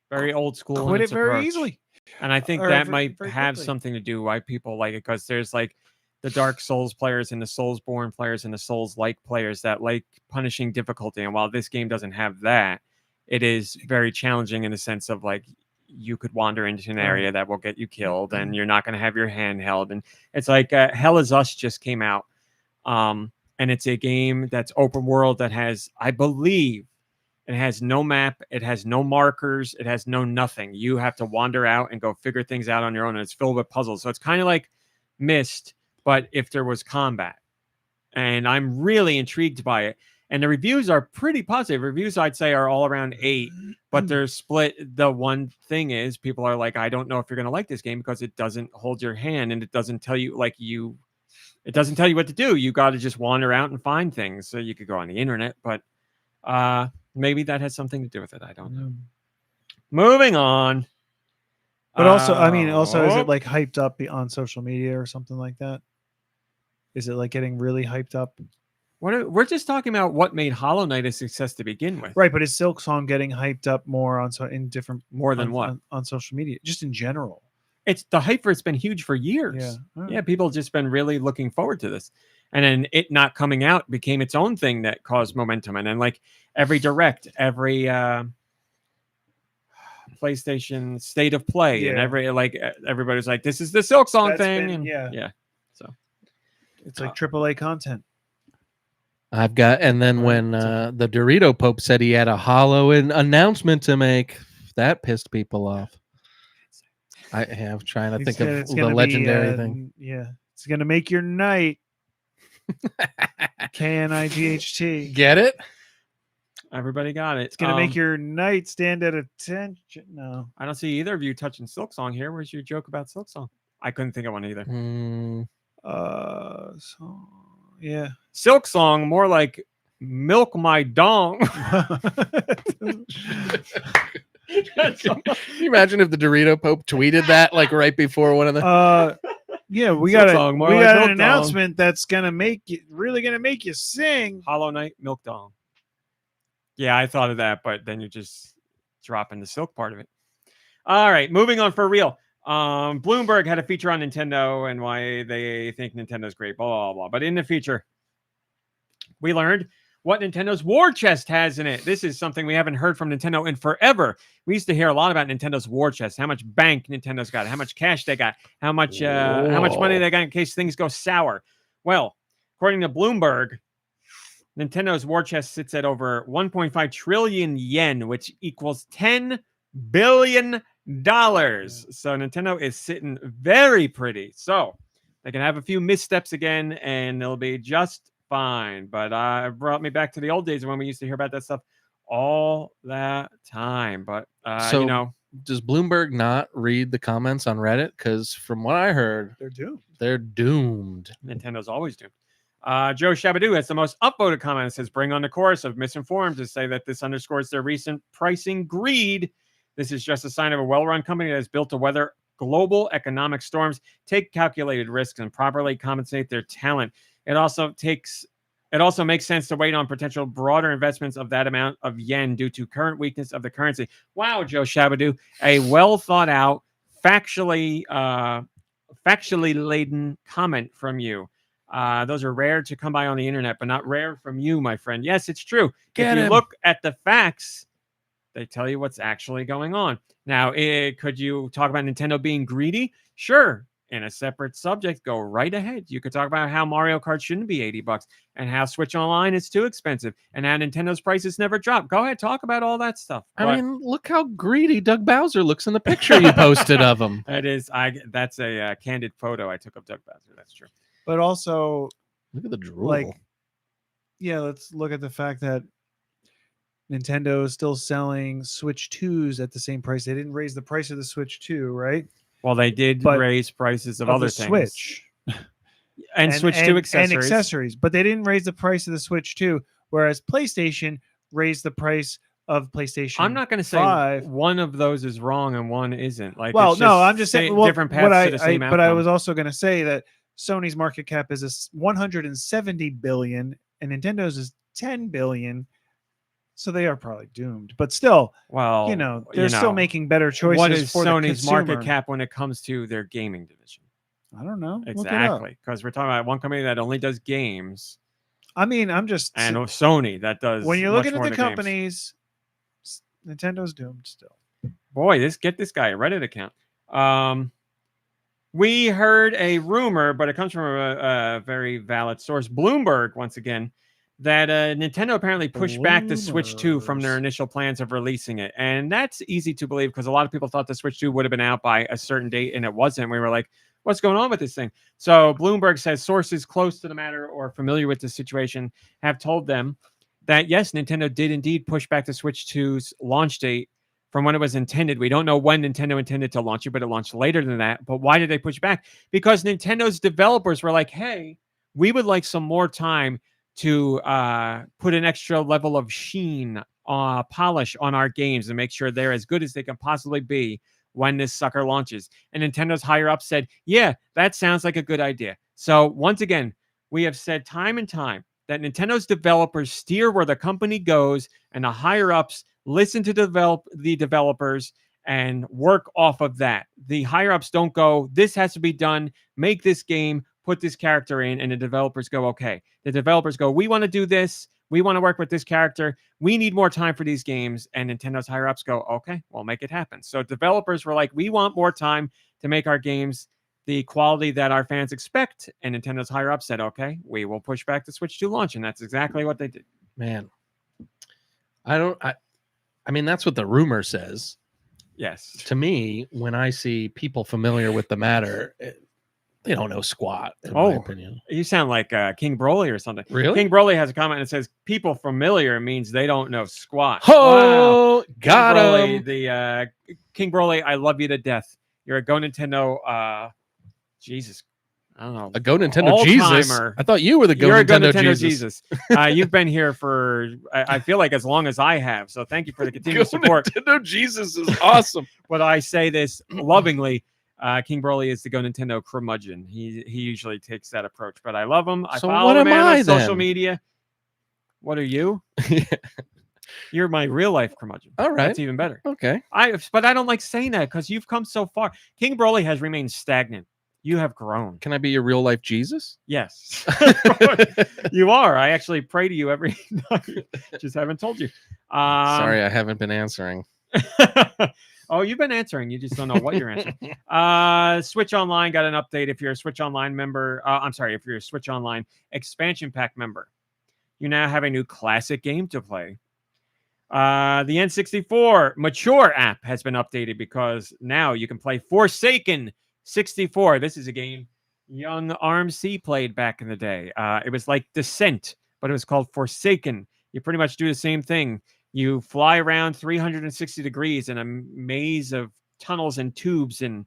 very old school quit it very easily, and I think that might have something to do why people like it, because there's like the Dark Souls players and the Soulsborne players and the Souls-like players that like punishing difficulty, and while this game doesn't have that, it is very challenging in the sense of like you could wander into an area that will get you killed, and you're not going to have your hand held. And it's like Hell Is Us just came out, and it's a game that's open world that has, I believe, it has no map, it has no markers, it has no nothing. You have to wander out and go figure things out on your own, and it's filled with puzzles. So it's kind of like Myst, but if there was combat. And I'm really intrigued by it. And the reviews are pretty positive. Reviews, I'd say, are all around 8, but they're split. The one thing is, people are like, I don't know if you're going to like this game because it doesn't hold your hand, and it doesn't tell you it doesn't tell you what to do. You got to just wander out and find things. So you could go on the internet, but maybe that has something to do with it. I don't know. Moving on. But also, is it like hyped up on social media or something like that? Is it like getting really hyped up? We're just talking about what made Hollow Knight a success to begin with, right? But is Silksong getting hyped up more on social media, just in general? It's the hype for it's been huge for years. Yeah, people just been really looking forward to this, and then it not coming out became its own thing that caused momentum. And then like every direct, every PlayStation State of Play, and everybody's like, this is the Silksong thing, so it's like AAA content. I've got, and then when the Dorito Pope said he had a Hollow announcement to make, that pissed people off. I'm trying to think of the legendary thing. Yeah, it's gonna make your night. KNIGHT. Get it? Everybody got it. It's gonna make your night stand at attention. No, I don't see either of you touching Silksong here. Where's your joke about Silksong? I couldn't think of one either. Yeah, Silksong, more like milk my dong. Can you imagine if the Dorito Pope tweeted that like right before one of the? Yeah, we got an announcement that's gonna make you sing. Hollow Knight, milk dong. Yeah, I thought of that, but then you're just dropping the silk part of it. All right, moving on for real. Bloomberg had a feature on Nintendo and why they think Nintendo's great, blah, blah, blah. But in the feature, we learned what Nintendo's war chest has in it. This is something we haven't heard from Nintendo in forever. We used to hear a lot about Nintendo's war chest, how much bank Nintendo's got, how much cash they got, how much money they got in case things go sour. Well, according to Bloomberg, Nintendo's war chest sits at over 1.5 trillion yen, which equals $10 billion. So Nintendo is sitting very pretty. So they can have a few missteps again and they'll be just fine. But it brought me back to the old days when we used to hear about that stuff all that time. But does Bloomberg not read the comments on Reddit? Because from what I heard, they're doomed. Nintendo's always doomed. Joe Shabadoo has the most upvoted comment. It says, bring on the chorus of misinformed to say that this underscores their recent pricing greed. This is just a sign of a well-run company that is built to weather global economic storms, take calculated risks, and properly compensate their talent. It also makes sense to wait on potential broader investments of that amount of yen due to current weakness of the currency. Wow, Joe Shabadoo, a well thought out, factually laden comment from you. Those are rare to come by on the internet, but not rare from you, my friend. Yes, it's true. If you look at the facts, they tell you what's actually going on. Now, could you talk about Nintendo being greedy? Sure, in a separate subject, go right ahead. You could talk about how Mario Kart shouldn't be $80 and how Switch Online is too expensive and how Nintendo's prices never drop. Go ahead, talk about all that stuff. I mean, look how greedy Doug Bowser looks in the picture you posted of him. That's a candid photo I took of Doug Bowser. That's true. But also, Look at the drool. like, yeah, let's look at the fact that Nintendo is still selling Switch 2s at the same price. They didn't raise the price of the Switch 2, right? Well, they did But raise prices of Of other the things. Switch. And Switch 2 accessories. And accessories. But they didn't raise the price of the Switch 2, whereas PlayStation raised the price of PlayStation. I'm not going to say 5. one of those is wrong and one isn't. Like, Well, it's no, just I'm just saying well, different paths to the same but I outcome. was also going to say that Sony's market cap is 170 billion and Nintendo's is 10 billion. So they are probably doomed. But still, well, they're still making better choices What is for Sony's the market consumer. cap when it comes to their gaming division? I don't know. Look it up. Exactly, because we're talking about one company that only does games, I mean, I'm just and Sony that does. when you're much looking at more the than games. companies, Nintendo's doomed still. Boy, get this guy a Reddit account. We heard a rumor, but it comes from a very valid source, Bloomberg, once again, that Nintendo apparently pushed back the Switch 2 from their initial plans of releasing it. And that's easy to believe because a lot of people thought the Switch 2 would have been out by a certain date, and it wasn't. We were like, what's going on with this thing? So Bloomberg says sources close to the matter or familiar with the situation have told them that, yes, Nintendo did indeed push back the Switch 2's launch date from when it was intended. We don't know when Nintendo intended to launch it, but it launched later than that. But why did they push back? Because Nintendo's developers were like, hey, we would like some more time to put an extra level of sheen, polish on our games and make sure they're as good as they can possibly be when this sucker launches. And Nintendo's higher up said, yeah, that sounds like a good idea. So once again, we have said time and time that Nintendo's developers steer where the company goes, and the higher ups listen to the developers and work off of that. The higher ups don't go, this has to be done, make this game, put this character in, and the developers go, okay. The developers go, we want to do this. We want to work with this character. We need more time for these games. And Nintendo's higher ups go, okay, we'll make it happen. So developers were like, we want more time to make our games the quality that our fans expect. And Nintendo's higher up said, okay, we will push back the Switch 2 launch. And that's exactly what they did. Man, I mean, that's what the rumor says. Yes. To me, when I see people familiar with the matter, they don't know squat, in my opinion. You sound like King Broly or something. Really? King Broly has a comment that says, people familiar means they don't know squat. Oh, wow. got Broly, him. The King Broly, I love you to death. You're a GoNintendo, Jesus, I don't know. A GoNintendo Jesus? I thought you were the You're a GoNintendo Jesus. You've been here for, I feel like, as long as I have. So thank you for the continued support. GoNintendo Jesus is awesome. But I say this lovingly. King Broly is the GoNintendo curmudgeon. He usually takes that approach, but I love him. I follow him on social media. What are you? You're my real life curmudgeon. All right, that's even better. Okay, but I don't like saying that because you've come so far. King Broly has remained stagnant. You have grown. Can I be your real life Jesus? Yes, you are. I actually pray to you every night. Just haven't told you. Sorry, I haven't been answering. Oh, you've been answering. You just don't know what you're answering. Switch Online got an update. If you're a Switch Online member, if you're a Switch Online expansion pack member, you now have a new classic game to play. The N64 Mature app has been updated because now you can play Forsaken 64. This is a game young RMC played back in the day. It was like Descent, but it was called Forsaken. You pretty much do the same thing. You fly around 360 degrees in a maze of tunnels and tubes and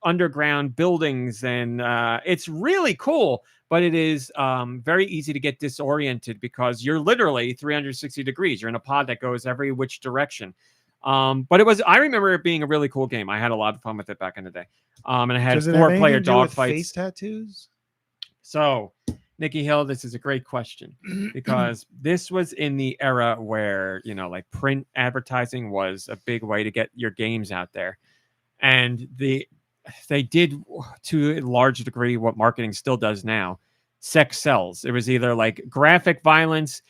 underground buildings. And it's really cool, but it is very easy to get disoriented because you're literally 360 degrees. You're in a pod that goes every which direction. But I remember it being a really cool game. I had a lot of fun with it back in the day. And it had 4-player dogfights. Face tattoos? So, Nicky Hill, this is a great question because this was in the era where, like print advertising was a big way to get your games out there. And they did to a large degree what marketing still does now. Sex sells. It was either like graphic violence,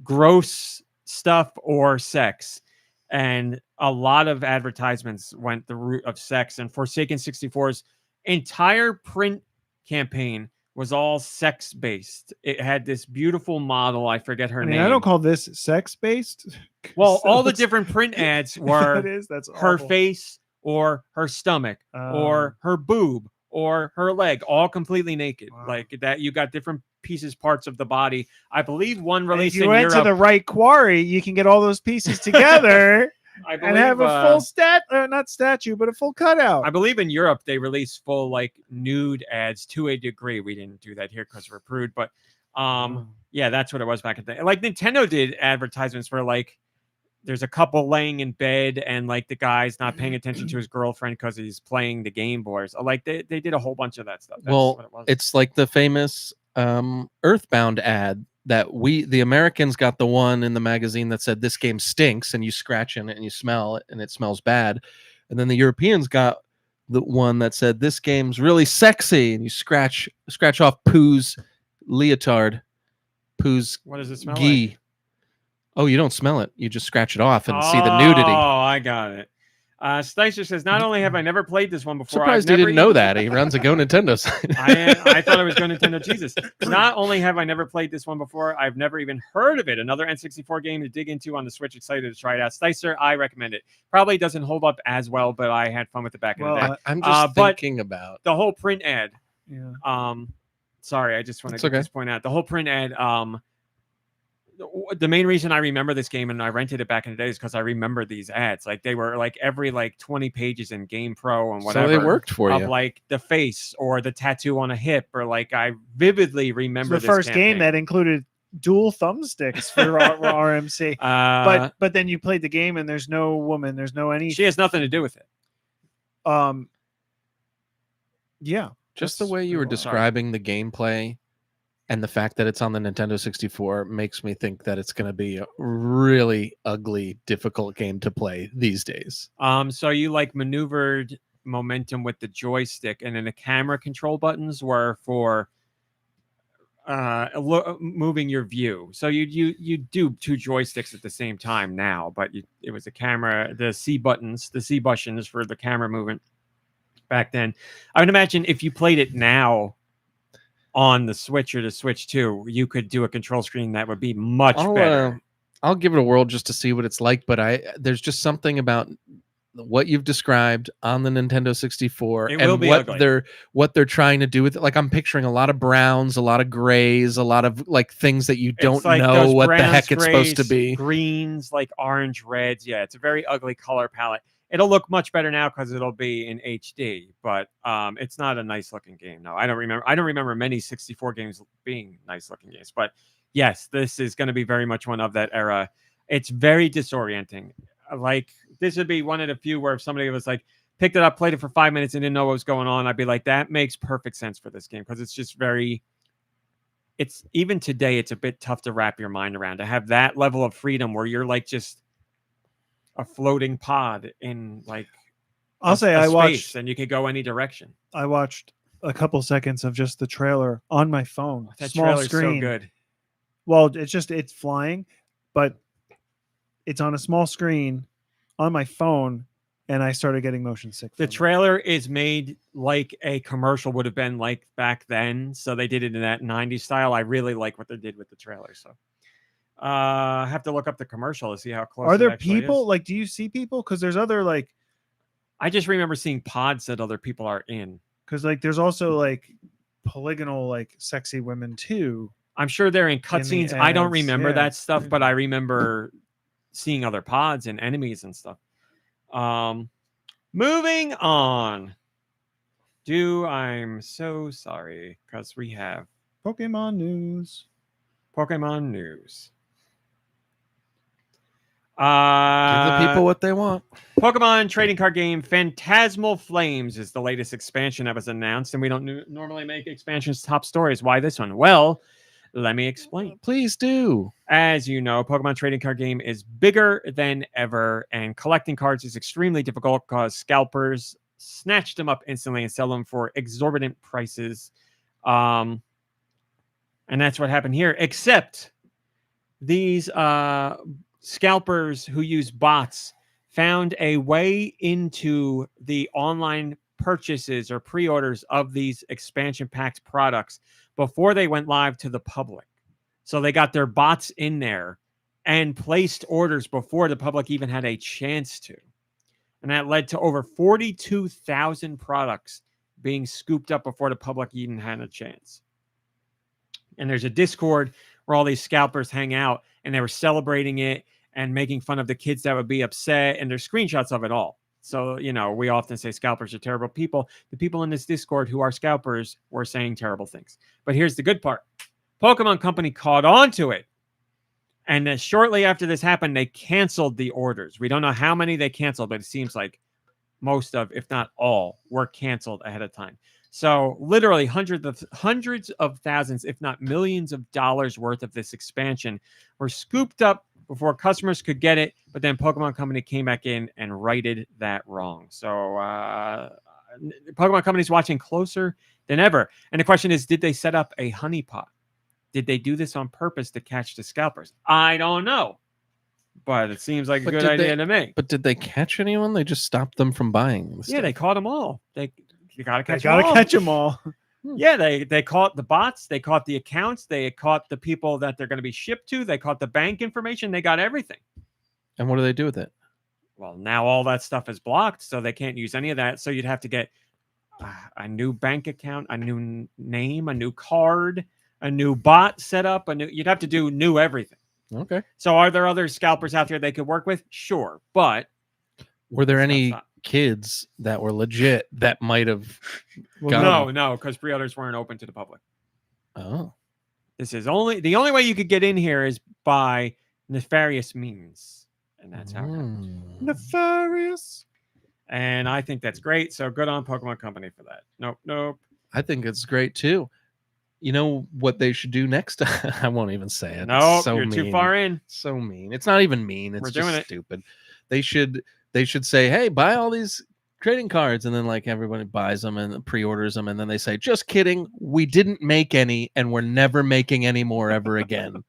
gross stuff, or sex. And a lot of advertisements went the route of sex, and Forsaken 64's entire print campaign was all sex based. It had this beautiful model. I forget her name. I don't call this sex based. Well, all the different print ads were that's her awful. face or her stomach or her boob or her leg, all completely naked. Wow. Like that, you got different pieces, parts of the body. I believe one released if you in went Europe. to the right quarry, you can get all those pieces together I believe, and have a full not statue, but a full cutout. I believe in Europe they release full like nude ads to a degree. We didn't do that here because we're prude, but yeah, that's what it was back in the day. Like Nintendo did advertisements where like there's a couple laying in bed and like the guy's not paying attention to his girlfriend because he's playing the Game Boys. Like they did a whole bunch of that stuff. That's what it was. It's like the famous Earthbound ad that the Americans got, the one in the magazine that said this game stinks, and you scratch in it and you smell it and it smells bad. And then the Europeans got the one that said this game's really sexy, and you scratch off Pooh's leotard, Pooh's what does it smell gi. like? Oh, you don't smell it. You just scratch it off and see the nudity. Oh, I got it. Sticer says, not only have I never played this one before. Surprised he didn't know that. He runs a GoNintendo site. I thought it was GoNintendo. Jesus. Not only have I never played this one before, I've never even heard of it. Another N64 game to dig into on the Switch. Excited to try it out. Sticer, I recommend it. Probably doesn't hold up as well, but I had fun with it back in the day. I'm just thinking about the whole print ad. Yeah. Sorry, I just want to just point out the whole print ad. The main reason I remember this game and I rented it back in the day is because I remember these ads. Like they were like every like 20 pages in Game Pro and whatever. So they worked for you. Like the face or the tattoo on a hip, or like I vividly remember the first game that included dual thumbsticks for RMC. But then you played the game and there's no woman, there's no any. She has nothing to do with it. Yeah. Just the way you were describing the gameplay and the fact that it's on the Nintendo 64 makes me think that it's going to be a really ugly, difficult game to play these days. So you like maneuvered momentum with the joystick, and then the camera control buttons were for moving your view. So you do two joysticks at the same time now, but it was a camera, the C buttons for the camera movement back then. I would imagine if you played it now on the Switch or the Switch 2, you could do a control screen that would be much better. I'll give it a whirl just to see what it's like, but there's just something about what you've described on the Nintendo 64 and what they're trying to do with it. Like I'm picturing a lot of browns, a lot of grays, a lot of like things that you don't know what the heck it's supposed to be. Greens, like orange, reds. Yeah, it's a very ugly color palette. It'll look much better now because it'll be in HD, but it's not a nice looking game. No, I don't remember many 64 games being nice looking games, but yes, this is going to be very much one of that era. It's very disorienting. Like this would be one of the few where if somebody was like picked it up, played it for 5 minutes and didn't know what was going on, I'd be like, that makes perfect sense for this game. Because it's just it's even today, it's a bit tough to wrap your mind around to have that level of freedom where you're like just a floating pod in like I watched and you could go any direction. I watched a couple seconds of just the trailer on my phone. That small trailer's screen. So good. Well, it's flying, but it's on a small screen on my phone, and I started getting motion sick. The trailer is made like a commercial would have been like back then, so they did it in that 90s style. I really like what they did with the trailer. So I have to look up the commercial to see how close. Are there people like? Do you see people? Because there's other like. I just remember seeing pods that other people are in. Because like there's also like polygonal like sexy women too. I'm sure they're in cutscenes. I don't remember that stuff, but I remember seeing other pods and enemies and stuff. Moving on. I'm so sorry because we have Pokemon news. Give the people what they want. Pokemon trading card game Phantasmal Flames is the latest expansion that was announced, and we don't normally make expansions top stories. Why this one? Well, let me explain. Please do. As you know, Pokemon trading card game is bigger than ever, and collecting cards is extremely difficult because scalpers snatch them up instantly and sell them for exorbitant prices. And that's what happened here, except these scalpers who use bots found a way into the online purchases or pre-orders of these expansion packed products before they went live to the public. So they got their bots in there and placed orders before the public even had a chance to. And that led to over 42,000 products being scooped up before the public even had a chance. And there's a Discord where all these scalpers hang out, and they were celebrating it and making fun of the kids that would be upset, and there's screenshots of it all. So, we often say scalpers are terrible people. The people in this Discord who are scalpers were saying terrible things. But here's the good part. Pokemon Company caught on to it. And shortly after this happened, they canceled the orders. We don't know how many they canceled, but it seems like most of, if not all, were canceled ahead of time. So literally hundreds of thousands, if not millions of dollars worth of this expansion were scooped up before customers could get it. But then Pokemon Company came back in and righted that wrong. So Pokemon Company's watching closer than ever. And the question is, did they set up a honeypot? Did they do this on purpose to catch the scalpers? I don't know. But it seems like a good idea to me. But did they catch anyone? They just stopped them from buying the stuff. They caught them all. You gotta catch them all. Yeah, they caught the bots, they caught the accounts, they caught the people that they're going to be shipped to, they caught the bank information, they got everything. And what do they do with it? Well, now all that stuff is blocked, so they can't use any of that. So you'd have to get a new bank account, a new name, a new card, a new bot set up, you'd have to do new everything. Okay. So are there other scalpers out there they could work with? Sure, but were there any kids that were legit that might have no, because pre-orders weren't open to the public. Oh. This is the only way you could get in here is by nefarious means. And that's how it happens. Nefarious. And I think that's great. So good on Pokemon Company for that. Nope. I think it's great too. You know what they should do next time? I won't even say it. No, so you're mean. Too far in. So mean. It's not even mean. It's We're just doing stupid. They should say, hey, buy all these trading cards, and then like everybody buys them and pre-orders them, and then they say, just kidding, we didn't make any, and we're never making any more ever again.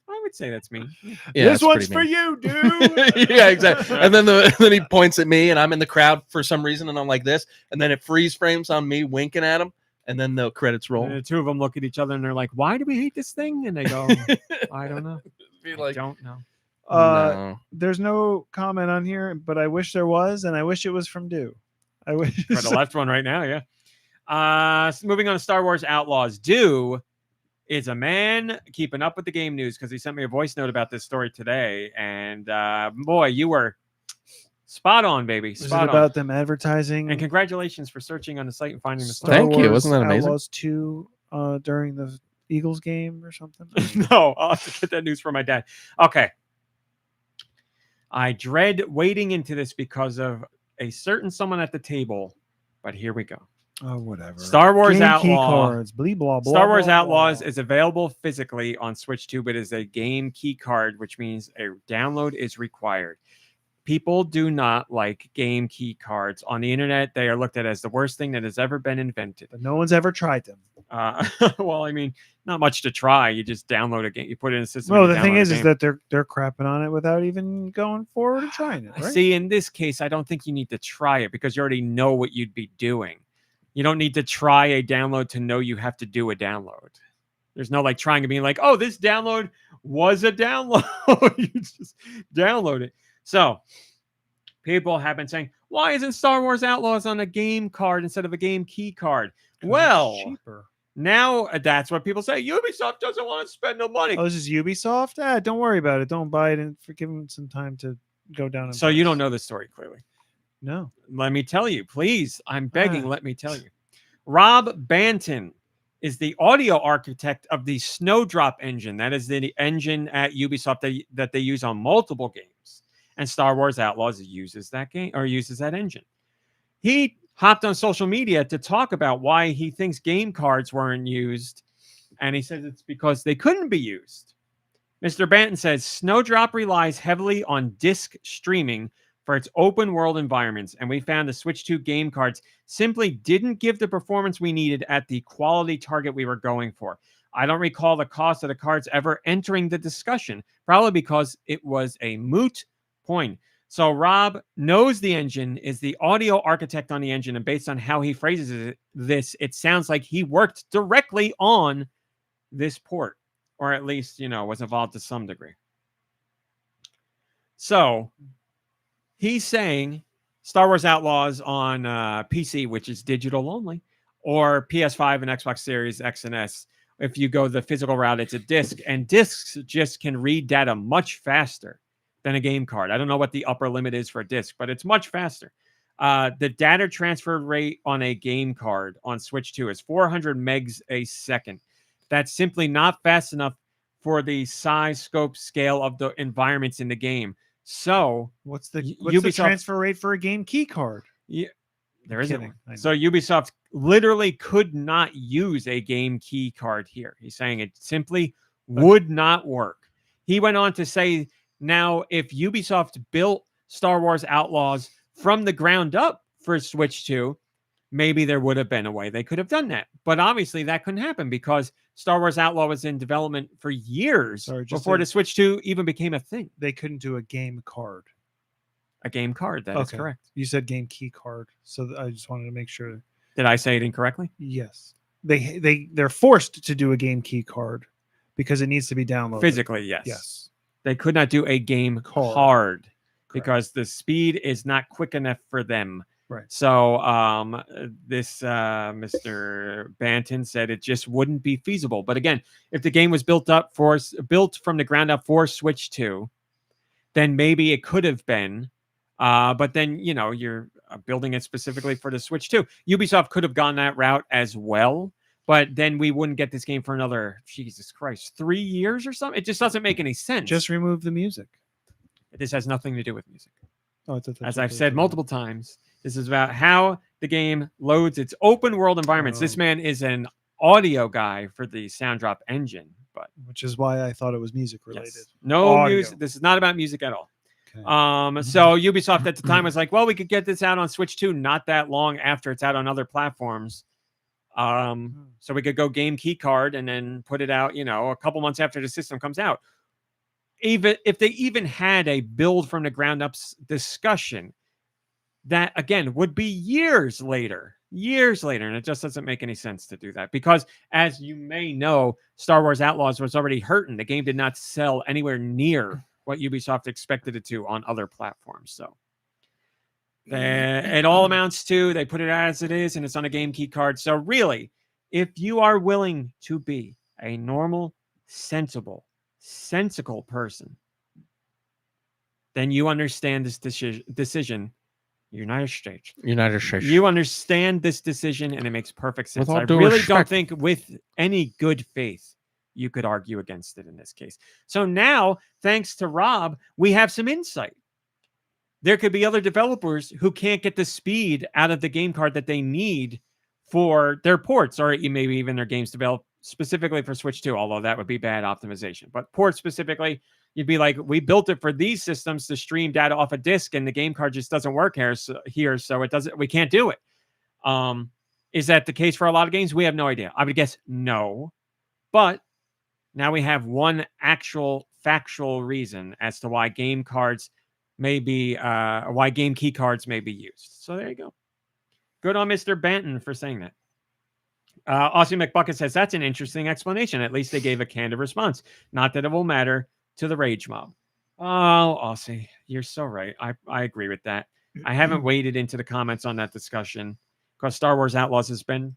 I would say that's me. Yeah, this one's for you, dude. Yeah, exactly. And then he points at me, and I'm in the crowd for some reason, and I'm like this, and then it freeze frames on me winking at him, and then the credits roll. And the two of them look at each other, and they're like, "Why do we hate this thing?" And they go, "I don't know. I don't know." No. There's no comment on here, but I wish there was, and I wish it was from Deux. I wish For the left one right now, yeah. Moving on to Star Wars Outlaws. Deux is a man keeping up with the game news because he sent me a voice note about this story today, and boy, you were spot on, baby. Spot on. About them advertising. And congratulations for searching on the site and finding the story. Thank you. Wasn't that amazing? Outlaws 2 during the Eagles game or something. No, I'll have to get that news from my dad. Okay. I dread wading into this because of a certain someone at the table, but here we go. Oh, whatever. Star Wars Game Outlaw. Key cards, blah, blah, blah, Star Wars blah, Outlaws blah. is available physically on Switch 2, but is a game key card, which means a download is required. People do not like game key cards. On the internet, they are looked at as the worst thing that has ever been invented. But no one's ever tried them. Well, I mean, not much to try. You just download a game. You put it in a system. Well, and the thing download a is game. that they're crapping on it without even going forward and trying it. Right? See, in this case, I don't think you need to try it because you already know what you'd be doing. You don't need to try a download to know you have to do a download. There's no like trying to be like, oh, this download was a download. You just download it. So people have been saying, why isn't Star Wars Outlaws on a game card instead of a game key card? Well, cheaper. Now that's what people say. Ubisoft doesn't want to spend no money. Oh, this is Ubisoft? Don't worry about it. Don't buy it and give them some time to go down. So you don't know the story clearly. No. Let me tell you, please. I'm begging. Let me tell you. Rob Banton is the audio architect of the Snowdrop engine. That is the engine at Ubisoft that they use on multiple games. And Star Wars Outlaws uses that game or uses that engine. He hopped on social media to talk about why he thinks game cards weren't used. And he says it's because they couldn't be used. Mr. Banton says Snowdrop relies heavily on disc streaming for its open world environments. And we found the Switch 2 game cards simply didn't give the performance we needed at the quality target we were going for. I don't recall the cost of the cards ever entering the discussion, probably because it was a moot point. So Rob knows the engine, is the audio architect on the engine, and based on how he phrases it sounds like he worked directly on this port, or at least, was involved to some degree. So he's saying Star Wars Outlaws on PC, which is digital only, or PS5 and Xbox Series X and S. If you go the physical route, it's a disc, and discs just can read data much faster than a game card. I don't know what the upper limit is for a disc, but it's much faster. The data transfer rate on a game card on Switch 2 is 400 megs a second. That's simply not fast enough for the size, scope, scale of the environments in the game. So what's the Ubisoft transfer rate for a game key card? Yeah, there isn't Kidding. one. So Ubisoft literally could not use a game key card here. He's saying it simply would not work. He went on to say, now, if Ubisoft built Star Wars Outlaws from the ground up for Switch 2, maybe there would have been a way they could have done that. But obviously that couldn't happen because Star Wars Outlaw was in development for years before the Switch 2 even became a thing. They couldn't do a game card. A game card, that is correct. You said game key card, so I just wanted to make sure. Did I say it incorrectly? Yes. They're forced to do a game key card because it needs to be downloaded. Physically, yes. Yes. They could not do a game card because the speed is not quick enough for them. Right. So this Mr. Banton said it just wouldn't be feasible. But again, if the game was built from the ground up for Switch 2, then maybe it could have been. But then, you're building it specifically for the Switch 2. Ubisoft could have gone that route as well. But then we wouldn't get this game for another, Jesus Christ, 3 years or something. It just doesn't make any sense. Just remove the music. This has nothing to do with music. Oh, as I've said multiple times, this is about how the game loads its open world environments. This man is an audio guy for the Sound Drop engine, but which is why I thought it was music related. Yes. No music. This is not about music at all. Okay. So Ubisoft at the time was like, well, we could get this out on Switch 2 not that long after it's out on other platforms. So we could go game key card and then put it out, a couple months after the system comes out. Even if they even had a build from the ground up discussion, that again would be years later, and it just doesn't make any sense to do that because, as you may know, Star Wars Outlaws was already hurting. The game did not sell anywhere near what Ubisoft expected it to on other platforms. So it all amounts to they put it as it is, and it's on a game key card. So really, if you are willing to be a normal, sensible person, then you understand this decision. United States. You understand this decision, and it makes perfect sense. I really don't think with any good faith you could argue against it in this case. So now, thanks to Rob, we have some insight. There could be other developers who can't get the speed out of the game card that they need for their ports, or maybe even their games developed specifically for Switch 2, although that would be bad optimization. But ports specifically, you'd be like, we built it for these systems to stream data off a disk, and the game card just doesn't work here, so it doesn't. We can't do it. Is that the case for a lot of games? We have no idea. I would guess no. But now we have one actual factual reason as to why game cards may be, why game key cards may be used. So there you go. Good on Mr. Banton for saying that. Aussie McBucket says, that's an interesting explanation. At least they gave a candid response. Not that it will matter to the rage mob. Oh, Aussie, you're so right. I agree with that. I haven't waded into the comments on that discussion because Star Wars Outlaws has been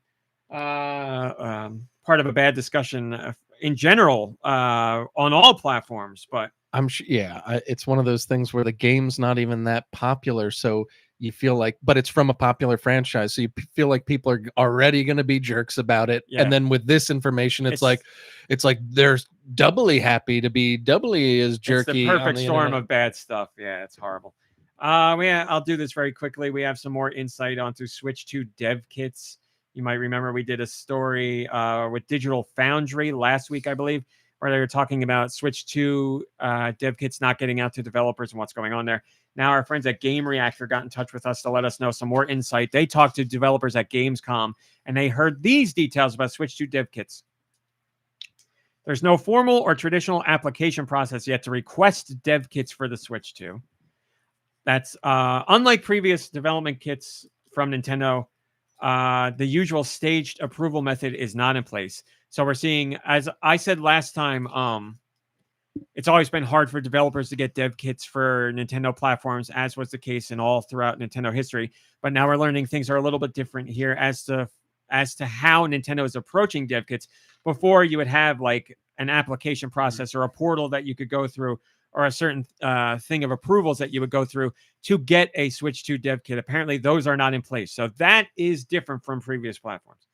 part of a bad discussion in general on all platforms. But I'm sure, it's one of those things where the game's not even that popular, so you feel like, but it's from a popular franchise, so you feel like people are already going to be jerks about it. And then with this information, it's like they're doubly happy to be doubly as jerky. It's the perfect storm of bad stuff. Yeah, it's horrible. I'll do this very quickly. We have some more insight onto Switch 2 dev kits. You might remember we did a story with Digital Foundry last week, I believe, where they were talking about Switch 2 dev kits not getting out to developers and what's going on there. Now our friends at Game Reactor got in touch with us to let us know some more insight. They talked to developers at Gamescom, and they heard these details about Switch 2 dev kits. There's no formal or traditional application process yet to request dev kits for the Switch 2. That's unlike previous development kits from Nintendo. The usual staged approval method is not in place. So we're seeing, as I said last time, it's always been hard for developers to get dev kits for Nintendo platforms, as was the case in all throughout Nintendo history. But now we're learning things are a little bit different here as to how Nintendo is approaching dev kits. Before, you would have like an application process or a portal that you could go through, or a certain thing of approvals that you would go through to get a Switch 2 dev kit. Apparently, those are not in place. So that is different from previous platforms.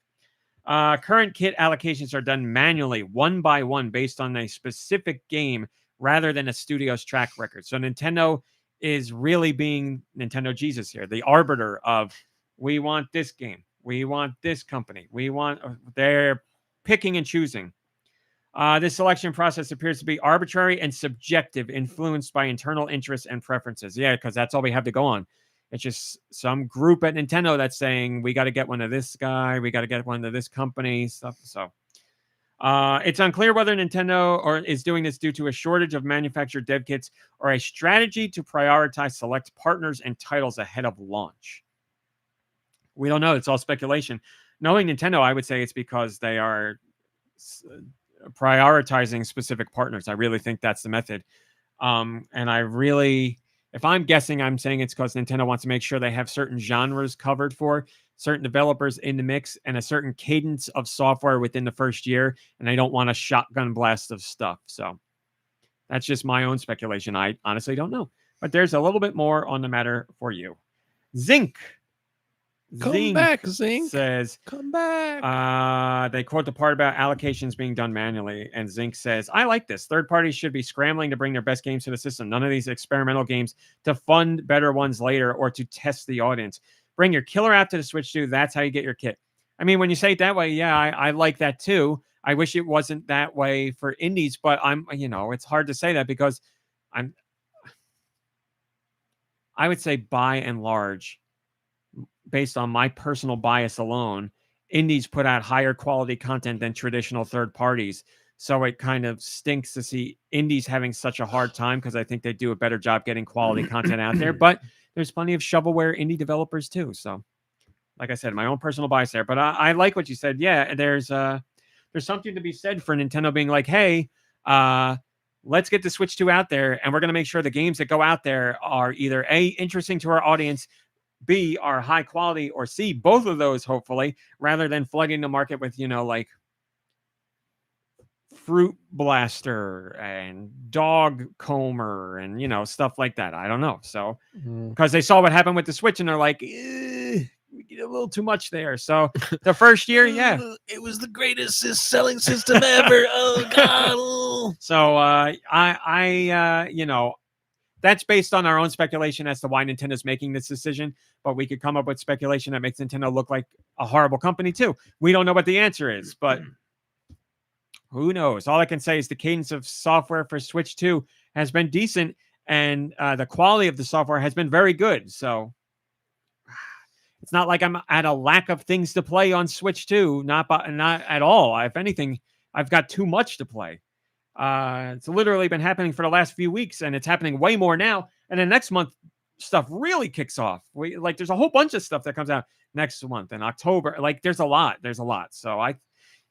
Current kit allocations are done manually, one by one, based on a specific game rather than a studio's track record. So Nintendo is really being Nintendo Jesus here, the arbiter of, we want this game, we want this company, they're picking and choosing. This selection process appears to be arbitrary and subjective, influenced by internal interests and preferences. Yeah, because that's all we have to go on. It's just some group at Nintendo that's saying, we got to get one of this guy, we got to get one of this company, stuff. So it's unclear whether Nintendo is doing this due to a shortage of manufactured dev kits or a strategy to prioritize select partners and titles ahead of launch. We don't know. It's all speculation. Knowing Nintendo, I would say it's because they are prioritizing specific partners. I really think that's the method. And if I'm guessing, I'm saying it's because Nintendo wants to make sure they have certain genres covered for certain developers in the mix and a certain cadence of software within the first year. And they don't want a shotgun blast of stuff. So that's just my own speculation. I honestly don't know. But there's a little bit more on the matter for you. Zinc. Come back, Zinc. Says, come back. They quote the part about allocations being done manually, and Zinc says, I like this. Third parties should be scrambling to bring their best games to the system. None of these experimental games to fund better ones later or to test the audience. Bring your killer app to the Switch 2. That's how you get your kit. I mean, when you say it that way, yeah, I like that too. I wish it wasn't that way for indies, but it's hard to say that because I would say by and large, based on my personal bias alone, indies put out higher quality content than traditional third parties. So it kind of stinks to see indies having such a hard time because I think they do a better job getting quality content out there. But there's plenty of shovelware indie developers too. So, like I said, my own personal bias there. But I like what you said. Yeah, there's something to be said for Nintendo being like, hey, let's get the Switch 2 out there, and we're going to make sure the games that go out there are either A, interesting to our audience, B, are high quality, or C, both of those, hopefully, rather than flooding the market with, like Fruit Blaster and Dog Comber and, stuff like that. I don't know. So, because they saw what happened with the Switch and they're like, we get a little too much there. So, the first year, yeah. It was the greatest selling system ever. Oh, God. So, that's based on our own speculation as to why Nintendo's making this decision, but we could come up with speculation that makes Nintendo look like a horrible company too. We don't know what the answer is, but who knows? All I can say is the cadence of software for Switch 2 has been decent, and the quality of the software has been very good. So it's not like I'm at a lack of things to play on Switch 2. Not at all. If anything, I've got too much to play. It's literally been happening for the last few weeks, and it's happening way more now. And then next month, stuff really kicks off. There's a whole bunch of stuff that comes out next month in October. There's a lot. So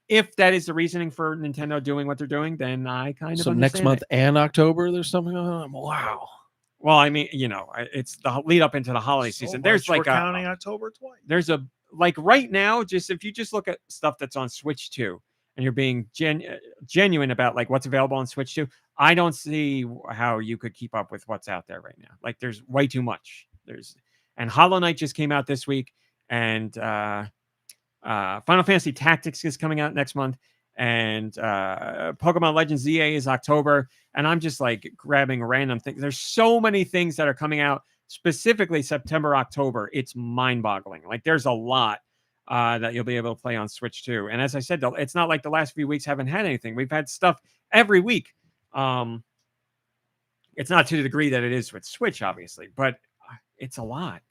if that is the reasoning for Nintendo doing what they're doing, then I kind of so next month and October, there's something on. Wow. Well, I mean, it's the lead up into the holiday season. There's we're counting October twice. There's right now, if you just look at stuff that's on Switch 2. And you're being genuine about what's available on Switch 2, I don't see how you could keep up with what's out there right now. There's way too much. And Hollow Knight just came out this week, and Final Fantasy Tactics is coming out next month, and Pokemon Legends ZA is October, and I'm just grabbing random things. There's so many things that are coming out specifically September, October. It's mind-boggling. There's a lot that you'll be able to play on Switch 2. And as I said, it's not like the last few weeks haven't had anything. We've had stuff every week. It's not to the degree that it is with Switch, obviously, but it's a lot.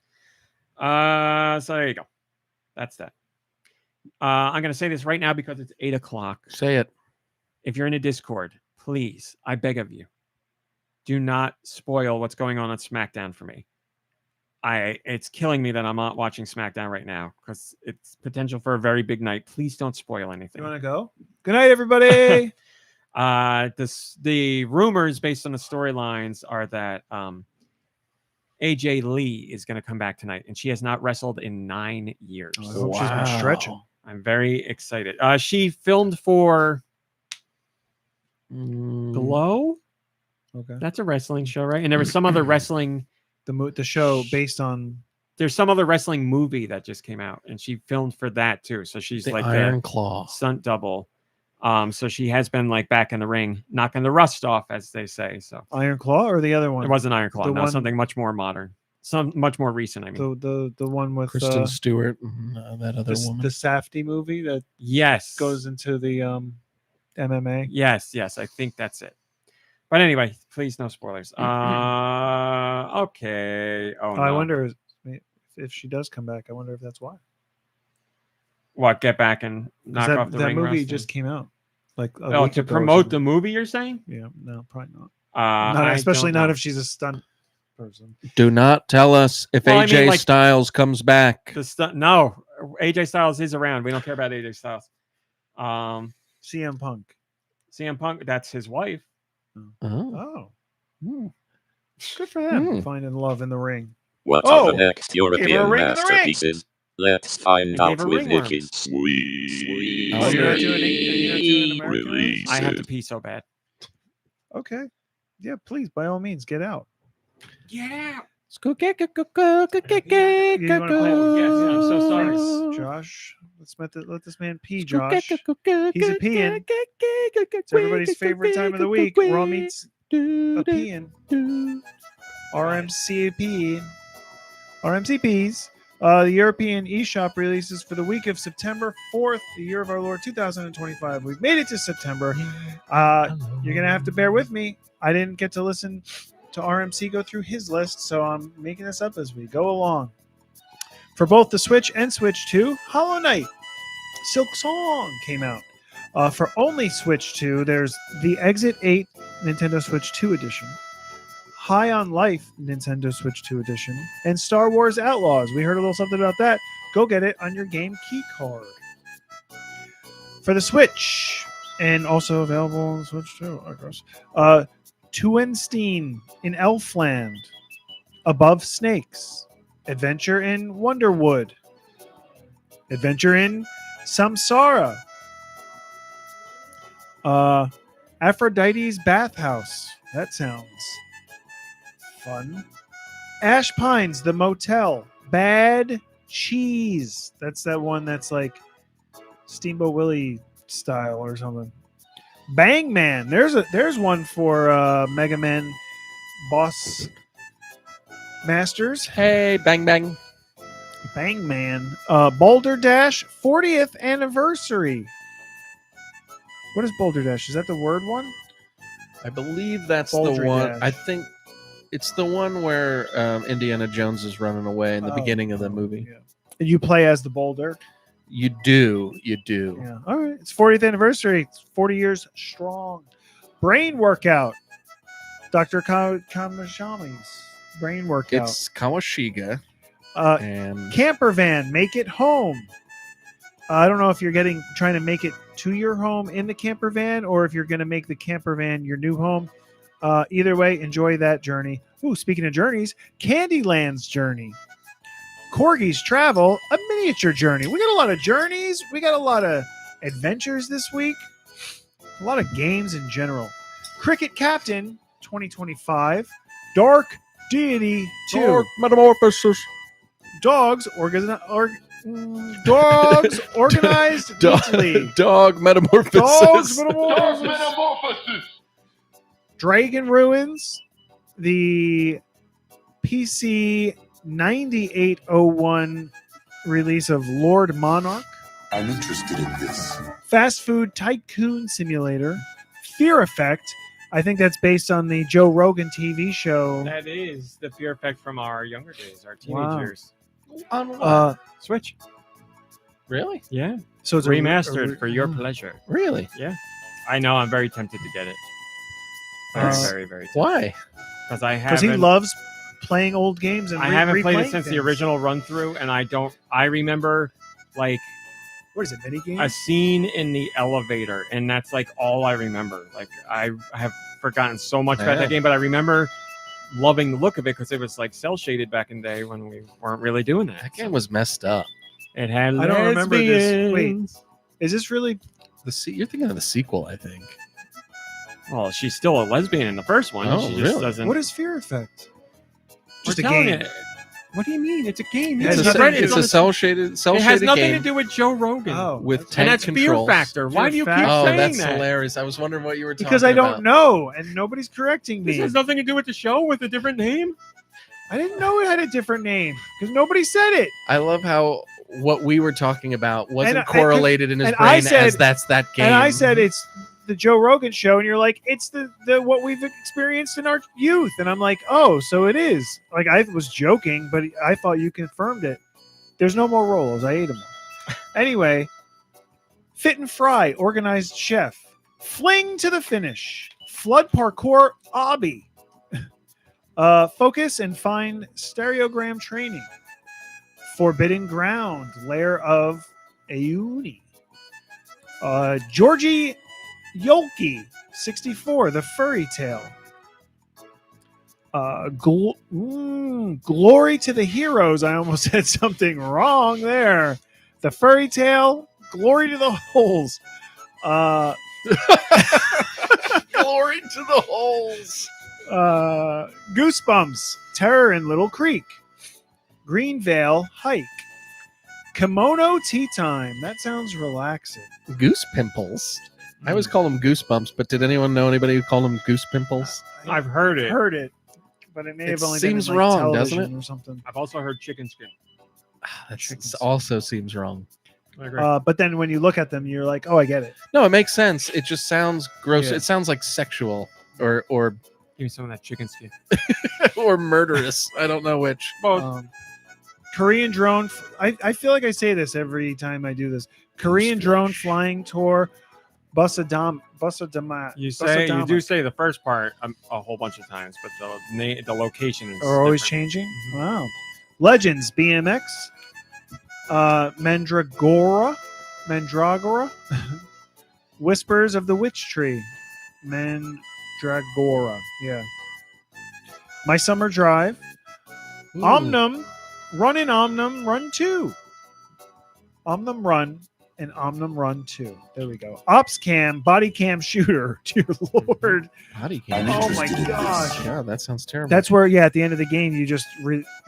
So there you go. That's that. I'm going to say this right now because it's 8 o'clock. Say it. If you're in a Discord, please, I beg of you, do not spoil what's going on SmackDown for me. it's killing me that I'm not watching SmackDown right now because it's potential for a very big night. Please don't spoil anything. You want to go? Good night, everybody. The rumors based on the storylines are that AJ Lee is going to come back tonight, and she has not wrestled in 9 years. I hope she's been stretching. I'm very excited. She filmed for Glow. Okay. That's a wrestling show, right? And there was some other wrestling. The show based on. There's some other wrestling movie that just came out, and she filmed for that too. So she's The like Iron Claw stunt double. So she has been like back in the ring, knocking the rust off, as they say. So Iron Claw or the other one? It wasn't Iron Claw. The No, one- something much more modern, much more recent. I mean, The one with Kristen Stewart, that other woman. the Safdie movie that yes, goes into the MMA. Yes, I think that's it. But anyway, please no spoilers. Okay. Oh, no. I wonder if she does come back. I wonder if that's why. What? Get back and knock off the that ring movie rust just came out. Like a to week ago or promote something. the movie. You're saying? Yeah, no, probably not. Especially Not if she's a stunt person. Do not tell us if Well, I AJ mean, like- Styles comes back. No, AJ Styles is around. We don't care about AJ Styles. CM Punk. CM Punk. That's his wife. Oh. Oh, good for them. Finding love in the ring. What Oh, are the next gave her a European ring in the ring. masterpieces? Let's find They out gave her with ringworms. Nicky. Sweet. Oh, you're not doing American Release. I have to pee so bad. Okay. Yeah, please, by all means, get out. Yeah. Let's go get You wanna play? Yes, I'm so sorry. Thanks, Josh. Let this man pee, Josh. He's a peeing. It's everybody's favorite time of the week. Raw meets a peeing. RMCPs. The European eShop releases for the week of September 4th, the year of our Lord 2025. We've made it to September. You're going to have to bear with me. I didn't get to listen to RMC go through his list, so I'm making this up as we go along. For both the Switch and Switch 2, Hollow Knight, Silksong came out. For only Switch 2, there's the Exit 8 Nintendo Switch 2 edition, High on Life Nintendo Switch 2 edition, and Star Wars Outlaws. We heard a little something about that. Go get it on your game key card. For the Switch, and also available on Switch 2, of course, Tuenstein in Elfland, Above Snakes, Adventure in Wonderwood, Adventure in Samsara, Aphrodite's Bathhouse. That sounds fun. Ash Pines, The Motel, Bad Cheese. That's that one that's like Steamboat Willie style or something. Bang Man. There's one for Mega Man Boss Masters. Hey, bang bang. Bang Man. Boulder Dash 40th anniversary. What is Boulder Dash? Is that the word one? I believe that's Boulder the one. Dash. I think it's the one where Indiana Jones is running away in the beginning of the movie. Yeah. And you play as the Boulder. You do. Yeah. All right. It's 40th anniversary. It's 40 years strong. Brain Workout. Dr. Kamishami's Brain Workout. It's Kawashiga. And Camper Van, Make It Home. I don't know if you're trying to make it to your home in the camper van, or if you're going to make the camper van your new home. Either way, enjoy that journey. Ooh, speaking of journeys, Candyland's Journey. Corgi's Travel, a miniature journey. We got a lot of journeys. We got a lot of adventures this week. A lot of games in general. Cricket Captain 2025. Dark Deity 2. Dark Metamorphosis. Dogs organized neatly. Dog Metamorphosis. Dogs Metamorphosis. Dragon Ruins. The PC 9801 release of Lord Monarch. I'm interested in this. Fast Food Tycoon Simulator. Fear Effect. I think that's based on the Joe Rogan TV show. That is the Fear Effect from our younger days, our teenage Wow. years. On what? Switch. Really? Yeah. So it's Remastered for your pleasure. Really? I know. I'm very tempted to get it. Very, Uh, very, very tempted. Why? Because I because haven't. he loves playing old games and I haven't played it replaying since the things. original run through, and I remember like What is it, mini game? a scene in the elevator, and that's like all I remember. Like I have forgotten so much about Yeah. that game, but I remember loving the look of it because it was like cell shaded back in the day when we weren't really doing that. That game was messed up. It had. I don't remember this. Wait. lesbians. Is this really? You're thinking of the sequel, I think. Well, she's still a lesbian in the first one. Oh, she just really? doesn't. What is Fear Effect? Just We're a telling game. you. What do you mean? It's a game. Yeah, It's, it's a, not- right- it's on a the- cell shaded It has nothing game to do with Joe Rogan. Oh, with that's- tank And that's controls. Fear Factor. Why do you keep Oh, saying that's that? hilarious! I was wondering what you were talking because I don't about. know, and nobody's correcting This me. has nothing to do with the show with a different name. I didn't know it had a different name because nobody said it. I love how what we were talking about wasn't And- correlated in his and I brain said- as that's that game. And I said it's the Joe Rogan show, and you're like, it's the what we've experienced in our youth, and I'm like, oh, so it is. Like I was joking, but I thought you confirmed it. There's no more Rolos. I ate them. Anyway, Fit and Fry, organized chef, fling to the finish, flood parkour obby, focus and fine stereogram training, forbidden ground, lair of Auni. Georgie Yolki, 64, the furry tale. Glory to the heroes. I almost said something wrong there. The furry tale, glory to the holes. glory to the holes. Goosebumps, Terror in Little Creek. Green Veil, Hike. Kimono Tea Time. That sounds relaxing. Goose pimples. I always call them goosebumps, but did anyone know anybody who called them goose pimples? I've heard it. Heard it, but it may have It only seems been in, wrong, doesn't television it? or something. I've also heard chicken skin. That also seems wrong. I agree. But then when you look at them, you're like, oh, I get it. No, it makes sense. It just sounds gross. Yeah. It sounds like sexual or Give me some of that chicken skin. or murderous. I don't know which. Both. Korean drone. I feel like I say this every time I do this. Korean drone flying tour. Busadama. You do say the first part a whole bunch of times, but the location is are always different. changing. Wow. Legends BMX. Mandragora. Whispers of the Witch Tree. Mandragora. Yeah. My Summer Drive. Ooh. Omnum. Run in Omnum Run 2. Omnum Run and Omnum Run 2. There we go. Ops Cam, Body Cam Shooter. Dear Lord. Body I'm cam. Oh my interested in this. gosh. God, that sounds terrible. That's where, yeah, at the end of the game, you just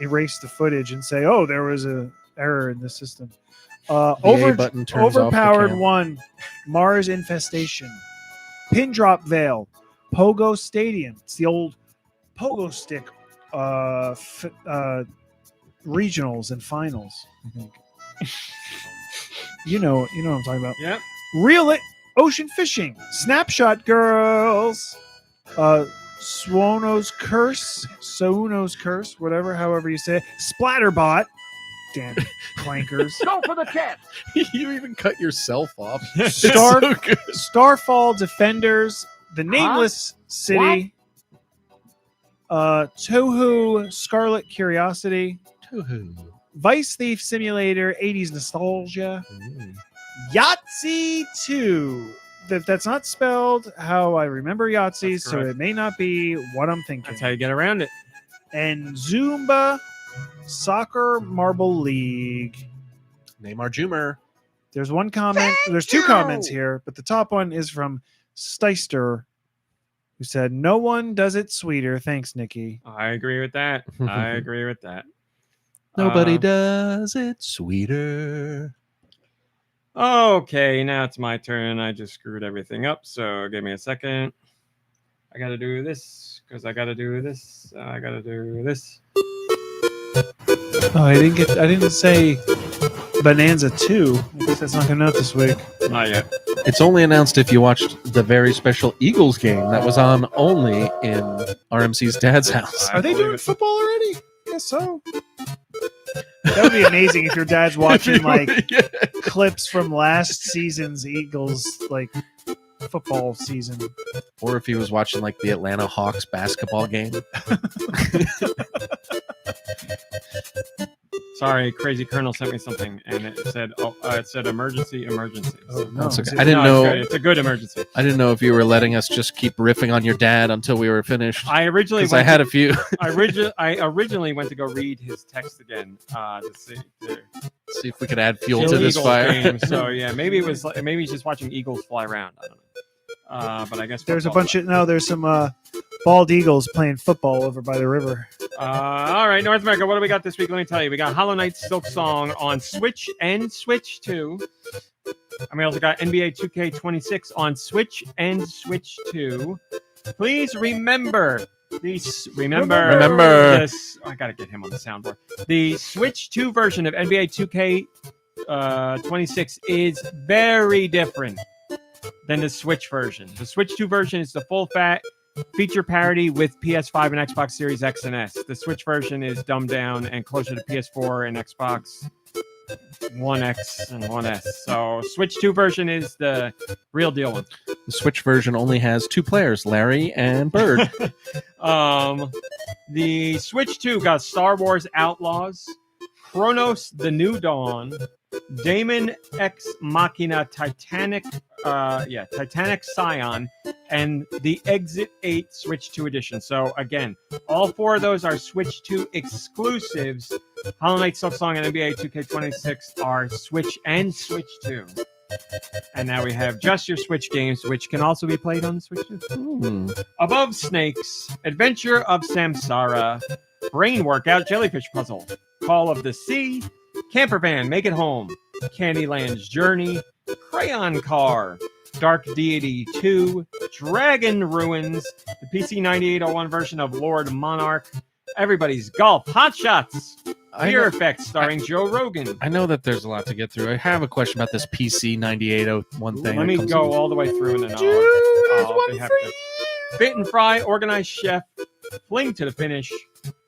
erase the footage and say, oh, there was a error in the system. The A button turns off the Overpowered cam. 1, Mars Infestation, Pin Drop Veil, Pogo Stadium. It's the old Pogo Stick regionals and finals, I think. you know what I'm talking about. Yep. Reel It Ocean Fishing, Snapshot Girls, Suono's Curse, however you say it, Splatterbot, damn clankers, You even cut yourself off. Star- It's so good. Starfall Defenders, The Nameless City, Toho Scarlet Curiosity, Toho. Vice Thief Simulator, 80s Nostalgia, Ooh. Yahtzee 2. That's not spelled how I remember Yahtzee, That's so correct. it may not be what I'm thinking. That's how you get around it. And Zumba Soccer Marble League. Neymar Jumer. There's one comment. There's two comments here, but the top one is from Steister, who said, "No one does it sweeter." Thanks, Nicky. I agree with that. I agree with that. Nobody Uh, does it sweeter. Okay, now it's my turn. I just screwed everything up, so give me a second. I gotta do this because I gotta do this. I gotta do this. Oh, I didn't say Bonanza 2. I guess that's not coming out this week. Not yet. It's only announced if you watched the very special Eagles game that was on only in RMC's dad's house. I Are they believe doing it. football already? Guess so. That would be amazing if your dad's watching like Yeah. clips from last season's Eagles like football season. Or if he was watching like the Atlanta Hawks basketball game. Sorry, Crazy Colonel sent me something, and it said emergency. Oh, no. That's okay. Is it- I didn't No, know. it's a good emergency. I didn't know if you were letting us just keep riffing on your dad until we were finished. I originally Because I had a few. I originally went to go read his text again to see See if we could add fuel to this Eagles fire. game. So yeah, maybe he's just watching Eagles fly around. I don't know. But I guess There's a football. bunch of there's some bald eagles playing football over by the river. All right, North America, what do we got this week? Let me tell you. We got Hollow Knight Silksong on Switch and Switch 2. And we also got NBA 2K26 on Switch and Switch 2. Please remember Remember. this. I got to get him on the soundboard. The Switch 2 version of NBA 2K26 is very different than the Switch version. The Switch 2 version is the full fat feature parity with PS5 and Xbox Series X and S. The Switch version is dumbed down and closer to PS4 and Xbox One X and One S. So Switch 2 version is the real deal one. The Switch version only has 2 players, Larry and Bird. The Switch 2 got Star Wars Outlaws, Chronos: The New Dawn, Daemon X Machina Titanic Scion, and the Exit 8 Switch 2 edition. So again, all 4 of those are Switch 2 exclusives. Hollow Knight Silksong and NBA 2K26 are Switch and Switch 2. And now we have just your Switch games, which can also be played on the Switch 2. Above Snakes, Adventure of Samsara, Brain Workout Jellyfish Puzzle, Call of the Sea, Camper Van Make It Home, Candyland's Journey, Crayon Car, Dark Deity 2, Dragon Ruins, the PC 9801 version of Lord Monarch, Everybody's Golf, Hot Shots, Fear Effect starring Joe Rogan. I know that there's a lot to get through. I have a question about this PC 9801 thing. Let me go all the way through and then I'll be happy to. Fit and Fry, Organized Chef, Fling to the Finish,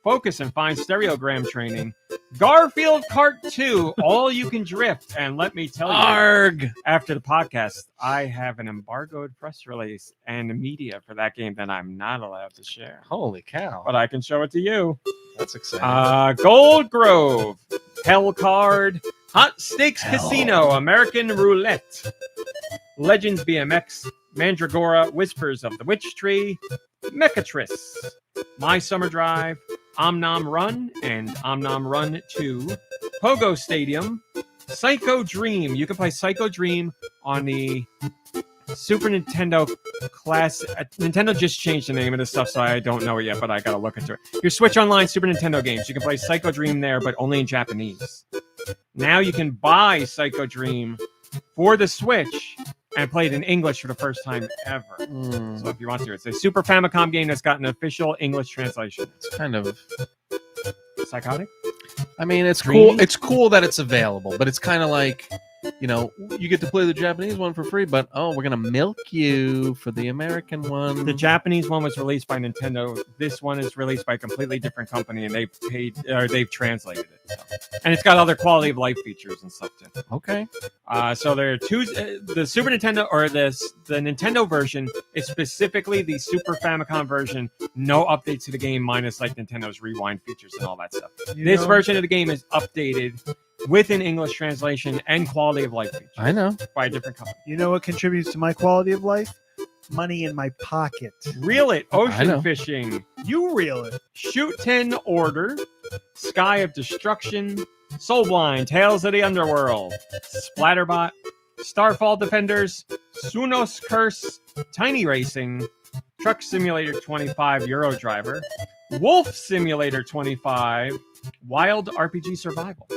Focus and Find Stereogram Training, Garfield Kart 2, All You Can Drift. And let me tell you, Arg! after the podcast, I have an embargoed press release and media for that game that I'm not allowed to share. Holy cow. But I can show it to you. That's exciting. Gold Grove, Hell Card, Hot Stakes Casino, American Roulette, Legends BMX, Mandragora, Whispers of the Witch Tree, Mechatris, My Summer Drive, Omnom Run and Omnom Run 2, Pogo Stadium, Psycho Dream. You can play Psycho Dream on the Super Nintendo class. Nintendo just changed the name of this stuff, so I don't know it yet, but I gotta look into it. Your Switch Online Super Nintendo games. You can play Psycho Dream there, but only in Japanese. Now you can buy Psycho Dream for the Switch and play it in English for the first time ever. So if you want to, it's a Super Famicom game that's got an official English translation. It's kind of psychotic. I mean, it's Dreamy? cool. It's cool that it's available, but it's kind of like, you know, you get to play the Japanese one for free, but we're gonna milk you for the American one. The Japanese one was released by Nintendo. This one is released by a completely different company, and they've translated it. So. And it's got other quality of life features and stuff too. Okay. So there are two. The Super Nintendo or the Nintendo version is specifically the Super Famicom version. No updates to the game, minus like Nintendo's rewind features and all that stuff. This version of the game is updated with an English translation and quality of life features. I know. By a different company. You know what contributes to my quality of life? Money in my pocket. Reel It, I Ocean know. Fishing, You reel it. Shoot 10 Order, Sky of Destruction, Soulblind, Tales of the Underworld, Splatterbot, Starfall Defenders, Sunos Curse, Tiny Racing, Truck Simulator 25 Euro Driver, Wolf Simulator 25, Wild RPG Survival,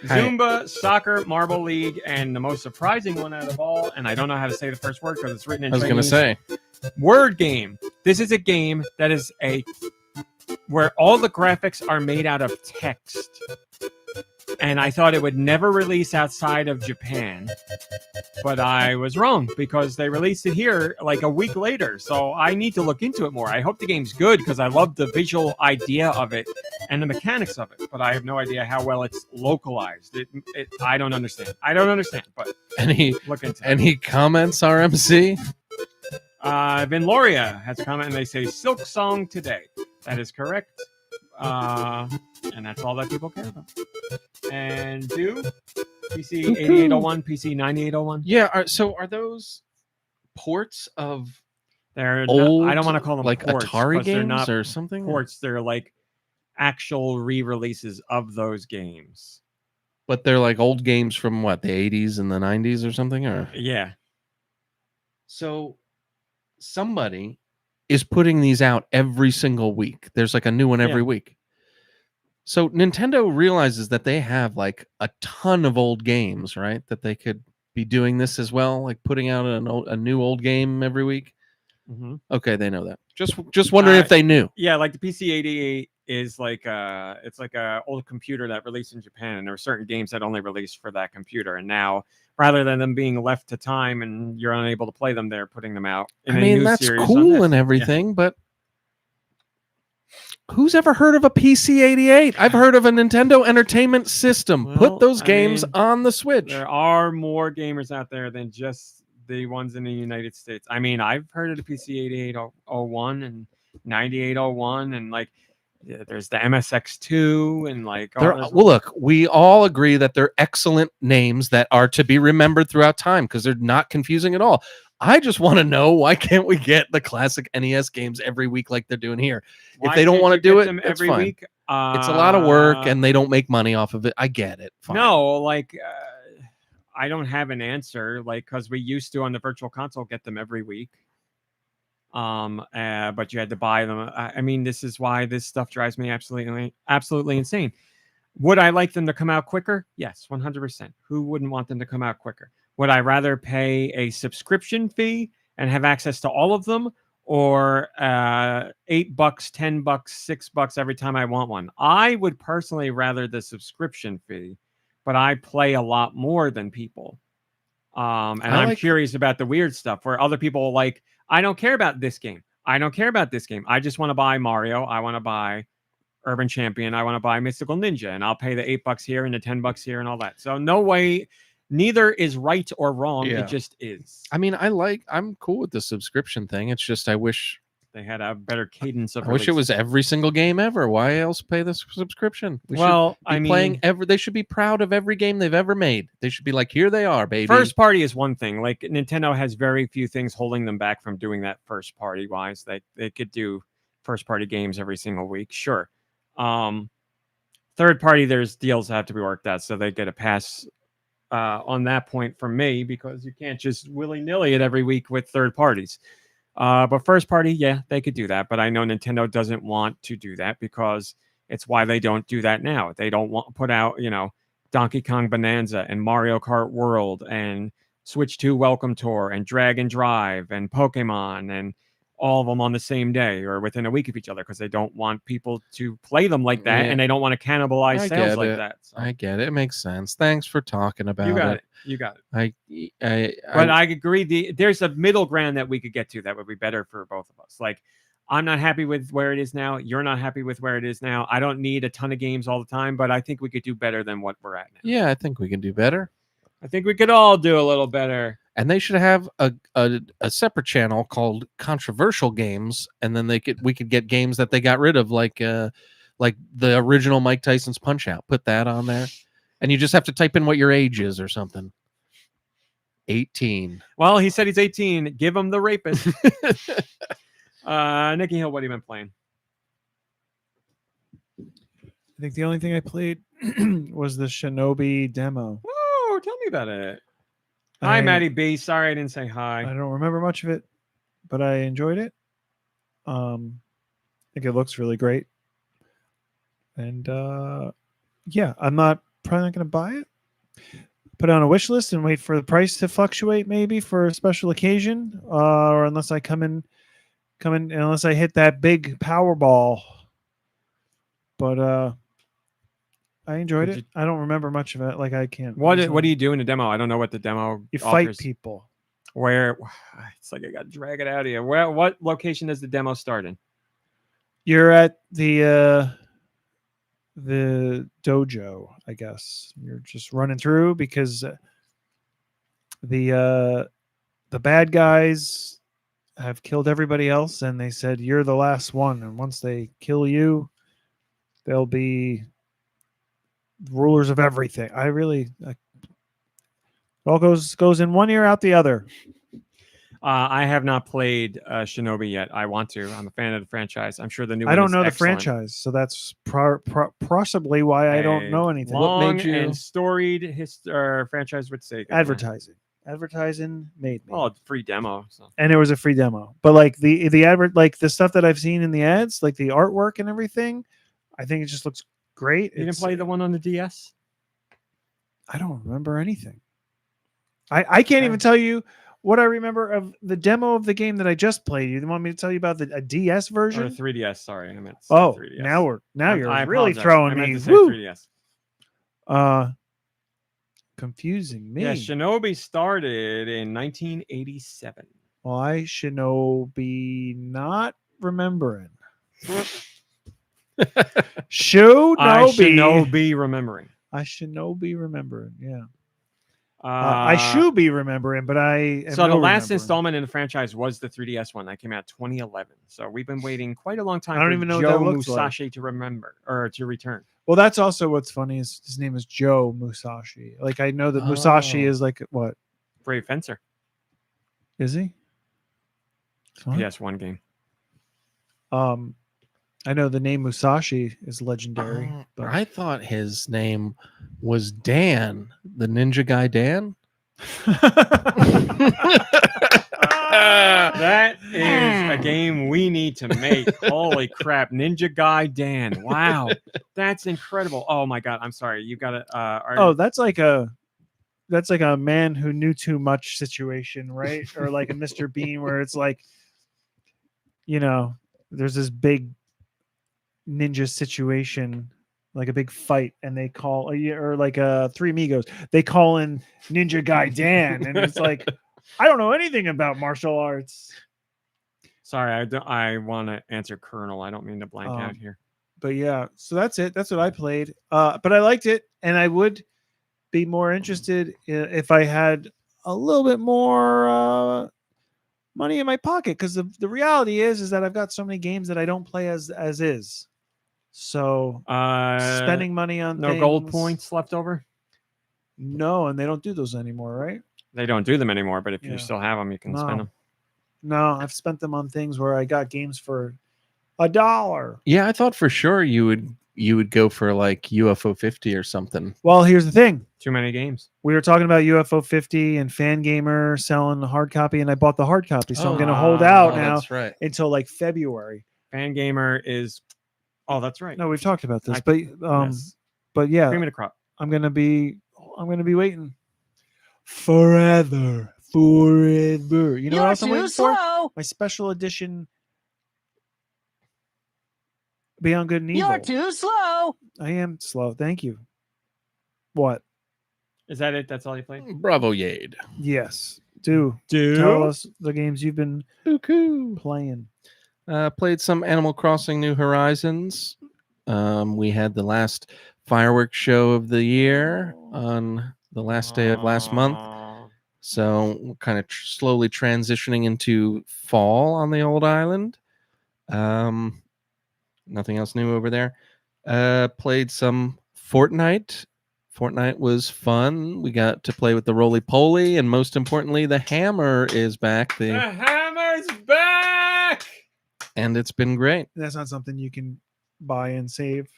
Zumba, Soccer, Marble League, and the most surprising one out of all, and I don't know how to say the first word because it's written in I was Chinese. gonna say. Word game. This is a game that is where all the graphics are made out of text. And I thought it would never release outside of Japan. But I was wrong because they released it here like a week later. So I need to look into it more. I hope the game's good because I love the visual idea of it and the mechanics of it. But I have no idea how well it's localized. I don't understand. But Any look into it. any comments, RMC? Vinloria has come and they say Silksong today. That is correct. And that's all that people care about. And Deux, PC 8801, PC 9801. Yeah. So are those ports of They're old? not, I don't want to call them like ports, Atari 'cause they're games not or something. ports. They're like actual re-releases of those games. But they're like old games from what, the 80s and the 90s or something, or Yeah. so somebody is putting these out every single week. There's like a new one every week. So Nintendo realizes that they have like a ton of old games, right? That they could be doing this as well, like putting out a new old game every week. Mm-hmm. Okay, they know that. Just wondering if they knew. Yeah, like the PC-88 is like it's like a old computer that released in Japan, and there were certain games that only released for that computer. And now, rather than them being left to time and you're unable to play them, they're putting them out. In I a mean, new that's series on cool this. and everything, but who's ever heard of a PC-88? I've heard of a Nintendo Entertainment System. Well, Put those I games mean, on the Switch. There are more gamers out there than just the ones in the United States. I mean, I've heard of the PC-8801 and 9801, and like there's the MSX2 and like Well, look, we all agree that they're excellent names that are to be remembered throughout time because they're not confusing at all. I just want to know, why can't we get the classic NES games every week like they're doing here? If they don't want to do it, it's every fine. week. It's a lot of work and they don't make money off of it. I get it. Fine. No, like I don't have an answer, like because we used to on the Virtual Console get them every week. But you had to buy them. I mean, this is why this stuff drives me absolutely insane. Would I like them to come out quicker? Yes, 100%. Who wouldn't want them to come out quicker? Would I rather pay a subscription fee and have access to all of them, or $8, $10, $6 every time I want one? I would personally rather the subscription fee, but I play a lot more than people. And I'm curious about the weird stuff where other people are like, I don't care about this game. I don't care about this game. I just want to buy Mario. I want to buy Urban Champion. I want to buy Mystical Ninja, and I'll pay the $8 here and the $10 here and all that. So no way, neither is right or wrong. Yeah. It just is. I mean, I'm cool with the subscription thing. It's just I wish they had a better cadence of. I wish it was every single game ever. Why else pay the subscription? They should be proud of every game they've ever made. They should be like, here they are, baby. First party is one thing. Like Nintendo has very few things holding them back from doing that first party wise. They could do first party games every single week, sure. Third party, there's deals that have to be worked out, so they get a pass on that point from me, because you can't just willy-nilly it every week with third parties. But first party, yeah, they could do that. But I know Nintendo doesn't want to do that, because it's why they don't do that now. They don't want to put out, Donkey Kong Bonanza and Mario Kart World and Switch 2 Welcome Tour and Drag and Drive and Pokemon and all of them on the same day or within a week of each other, because they don't want people to play them like that, and they don't want to cannibalize sales like that. So. I get it. It makes sense. Thanks for talking about it. You got it. But I agree. There's a middle ground that we could get to that would be better for both of us. Like, I'm not happy with where it is now. You're not happy with where it is now. I don't need a ton of games all the time, but I think we could do better than what we're at now. Yeah, I think we can do better. I think we could all do a little better. And they should have a separate channel called Controversial Games, and then we could get games that they got rid of, like the original Mike Tyson's Punch Out. Put that on there, and you just have to type in what your age is or something. 18. Well, he said he's 18. Give him the rapist. Nicky Hill, what have you been playing? I think the only thing I played was the Shinobi demo. Oh, tell me about it. Hi, Maddie B. Sorry I didn't say hi. I don't remember much of it, but I enjoyed it. I think it looks really great. And yeah, I'm probably not going to buy it. Put it on a wish list and wait for the price to fluctuate, maybe for a special occasion, or unless I come in, unless I hit that big Powerball. But I enjoyed it. I don't remember much of it. Like, I can't. What do you do in the demo? I don't know what the demo. You offers. fight people. Where? It's like I got to drag it out of here. What location does the demo start in? You're at the dojo, I guess. You're just running through because the bad guys have killed everybody else, and they said you're the last one. And once they kill you, they'll be rulers of everything. It all goes in one ear out the other. I have not played Shinobi yet. I want to. I'm a fan of the franchise. I'm sure the new one I don't is know the excellent. franchise, so that's possibly why I don't know anything. Long made you- and storied franchise with Sega. Advertising made me. Oh, free demo. So. And it was a free demo. But like the advert, like the stuff that I've seen in the ads, like the artwork and everything, I think it just looks great. You didn't play the one on the DS? I don't remember anything. I can't even tell you what I remember of the demo of the game that I just played. You want me to tell you about a DS version? Or 3DS, sorry. I meant to say Oh, 3DS. now I you're really apologize. throwing I meant me. to say Woo! 3DS. Confusing me. Yeah, Shinobi started in 1987. Well, I Shinobi not remembering. Shinobi. I Shinobi remembering. I Shinobi remembering. Yeah. I should be remembering, but I am So the no last remembering. installment in the franchise was the 3DS one that came out 2011. So we've been waiting quite a long time I don't for even know what Joe that looks like. Musashi to remember or to return. Well, that's also what's funny is his name is Joe Musashi. Like I know that Musashi Oh. is like what Brave Fencer. is he? What? PS1 game. I know the name Musashi is legendary. But I thought his name was Dan, the ninja guy Dan. That is a game we need to make. Holy crap. Ninja Guy Dan. Wow. That's incredible. Oh my God. I'm sorry. You got to. that's like a man who knew too much situation, right? Or like a Mr. Bean where it's like, there's this big ninja situation, like a big fight, and they call or like Three Amigos, they call in Ninja Guy Dan, and it's like I don't know anything about martial arts. Sorry, I want to answer Colonel. I don't mean to blank out here. But yeah, so that's it. That's what I played. But I liked it, and I would be more interested if I had a little bit more money in my pocket, because the reality is that I've got so many games that I don't play as is. So spending money on no gold things- points left over. No, and they don't do those anymore, right? They don't do them anymore, but if Yeah. you still have them, you can No. spend them. No, I've spent them on things where I got games for $1. Yeah, I thought for sure you would go for like UFO 50 or something. Well, here's the thing. Too many games. We were talking about UFO 50 and Fangamer selling the hard copy, and I bought the hard copy. So I'm going to hold out now That's right. until like February. Fangamer is. Oh, that's right. No, we've talked about this, Yes. but yeah, Cream of the crop. I'm gonna be waiting forever. You know what else I'm waiting for? My special edition Beyond Good and Evil. You're too slow. I am slow. Thank you. What? Is that it? That's all you played? Bravo Yade. Yes. Do Dude. tell us the games you've been Cuckoo. playing. Played some Animal Crossing New Horizons. We had the last fireworks show of the year on the last day of last month. So we're kind of slowly transitioning into fall on the old island. Nothing else new over there. Played some Fortnite. Fortnite was fun. We got to play with the roly-poly, and most importantly, the hammer is back. The hammer's back! And it's been great. That's not something you can buy and save.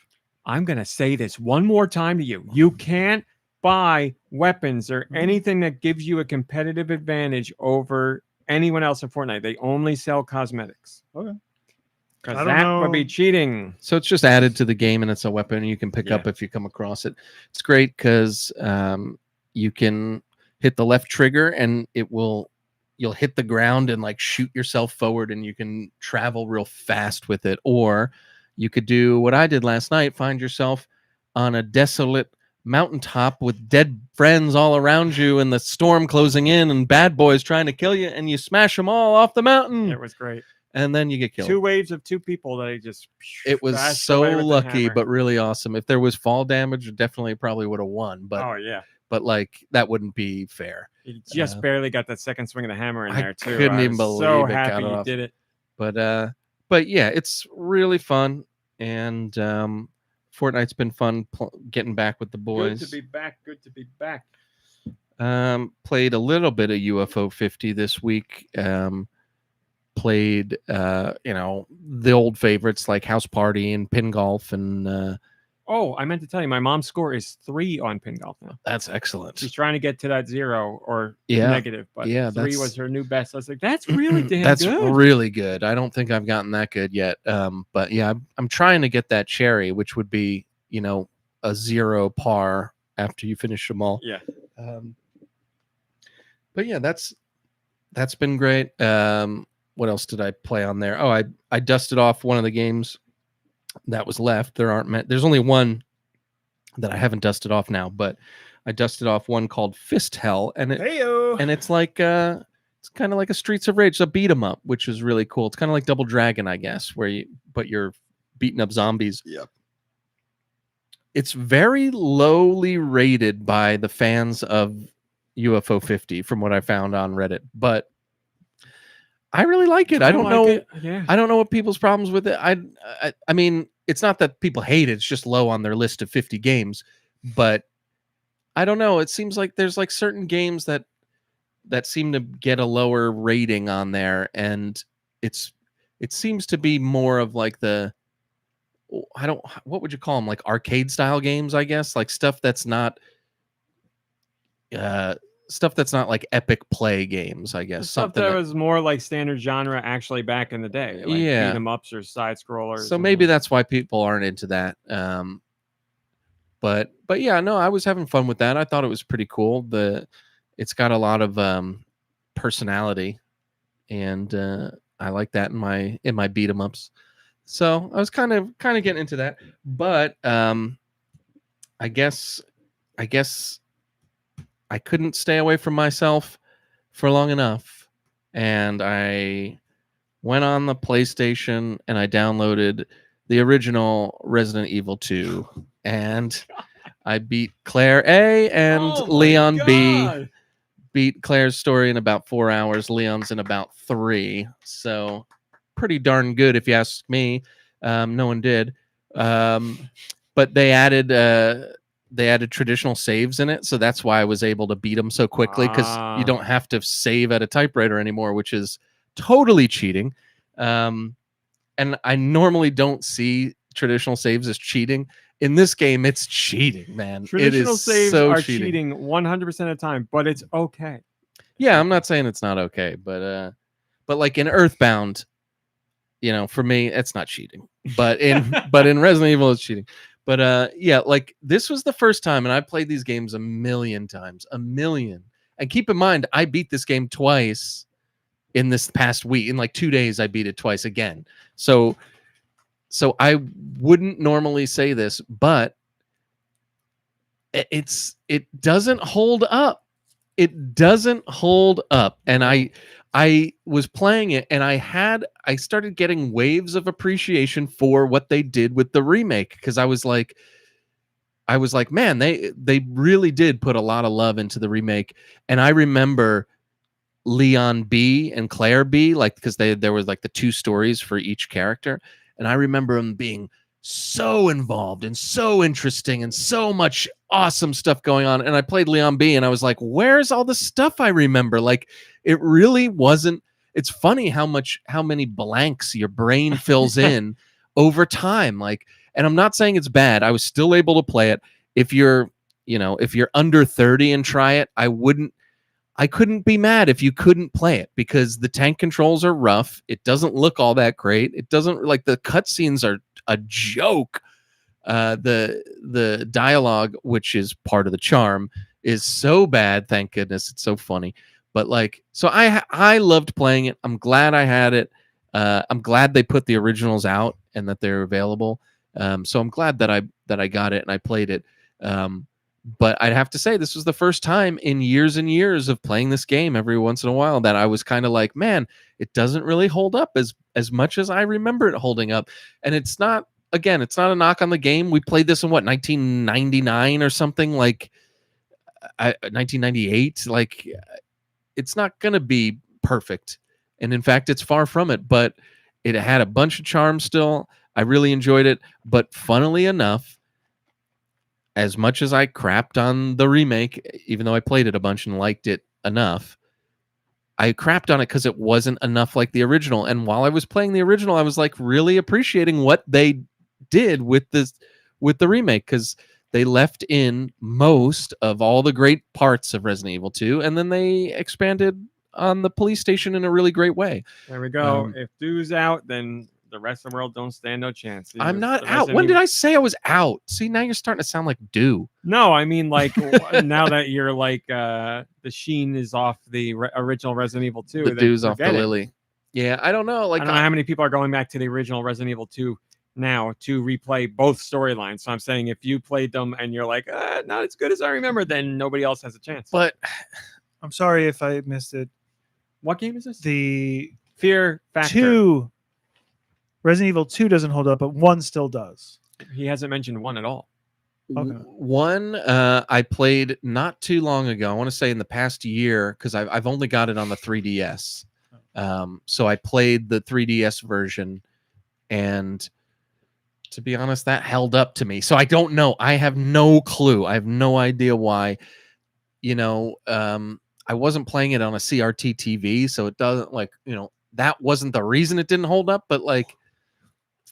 I'm going to say this one more time to you. You can't buy weapons or anything that gives you a competitive advantage over anyone else in Fortnite. They only sell cosmetics. Okay. Because I don't that would know. be cheating. So it's just added to the game, and it's a weapon you can pick up if you come across it. It's great because you can hit the left trigger, and you'll hit the ground and like shoot yourself forward, and you can travel real fast with it. Or you could do what I did last night: find yourself on a desolate mountaintop with dead friends all around you, and the storm closing in, and bad boys trying to kill you, and you smash them all off the mountain. It was great. And then you get killed. 2 waves of 2 people that I just. It was bashed so away with the lucky, hammer. but really awesome. If there was fall damage, definitely probably would have won. But Oh, yeah. but like that wouldn't be fair. You just barely got that second swing of the hammer in I there too. couldn't I even was believe so it got happy you off. did it. But yeah, it's really fun, and Fortnite's been fun getting back with the boys. Good to be back. Good to be back. Played a little bit of UFO 50 this week. Played the old favorites like House Party and Pin Golf and Oh, I meant to tell you, my mom's score is 3 on Pin Golf now. that's excellent. She's trying to get to that 0 or Yeah. negative, but Yeah, 3 was her new best. I was like, that's really damn that's good. really good. I don't think I've gotten that good yet. But yeah, I'm trying to get that cherry, which would be a 0 par after you finish them all. Yeah. But yeah, that's been great. What else did I play on there? Oh, I dusted off one of the games that was left. There's only one that I haven't dusted off now, but I dusted off one called Fist Hell, and it's like it's kind of like a Streets of Rage, a beat 'em up, which is really cool. It's kind of like Double Dragon, I guess, but you're beating up zombies. Yep. It's very lowly rated by the fans of UFO 50 from what I found on Reddit, but I really like it. I don't know. Yeah. I don't know what people's problems with it. I mean, it's not that people hate it. It's just low on their list of 50 games. But I don't know. It seems like there's like certain games that seem to get a lower rating on there, and it seems to be more of like what would you call them? Like arcade style games, I guess. Like stuff that's not like epic play games, I guess. Stuff that was more like standard genre actually back in the day. Like beat 'em ups or side scrollers. So maybe that's why people aren't into that. But yeah, no, I was having fun with that. I thought it was pretty cool. It's got a lot of personality, and I like that in my beat 'em ups. So I was kind of getting into that. But I guess I couldn't stay away from myself for long enough, and I went on the PlayStation and I downloaded the original Resident Evil 2, and I beat Claire A and Leon B. Beat Claire's story in about 4 hours. Leon's in about 3. So pretty darn good if you ask me. No one did. But they added traditional saves in it, so that's why I was able to beat them so quickly, because you don't have to save at a typewriter anymore, which is totally cheating. And I normally don't see traditional saves as cheating. In this game, it's cheating, man. Traditional saves so are cheating 100% of the time, but it's okay. Yeah, I'm not saying it's not okay, but like in Earthbound, for me, it's not cheating. But in Resident Evil, it's cheating. But yeah, like this was the first time, and I played these games a million times. And keep in mind, I beat this game twice in this past week. In like 2 days, I beat it twice again. So I wouldn't normally say this, but it doesn't hold up. It doesn't hold up. And I was playing it, and I started getting waves of appreciation for what they did with the remake, because I was like, man, they really did put a lot of love into the remake. And I remember Leon B and Claire B, like, because there was like the 2 stories for each character, and I remember them being so involved and so interesting and so much awesome stuff going on. And I played Leon B, and I was like, where's all the stuff I remember? Like, it really wasn't. It's funny how many blanks your brain fills in over time. Like, and I'm not saying it's bad. I was still able to play it. If you're under 30 and try it, I couldn't be mad if you couldn't play it, because the tank controls are rough. It doesn't look all that great. It doesn't, like, the cutscenes are a joke. The dialogue, which is part of the charm, is so bad. Thank goodness, it's so funny. But like, so I loved playing it. I'm glad I had it. I'm glad they put the originals out and that they're available. So I'm glad that I got it and I played it. But I'd have to say, this was the first time in years and years of playing this game every once in a while that I was kind of like, man, it doesn't really hold up as much as I remember it holding up. And it's not a knock on the game. We played this in 1999 or something. Like, 1998. Like, it's not gonna be perfect, and in fact, it's far from it. But it had a bunch of charm still. I really enjoyed it. But funnily enough, as much as I crapped on the remake, even though I played it a bunch and liked it enough, I crapped on it because it wasn't enough like the original. And while I was playing the original, I was like really appreciating what they did with the remake, because they left in most of all the great parts of Resident Evil 2, and then they expanded on the police station in a really great way. There we go. If Deux out, then the rest of the world don't stand no chance. I'm not out. When did I say I was out? See, now you're starting to sound like Deux. No, I mean, like, now that you're like, the sheen is off the original Resident Evil 2. The Deux off the lily. Yeah, I don't know. Like, I don't know how many people are going back to the original Resident Evil 2 now to replay both storylines. So I'm saying if you played them and you're like, not as good as I remember, then nobody else has a chance. But I'm sorry if I missed it. What game is this? The Fear Factor. 2 Resident Evil 2 doesn't hold up, but 1 still does. He hasn't mentioned 1 at all. Okay. 1 I played not too long ago. I want to say in the past year, because I've only got it on the 3DS. So I played the 3DS version, and to be honest, that held up to me. So I don't know. I have no clue. I have no idea why. I wasn't playing it on a CRT TV, so it doesn't, like, that wasn't the reason it didn't hold up. But like,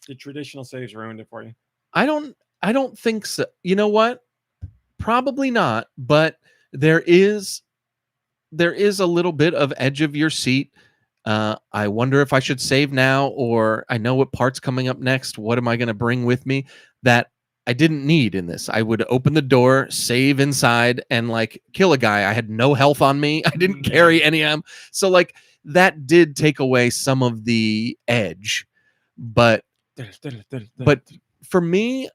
the traditional saves ruined it for you. I don't think so. You know what? Probably not. But there is a little bit of edge of your seat. I wonder if I should save now, or I know what part's coming up next. What am I going to bring with me that I didn't need in this? I would open the door, save inside, and like kill a guy. I had no health on me. I didn't carry any of them. So like, that did take away some of the edge. But for me,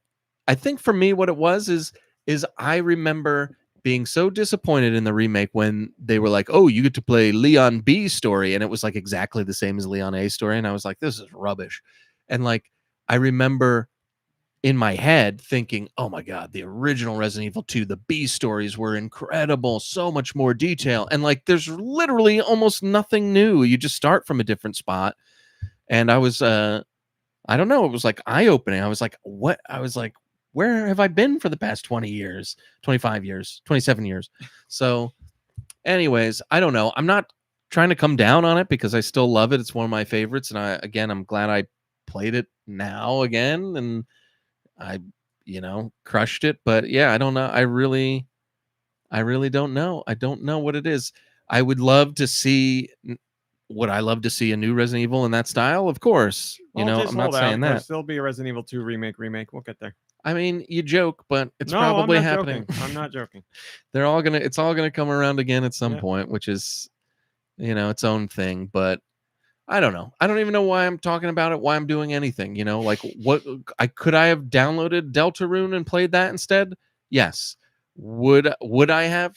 I think for me, what it was is I remember being so disappointed in the remake when they were like, oh, you get to play Leon B's story, and it was like exactly the same as Leon A's story, and I was like, this is rubbish. And like, I remember in my head thinking, oh my god, the original Resident Evil 2, the B stories were incredible, so much more detail, and like, there's literally almost nothing new. You just start from a different spot. And I was I don't know, it was like eye-opening. I was like, what? I was like, where have I been for the past 20 years, 25 years, 27 years? So anyways, I don't know. I'm not trying to come down on it because I still love it. It's one of my favorites. And I'm glad I played it now again, and I, crushed it. But yeah, I don't know. I really don't know. I don't know what it is. I would love to see. Would I love to see a new Resident Evil in that style? Of course. I'm not saying that. There'll still be a Resident Evil 2 remake. We'll get there. I mean, you joke, but it's No, probably I'm not happening. joking. I'm not joking. It's all gonna come around again at some point, which is, its own thing. But I don't know. I don't even know why I'm talking about it, why I'm doing anything. Like, what could I have downloaded Deltarune and played that instead? Yes. Would I have?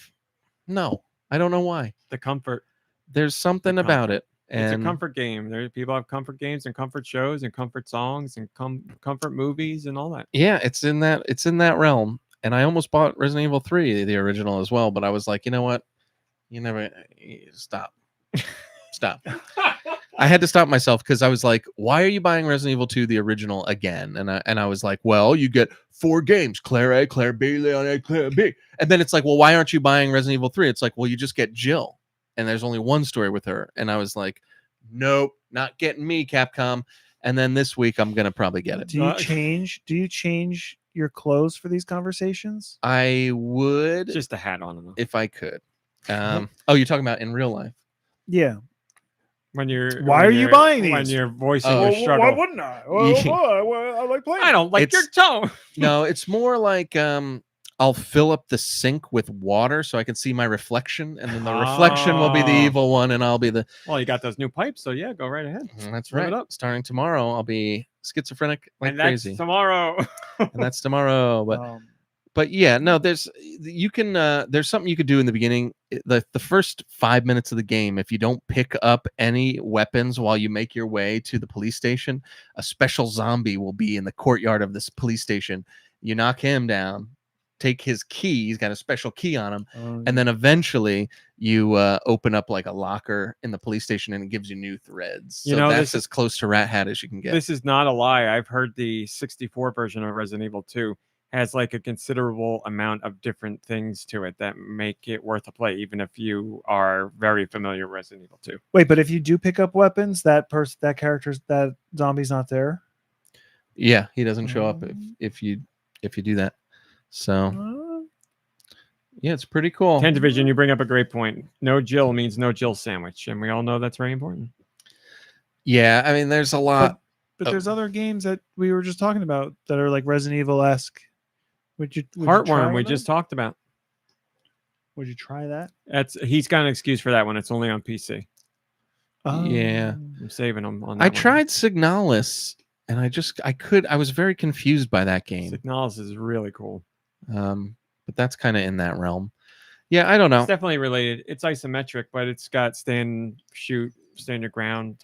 No. I don't know why. The comfort. There's something about it. And it's a comfort game. People have comfort games and comfort shows and comfort songs and comfort movies and all that. Yeah, it's in that realm. And I almost bought Resident Evil 3, the original, as well, but I was like, you know what? Stop. I had to stop myself because I was like, why are you buying Resident Evil 2, the original, again? And I was like, well, you get 4 games, Claire A, Claire B, Leon A, Claire B. And then it's like, well, why aren't you buying Resident Evil 3? It's like, well, you just get Jill, and there's only one story with her. And I was like, nope, not getting me, Capcom. And then this week I'm gonna probably get it. Do you change your clothes for these conversations? I would, just a hat on them if I could. Oh, you're talking about in real life? Yeah. Why are you buying these? When you're voicing your struggle. Why wouldn't I? I like playing. I don't like your tone. No, it's more like I'll fill up the sink with water so I can see my reflection, and then the reflection will be the evil one, and I'll be the. Well, you got those new pipes, so yeah, go right ahead. That's right. Starting tomorrow, I'll be schizophrenic like crazy. That's tomorrow. And that's tomorrow, but yeah, no, there's something you could do in the beginning. The first 5 minutes of the game, if you don't pick up any weapons while you make your way to the police station, a special zombie will be in the courtyard of this police station. You knock him down, take his key. He's got a special key on him. And then eventually you open up like a locker in the police station and it gives you new threads. You So know, that's as close to Rat Hat as you can get. This is not a lie. I've heard the 64 version of Resident Evil 2 has like a considerable amount of different things to it that make it worth a play, even if you are very familiar with Resident Evil 2. Wait, but if you do pick up weapons, that zombie's not there. Yeah, he doesn't show up if you do that. So yeah, it's pretty cool. 10 Division, you bring up a great point. No Jill means no Jill sandwich, and we all know that's very important. Yeah, I mean, there's a lot. But there's other games that we were just talking about that are like Resident Evil-esque. Would you Heartworm, we just talked about. Would you try that? He's got an excuse for that one. It's only on PC. Yeah, I'm saving him on that. I one. tried Signalis, and I was very confused by that game. Signalis is really cool. But that's kind of in that realm. Yeah, I don't know. It's definitely related. It's isometric, but it's got stand, shoot, stand your ground,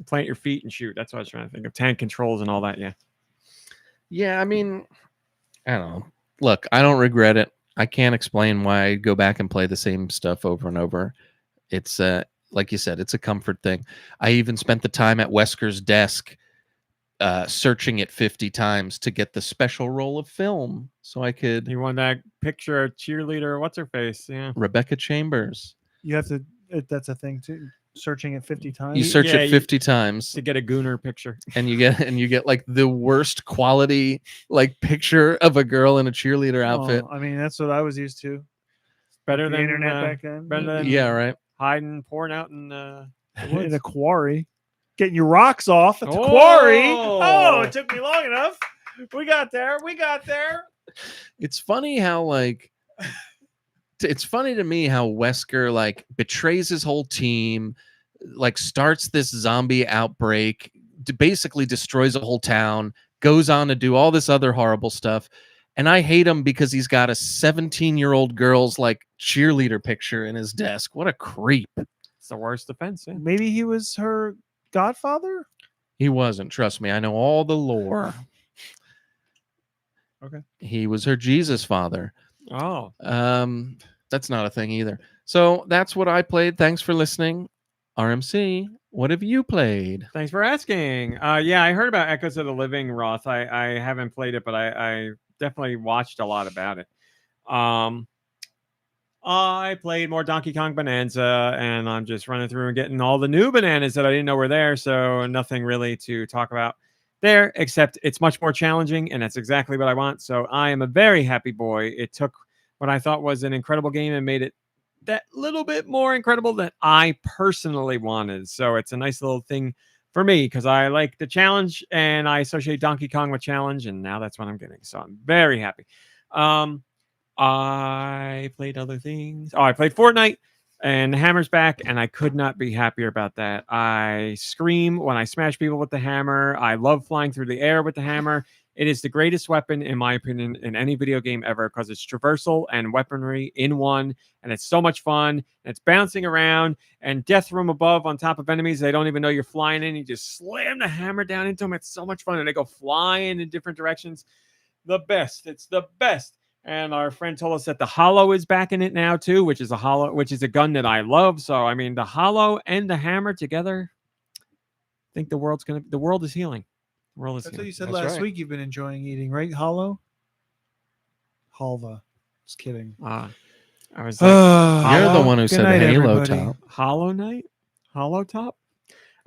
plant your feet and shoot. That's what I was trying to think of. Tank controls and all that. Yeah. Yeah, I mean, I don't know. Look, I don't regret it. I can't explain why I go back and play the same stuff over and over. It's like you said, it's a comfort thing. I even spent the time at Wesker's desk searching it 50 times to get the special roll of film so I could. You want that picture of cheerleader? What's her face? Yeah, Rebecca Chambers. You have to. That's a thing too. Searching it 50 times. You search it 50 times to get a Gooner picture, and you get like the worst quality like picture of a girl in a cheerleader outfit. I mean, that's what I was used to. Better the than internet back then. Better than right. Hiding, pouring out in in a quarry, getting your rocks off at the quarry. Oh, it took me long enough. We got there. It's funny how it's funny to me how Wesker like betrays his whole team, like starts this zombie outbreak, basically destroys a whole town, goes on to do all this other horrible stuff. And I hate him because he's got a 17-year-old girl's like cheerleader picture in his desk. What a creep. It's the worst offense. Yeah. Maybe he was her godfather? He wasn't. Trust me. I know all the lore. Okay. He was her Jesus father. Oh. That's not a thing either. So that's what I played. Thanks for listening. RMC, what have you played? Thanks for asking. Yeah, I heard about Echoes of the Living, Roth. I haven't played it, but I definitely watched a lot about it. I played more Donkey Kong Bonanza, and I'm just running through and getting all the new bananas that I didn't know were there, so nothing really to talk about there, except it's much more challenging, and that's exactly what I want. So I am a very happy boy. It took what I thought was an incredible game and made it that little bit more incredible than I personally wanted. So it's a nice little thing for me because I like the challenge and I associate Donkey Kong with challenge, and now that's what I'm getting. So I'm very happy. I played other things. I played Fortnite and the hammer's back, and I could not be happier about that. I scream when I smash people with the hammer. I love flying through the air with the hammer. It is the greatest weapon, in my opinion, in any video game ever because it's traversal and weaponry in one, and it's so much fun. And it's bouncing around, and death from above on top of enemies they don't even know you're flying in. You just slam the hammer down into them. It's so much fun, and they go flying in different directions. The best. It's the best. And our friend told us that the Hollow is back in it now too, which is a gun that I love. So I mean, the Hollow and the hammer together. I think the world is healing. That's what you said last week. You've been enjoying eating, right? Hollow? Halva. Just kidding. I was like, you're the one who said Halo Top. Hollow Knight? Hollow Top?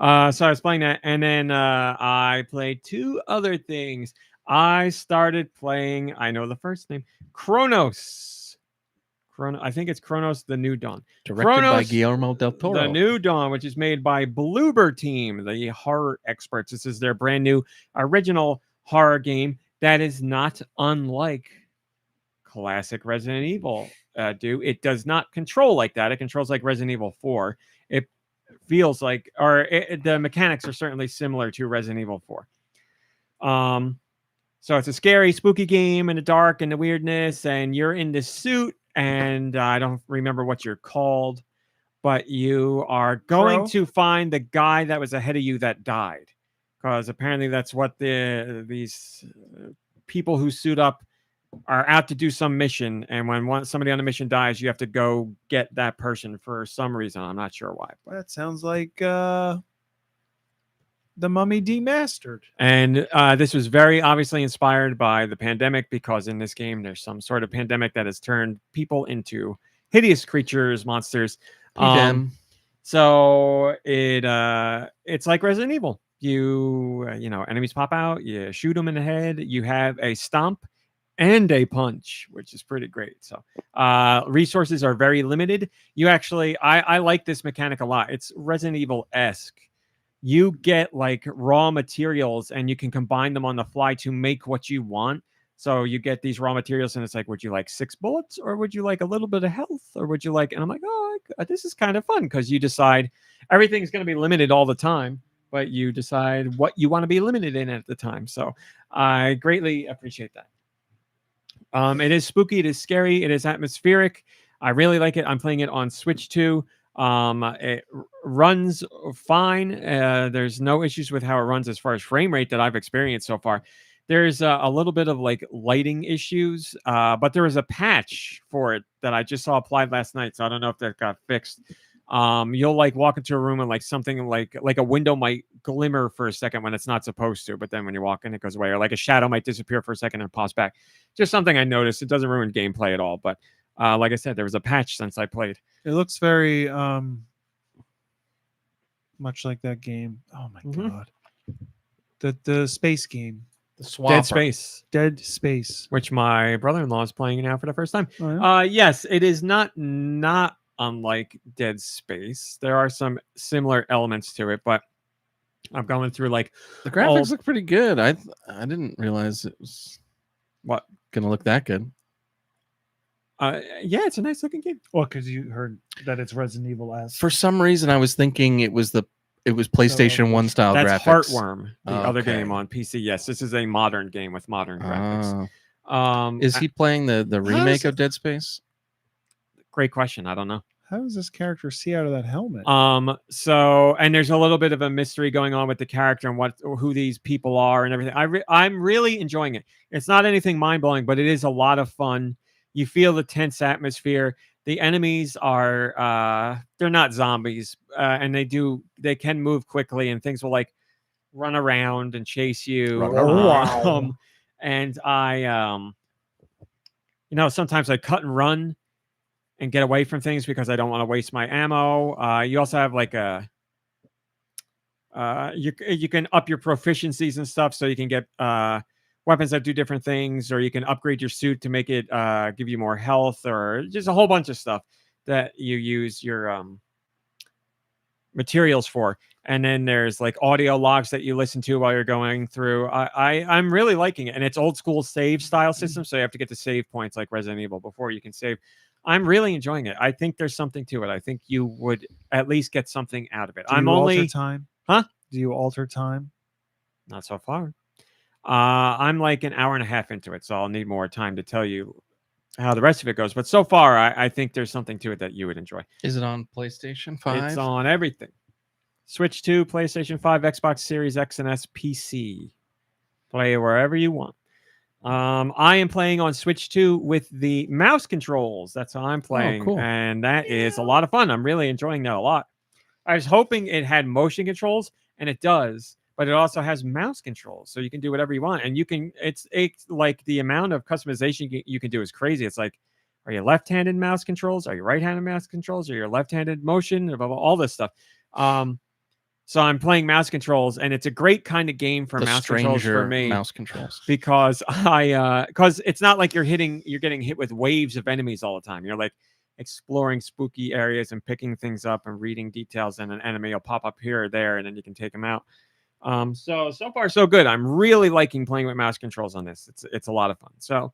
So I was playing that. And then I played two other things. I started playing, I know the first name, Chronos. I think it's Chronos: The New Dawn. Directed by Guillermo del Toro. The New Dawn, which is made by Bloober Team, the horror experts. This is their brand new original horror game that is not unlike classic Resident Evil do. It does not control like that. It controls like Resident Evil 4. It feels like, the mechanics are certainly similar to Resident Evil 4. So it's a scary, spooky game in the dark and the weirdness, and you're in this suit, and I don't remember what you're called, but you are going to find the guy that was ahead of you that died, because apparently that's what these people who suit up are out to do some mission, and when somebody on the mission dies, you have to go get that person for some reason. I'm not sure why. But. That sounds like the Mummy Demastered. And this was very obviously inspired by the pandemic, because in this game there's some sort of pandemic that has turned people into hideous creatures, monsters. So it's like Resident Evil. You enemies pop out, you shoot them in the head. You have a stomp and a punch, which is pretty great. So resources are very limited. You actually, I like this mechanic a lot. It's Resident Evil-esque. You get like raw materials and you can combine them on the fly to make what you want. So you get these raw materials and it's like, would you like 6 bullets, or would you like a little bit of health, or would you like, and I'm like, oh, this is kind of fun, because you decide everything's going to be limited all the time, but you decide what you want to be limited in at the time. So I greatly appreciate that. It is spooky, it is scary, it is atmospheric. I really like it. I'm playing it on Switch 2. It runs fine. There's no issues with how it runs as far as frame rate that I've experienced so far. There's a little bit of like lighting issues, but there was a patch for it that I just saw applied last night, so I don't know if that got fixed. You'll like walk into a room and like something like a window might glimmer for a second when it's not supposed to, but then when you walk in, it goes away, or like a shadow might disappear for a second and pops back. Just something I noticed. It doesn't ruin gameplay at all, but like I said, there was a patch since I played. It looks very much like that game. Oh my god, the space game, Dead Space, which my brother-in-law is playing now for the first time. Oh, yeah? Yes, it is not unlike Dead Space. There are some similar elements to it, but I'm going through like the graphics look pretty good. I didn't realize it was gonna look that good. Yeah, it's a nice looking game. Well, because you heard that it's Resident Evil-esque. For some reason, I was thinking it was PlayStation 1 style That's graphics. Heartworm, the other game on PC. Yes, this is a modern game with modern graphics. Is he playing the remake of Dead Space? Great question. I don't know. How does this character see out of that helmet? So, and there's a little bit of a mystery going on with the character and who these people are and everything. I'm really enjoying it. It's not anything mind-blowing, but it is a lot of fun. You feel the tense atmosphere. The enemies are they're not zombies, and they can move quickly, and things will like run around and chase you. And I sometimes I cut and run and get away from things because I don't want to waste my ammo. You also have like you can up your proficiencies and stuff, so you can get weapons that do different things, or you can upgrade your suit to make it give you more health, or just a whole bunch of stuff that you use your materials for. And then there's like audio logs that you listen to while you're going through. I'm really liking it, and it's old school save style system, so you have to get to save points like Resident Evil before you can save. I'm really enjoying it. I think there's something to it. I think you would at least get something out of it. Alter time? Huh? Do you alter time? Not so far. I'm like an hour and a half into it, so I'll need more time to tell you how the rest of it goes. But so far, I think there's something to it that you would enjoy. Is it on PlayStation 5? It's on everything. Switch 2, PlayStation 5, Xbox Series X and S, PC. Play it wherever you want. I am playing on Switch 2 with the mouse controls. That's how I'm playing. Oh, cool. And that is a lot of fun. I'm really enjoying that a lot. I was hoping it had motion controls, and it does. But it also has mouse controls, so you can do whatever you want. And you can, it's like the amount of customization you can do is crazy. It's like, are you left-handed mouse controls? Are you right-handed mouse controls? Are you left-handed motion? Blah, blah, blah, all this stuff. So I'm playing mouse controls, and it's a great kind of game for mouse controls for me. Mouse controls, because because it's not like you're getting hit with waves of enemies all the time. You're like exploring spooky areas and picking things up and reading details, and an enemy will pop up here or there, and then you can take them out. So far so good. I'm really liking playing with mouse controls on this. It's a lot of fun. So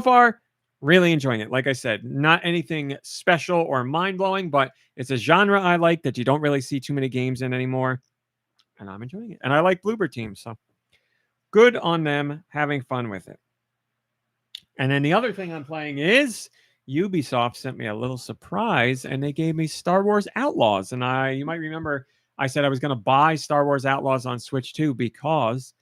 far, really enjoying it. Like I said, not anything special or mind-blowing, but it's a genre I like that you don't really see too many games in anymore, and I'm enjoying it. And I like Bloober Team, so good on them having fun with it. And then the other thing I'm playing is Ubisoft sent me a little surprise, and they gave me Star Wars Outlaws. And you might remember I said I was going to buy Star Wars Outlaws on Switch 2 because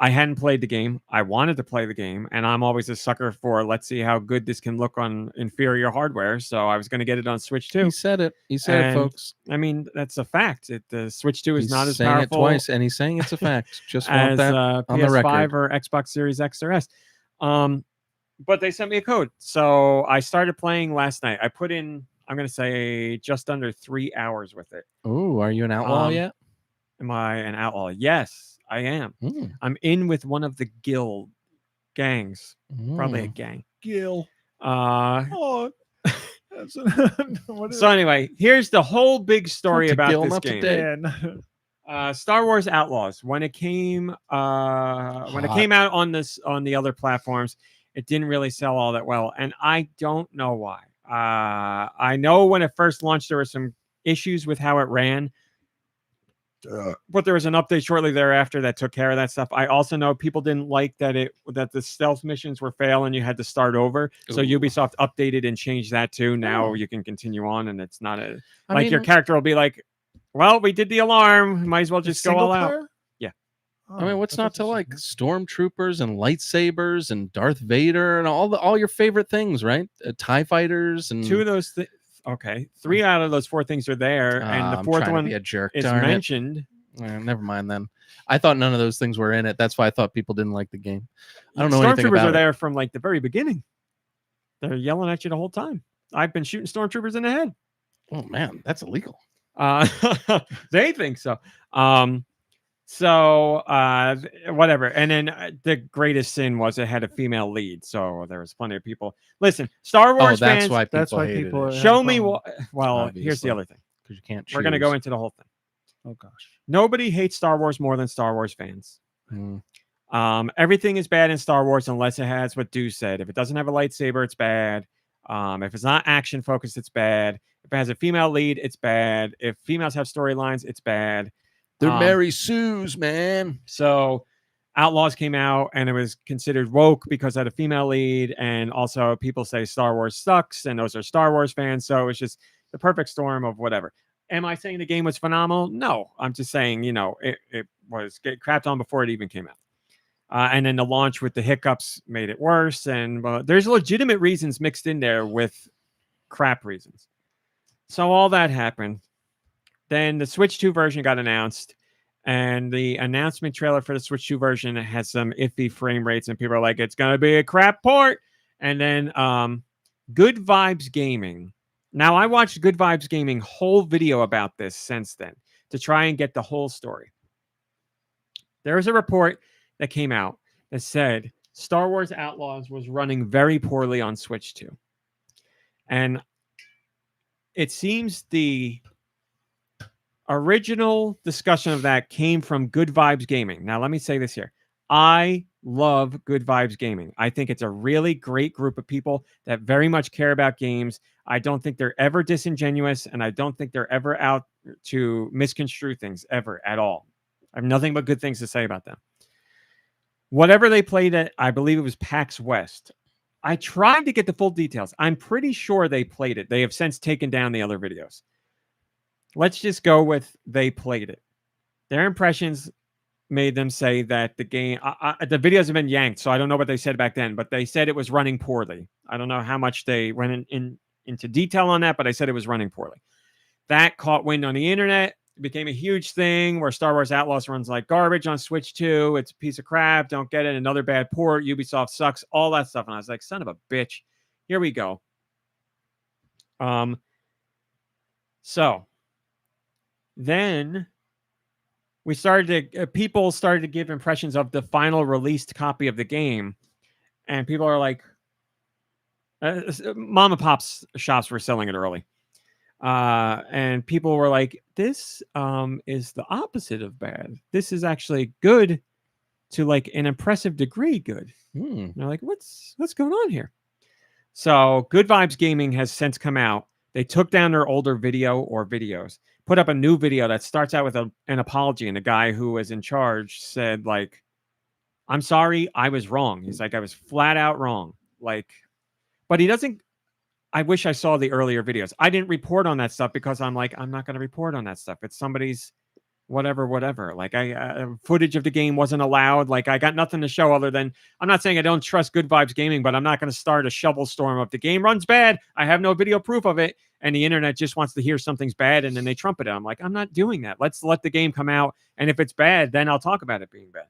I hadn't played the game. I wanted to play the game, and I'm always a sucker for let's see how good this can look on inferior hardware. So I was going to get it on Switch 2. He said it. He said it, folks. I mean, that's a fact. The Switch 2 is He's not as saying powerful it twice, and he's saying it's a fact. Just want as that on the PS5 record. or Xbox Series X or S. But they sent me a code, so I started playing last night. I put in, I'm going to say, just under 3 hours with it. Ooh, are you an outlaw yet? Am I an outlaw? Yes, I am. I'm in with one of the guild gangs. Probably a gang. Gil. So anyway, here's the whole big story about this game. Star Wars Outlaws. When it came out on the other platforms, it didn't really sell all that well, and I don't know why. I know when it first launched, there were some issues with how it ran. But there was an update shortly thereafter that took care of that stuff. I also know people didn't like that the stealth missions were fail and you had to start over. So Ubisoft updated and changed that too. Now you can continue on, and it's not your character will be like, well, we did the alarm. Might as well just go all out. Yeah. I mean, what's not to like? Stormtroopers and lightsabers and Darth Vader and all your favorite things, right? TIE fighters and 2 of those things. Okay, 3 out of those 4 things are there, and the 4th one is mentioned. Never mind then. I thought none of those things were in it. That's why I thought people didn't like the game. I don't know anything about it. Stormtroopers are there from like the very beginning. They're yelling at you the whole time. I've been shooting stormtroopers in the head. Oh man, that's illegal. They think so. Whatever. And then the greatest sin was it had a female lead. So there was plenty of people. Listen, Star Wars fans. That's why people show me what. Well, obviously. Here's the other thing. Because you can't choose. We're going to go into the whole thing. Oh gosh. Nobody hates Star Wars more than Star Wars fans. Everything is bad in Star Wars unless it has what Deux said. If it doesn't have a lightsaber, it's bad. If it's not action focused, it's bad. If it has a female lead, it's bad. If females have storylines, it's bad. They're Mary Sue's, man. So Outlaws came out and it was considered woke because it had a female lead. And also people say Star Wars sucks and those are Star Wars fans. So it's just the perfect storm of whatever. Am I saying the game was phenomenal? No. I'm just saying, it was get crapped on before it even came out. And then the launch with the hiccups made it worse. And there's legitimate reasons mixed in there with crap reasons. So all that happened. Then the Switch 2 version got announced, and the announcement trailer for the Switch 2 version has some iffy frame rates, and people are like, it's going to be a crap port. And then Good Vibes Gaming. Now, I watched Good Vibes Gaming whole video about this since then to try and get the whole story. There was a report that came out that said Star Wars Outlaws was running very poorly on Switch 2. And it seems the original discussion of that came from Good Vibes Gaming. Now, let me say this here. I love Good Vibes Gaming. I think it's a really great group of people that very much care about games. I don't think they're ever disingenuous, and I don't think they're ever out to misconstrue things ever at all. I have nothing but good things to say about them. Whatever they played at, I believe it was PAX West. I tried to get the full details. I'm pretty sure they played it. They have since taken down the other videos. Let's just go with they played it. Their impressions made them say that the game, the videos have been yanked, so I don't know what they said back then, but they said it was running poorly. I don't know how much they went into detail on that, but I said it was running poorly. That caught wind on the internet. It became a huge thing where Star Wars Outlaws runs like garbage on Switch 2. It's a piece of crap. Don't get it. Another bad port. Ubisoft sucks. All that stuff. And I was like, son of a bitch. Here we go. So then we started to people started to give impressions of the final released copy of the game, and people are like, mom and pop shops were selling it early, and people were like, this is the opposite of bad. This is actually good to like an impressive degree good. And they're like, what's going on here? So Good Vibes Gaming has since come out. They took down their older videos, put up a new video that starts out with an apology. And the guy who was in charge said, like, I'm sorry, I was wrong. He's like, I was flat out wrong. Like, but he doesn't, I wish I saw the earlier videos. I didn't report on that stuff because I'm like, I'm not going to report on that stuff. It's somebody's whatever. Like footage of the game wasn't allowed. Like I got nothing to show other than, I'm not saying I don't trust Good Vibes Gaming, but I'm not going to start a shovel storm of the game runs bad. I have no video proof of it. And the internet just wants to hear something's bad. And then they trumpet it. I'm like, I'm not doing that. Let's let the game come out. And if it's bad, then I'll talk about it being bad.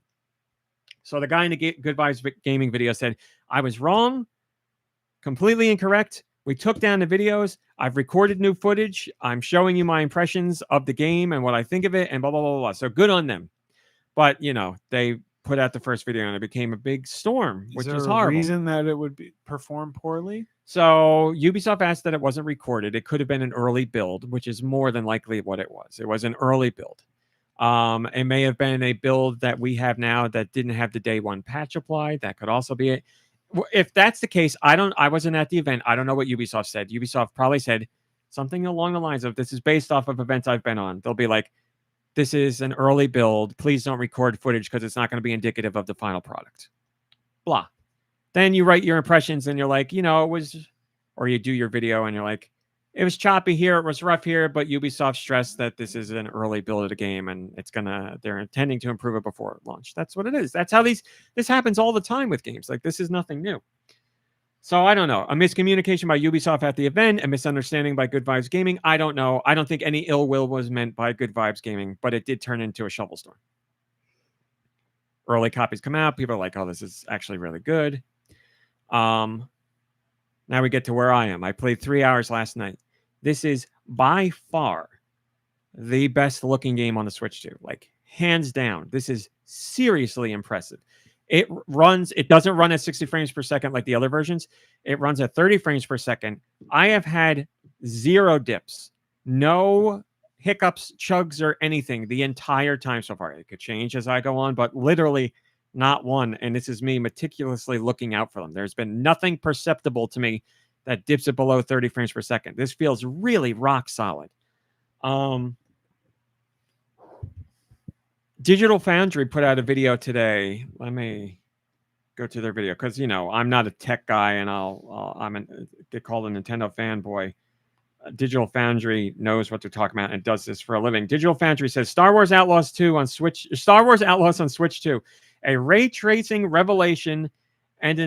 So the guy in the Good Vibes Gaming video said, I was wrong, completely incorrect. We took down the videos. I've recorded new footage. I'm showing you my impressions of the game and what I think of it and blah, blah, blah, blah. So good on them. But, you know, they put out the first video and it became a big storm, which was horrible. Reason that it would perform poorly? So Ubisoft asked that it wasn't recorded. It could have been an early build, which is more than likely what it was. It was an early build. It may have been a build that we have now that didn't have the day one patch applied. That could also be it. If that's the case, I wasn't at the event. I don't know what Ubisoft said. Ubisoft probably said something along the lines of, this is based off of events I've been on. They'll be like, this is an early build. Please don't record footage because it's not going to be indicative of the final product. Blah. Then you write your impressions and you're like, you know, it was, or you do your video and you're like, it was choppy here, it was rough here, but Ubisoft stressed that this is an early build of the game and they're intending to improve it before launch. That's what it is. That's how this happens all the time with games. Like, this is nothing new. So I don't know. A miscommunication by Ubisoft at the event, a misunderstanding by Good Vibes Gaming. I don't know. I don't think any ill will was meant by Good Vibes Gaming, but it did turn into a shovel storm. Early copies come out. People are like, oh, this is actually really good. Now we get to where I am. I played 3 hours last night. This is by far the best looking game on the Switch 2. Like, hands down. This is seriously impressive. It doesn't run at 60 frames per second like the other versions. It runs at 30 frames per second. I have had 0 dips, no hiccups, chugs, or anything the entire time so far. It could change as I go on, but literally not one. And this is me meticulously looking out for them. There's been nothing perceptible to me that dips it below 30 frames per second. This feels really rock solid. Digital Foundry put out a video today. Let me go to their video because, you know, I'm not a tech guy and get called a Nintendo fanboy. Digital Foundry knows what they're talking about and does this for a living. Digital Foundry says Star Wars Outlaws on Switch 2, a ray tracing revelation and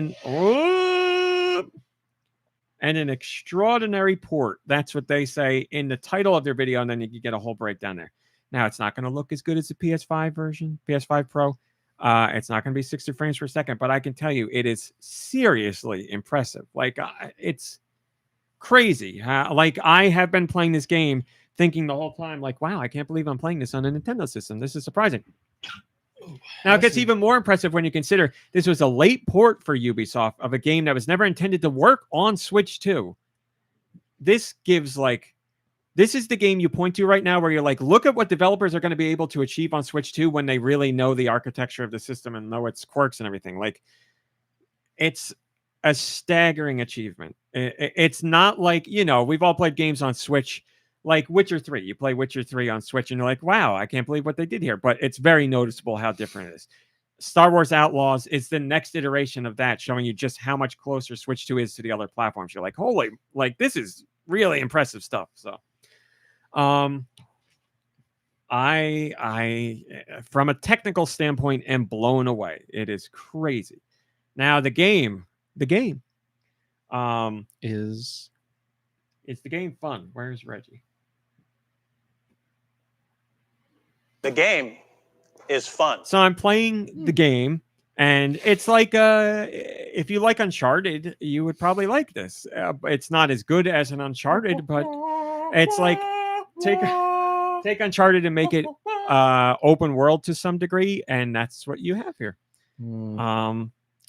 an extraordinary port. That's what they say in the title of their video, and then you can get a whole breakdown there. Now, it's not going to look as good as the PS5 version, PS5 Pro. It's not going to be 60 frames per second, but I can tell you it is seriously impressive. Like, it's crazy. Like, I have been playing this game thinking the whole time, like, wow, I can't believe I'm playing this on a Nintendo system. This is surprising. Now, it gets even more impressive when you consider this was a late port for Ubisoft of a game that was never intended to work on Switch 2. This gives, like, this is the game you point to right now where you're like, look at what developers are going to be able to achieve on Switch 2 when they really know the architecture of the system and know its quirks and everything. Like, it's a staggering achievement. It's not like, you know, we've all played games on Switch, like Witcher 3. You play Witcher 3 on Switch and you're like, wow, I can't believe what they did here. But it's very noticeable how different it is. Star Wars Outlaws is the next iteration of that, showing you just how much closer Switch 2 is to the other platforms. You're like, holy, like, this is really impressive stuff. So, I from a technical standpoint am blown away. It is crazy. Now the game is the game fun? Where's Reggie? The game is fun. So I'm playing the game, and it's like if you like Uncharted, you would probably like this. It's not as good as an Uncharted, but it's like take Uncharted and make it open world to some degree, and that's what you have here. My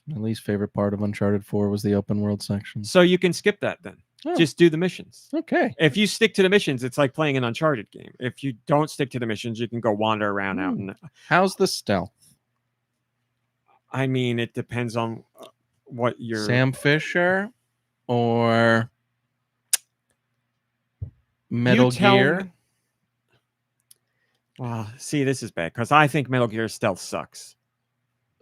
least favorite part of Uncharted 4 was the open world section. So you can skip that then. Oh. Just do the missions. Okay. If you stick to the missions, it's like playing an Uncharted game. If you don't stick to the missions, you can go wander around out. And how's the stealth? I mean, it depends on what you're... Sam Fisher or Metal Gear? Well, see, this is bad because I think Metal Gear stealth sucks.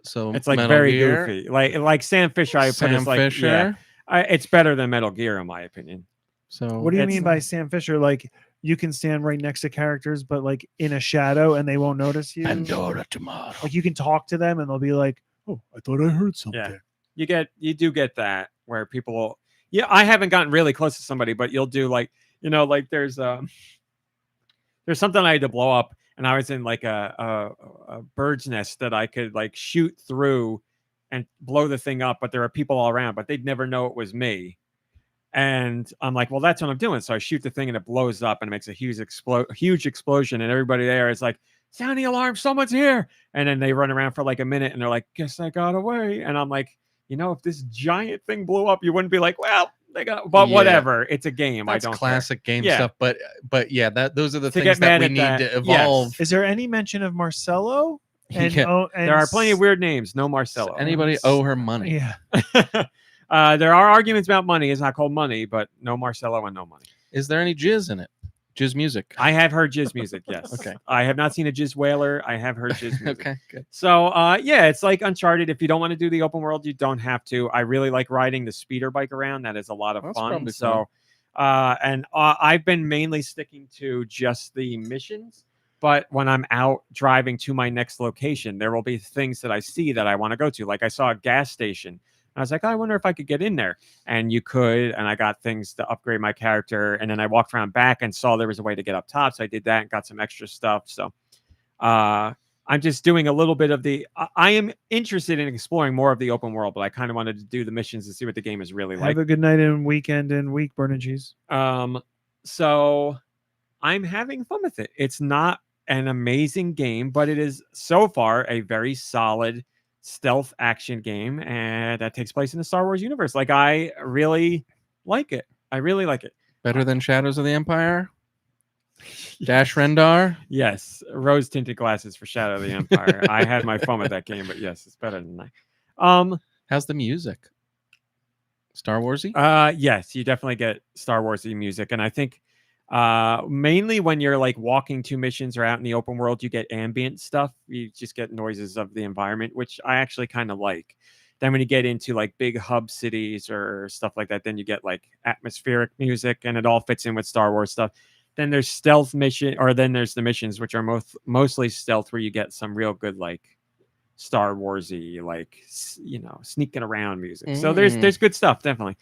So it's like Metal very Gear? goofy. Like Sam Fisher, I put as like Fisher? Yeah, it's better than Metal Gear in my opinion. So what do you mean by Sam Fisher? Like, you can stand right next to characters, but like in a shadow, and they won't notice you. Pandora tomorrow. Like you can talk to them, and they'll be like, "Oh, I thought I heard something." Yeah. You do get that where people will, yeah, I haven't gotten really close to somebody, but you'll do like, like there's something I had to blow up, and I was in like a bird's nest that I could like shoot through and blow the thing up, but there are people all around, but they'd never know it was me. And I'm like, well, that's what I'm doing. So I shoot the thing and it blows up and it makes a huge explosion. And everybody there is like, sound the alarm, someone's here. And then they run around for like a minute and they're like, guess I got away. And I'm like, if this giant thing blew up, you wouldn't be like, well, but whatever. It's a game. That's I don't classic care. game stuff. But yeah, those are the To things get that mad we at need that, to evolve. Is there any mention of Marcelo? And, Yeah. and There are plenty of weird names. No Marcelo. Does anybody owe her money? Yeah. There are arguments about money. It's not called money, but no Marcelo and no money. Is there any jizz in it? Jizz music. I have heard jizz music, yes. Okay. I have not seen a jizz whaler. I have heard jizz music. Okay, good. So, yeah, it's like Uncharted. If you don't want to do the open world, you don't have to. I really like riding the speeder bike around. That is a lot of That's fun. probably So, and I've been mainly sticking to just the missions. But when I'm out driving to my next location, there will be things that I see that I want to go to. Like I saw a gas station. I was like, I wonder if I could get in there. And you could. And I got things to upgrade my character. And then I walked around back and saw there was a way to get up top. So I did that and got some extra stuff. So I'm just doing a little bit of I am interested in exploring more of the open world, but I kind of wanted to do the missions and see what the game is really like. Have a good night and weekend and week, Burn and Cheese. So I'm having fun with it. It's not an amazing game, but it is so far a very solid stealth action game, and that takes place in the Star Wars universe. Like I really like it. Better than Shadows of the Empire? Dash Rendar? Yes, rose tinted glasses for Shadow of the Empire. I had my fun with that game, but yes, it's better than that. How's the music? Star Warsy? Yes, you definitely get Star Warsy music, and I think mainly when you're like walking to missions or out in the open world, you get ambient stuff. You just get noises of the environment, which I actually kind of like. Then when you get into like big hub cities or stuff like that, then you get like atmospheric music, and it all fits in with Star Wars stuff. Then there's stealth mission, or then there's the missions, which are mostly stealth, where you get some real good like Star Warsy, like sneaking around music. So there's good stuff, definitely.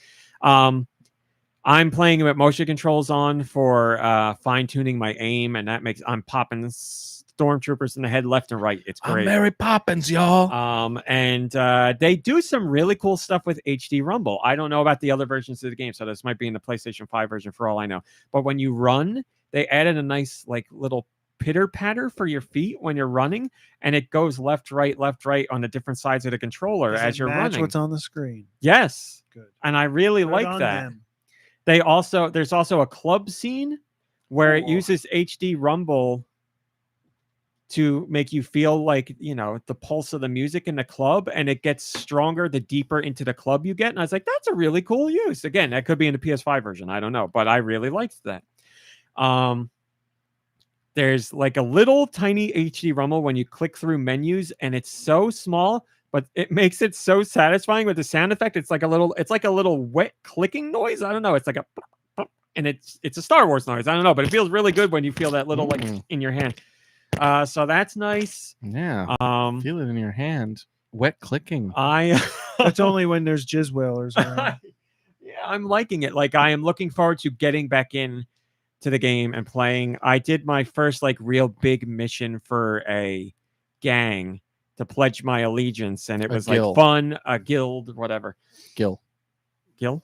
I'm playing with motion controls on for fine-tuning my aim, and that makes I'm popping stormtroopers in the head left and right. It's great. I'm Mary Poppins, y'all. And they do some really cool stuff with HD Rumble. I don't know about the other versions of the game, so this might be in the PlayStation 5 version for all I know. But when you run, they added a nice like little pitter patter for your feet when you're running, and it goes left, right on the different sides of the controller as you're running. What's on the screen? Yes, good. And I really like that. Them. There's also a club scene where it uses HD Rumble to make you feel like, the pulse of the music in the club, and it gets stronger the deeper into the club you get. And I was like, that's a really cool use. Again, that could be in the PS5 version. I don't know, but I really liked that. There's like a little tiny HD Rumble when you click through menus, and it's so small, but it makes it so satisfying with the sound effect. It's like a little wet clicking noise. I don't know. It's like and it's a Star Wars noise. I don't know, but it feels really good when you feel that little like in your hand. So that's nice. Yeah. Feel it in your hand. Wet clicking. That's only when there's jizz whalers around. Yeah, I'm liking it. Like I am looking forward to getting back in to the game and playing. I did my first like real big mission for a gang to pledge my allegiance, and it was like fun. A guild, whatever. Gil. Yeah.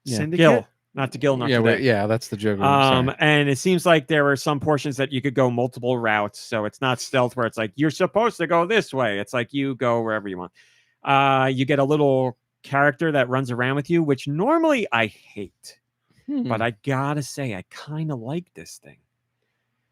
Syndicate? Gil. Not to Gil, not today. Yeah, that's the joke. And it seems like there were some portions that you could go multiple routes, so it's not stealth where it's like you're supposed to go this way. It's like you go wherever you want. You get a little character that runs around with you, which normally I hate, but I gotta say I kind of like this thing,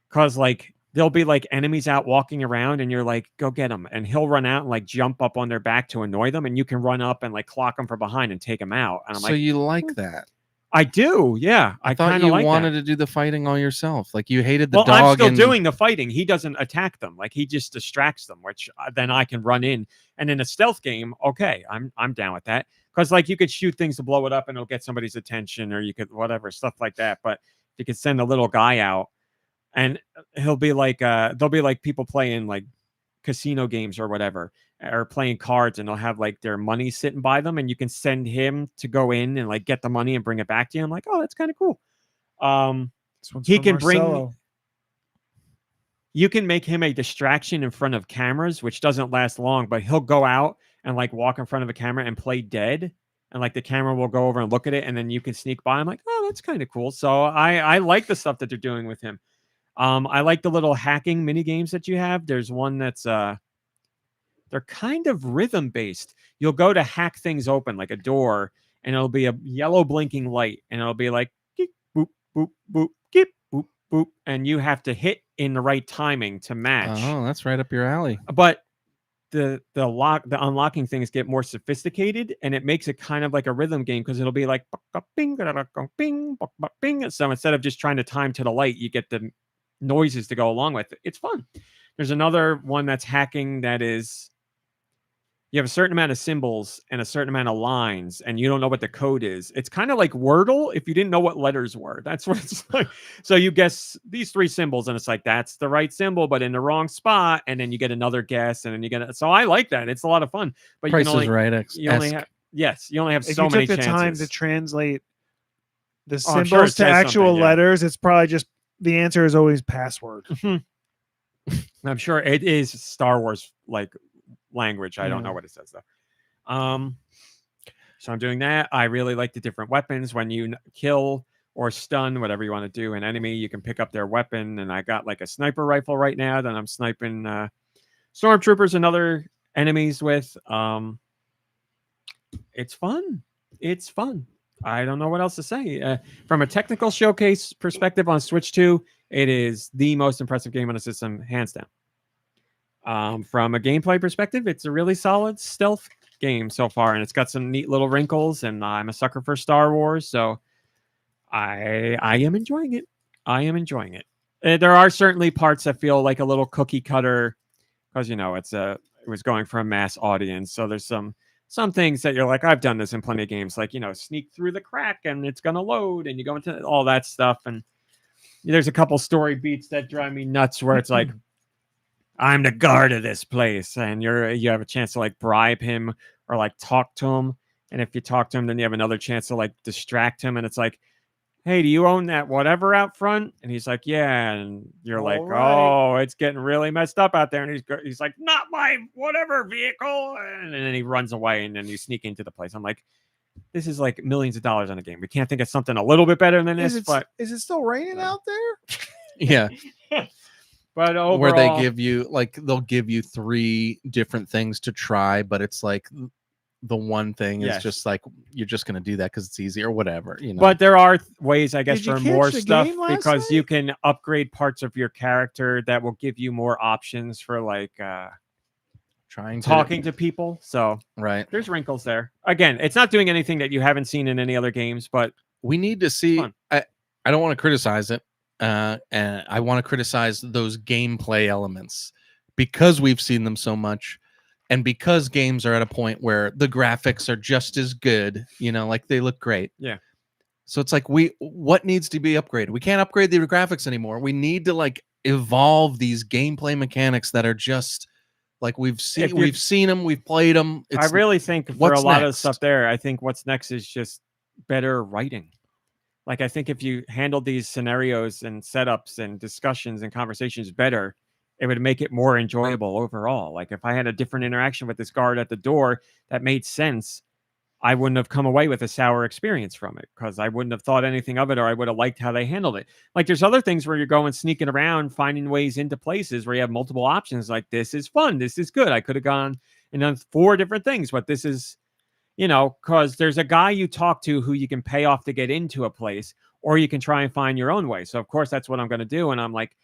because like there'll be like enemies out walking around, and you're like, go get him, and he'll run out and like jump up on their back to annoy them, and you can run up and like clock them from behind and take them out. And I'm so you like that? I do, yeah. I thought you wanted to do the fighting all yourself. Like you hated the dog. I'm still doing the fighting. He doesn't attack them. Like he just distracts them, which then I can run in. And in a stealth game, okay, I'm down with that, because like you could shoot things to blow it up, and it'll get somebody's attention, or you could whatever stuff like that. But You can send a little guy out, and he'll be like, there'll be like people playing like casino games or whatever, or playing cards, and they'll have like their money sitting by them, and you can send him to go in and like get the money and bring it back to you. I'm like, oh, that's kind of cool. He can bring. You can make him a distraction in front of cameras, which doesn't last long, but he'll go out and like walk in front of a camera and play dead. And like the camera will go over and look at it, and then you can sneak by. I'm like, oh, that's kind of cool. So I like the stuff that they're doing with him. I like the little hacking mini games that you have. There's one that's they're kind of rhythm based. You'll go to hack things open like a door, and it'll be a yellow blinking light, and it'll be like geep, boop boop boop geep, boop boop, and you have to hit in the right timing to match. Oh, that's right up your alley. But the unlocking things get more sophisticated, and it makes it kind of like a rhythm game, because it'll be like bing, bing, bing. So instead of just trying to time to the light, you get the noises to go along with it. It's fun. There's another one that's hacking that is, you have a certain amount of symbols and a certain amount of lines, and you don't know what the code is. It's kind of like Wordle if you didn't know what letters were. That's what it's like. So you guess these 3 symbols, and it's like, that's the right symbol, but in the wrong spot. And then you get another guess, and then you get it. So I like that. It's a lot of fun. But Price you can only, is Right. you only have, yes, you only have If so you many took the chances. time to translate the Oh, I'm symbols sure it to says actual something, yeah. letters, it's probably just the answer is always password. I'm sure it is Star Wars like language. I don't know what it says though. So I'm doing that. I really like the different weapons. When you kill or stun, whatever you want to do, an enemy, you can pick up their weapon. And I got like a sniper rifle right now that I'm sniping stormtroopers and other enemies with. It's fun. It's fun. I don't know what else to say. From a technical showcase perspective on Switch 2, it is the most impressive game on the system, hands down. From a gameplay perspective, it's a really solid stealth game so far, and it's got some neat little wrinkles, and I'm a sucker for Star Wars, so I am enjoying it. I am enjoying it. There are certainly parts that feel like a little cookie cutter, because it was going for a mass audience, so there's some things that you're like, I've done this in plenty of games, like, sneak through the crack and it's gonna load, and you go into all that stuff, and there's a couple story beats that drive me nuts where it's like, I'm the guard of this place, and you have a chance to like bribe him or like talk to him, and if you talk to him, then you have another chance to like distract him, and it's like, hey, do you own that whatever out front? And he's like, yeah, and you're All like, right. oh, it's getting really messed up out there, and he's like, not my whatever vehicle, and then he runs away, and then you sneak into the place. I'm like, this is like millions of dollars on a game. We can't think of something a little bit better than this, but Is it still raining out there? Yeah. But overall, where they give you they'll give you 3 different things to try, but it's like the one thing is just like, you're just going to do that because it's easy or whatever, But there are ways, I guess, Did you for catch more the stuff, game last because night? you can upgrade parts of your character that will give you more options for like talking to people. So right, there's wrinkles there. Again, it's not doing anything that you haven't seen in any other games, but we need to see. fun. I don't want to criticize it, and I want to criticize those gameplay elements, because we've seen them so much, and because games are at a point where the graphics are just as good, like they look great. Yeah. So it's like, what needs to be upgraded? We can't upgrade the graphics anymore. We need to like evolve these gameplay mechanics that are just like, we've seen them, we've played them. I really think for a what's lot of next? stuff there, I think what's next is just better writing. Like, I think if you handled these scenarios and setups and discussions and conversations better, it would make it more enjoyable overall. Like, if I had a different interaction with this guard at the door that made sense, I wouldn't have come away with a sour experience from it, because I wouldn't have thought anything of it, or I would have liked how they handled it. Like, there's other things where you're going sneaking around, finding ways into places where you have multiple options. Like, this is fun. This is good. I could have gone and done 4 different things, but this is, because there's a guy you talk to who you can pay off to get into a place, or you can try and find your own way. So of course that's what I'm going to do. And I'm like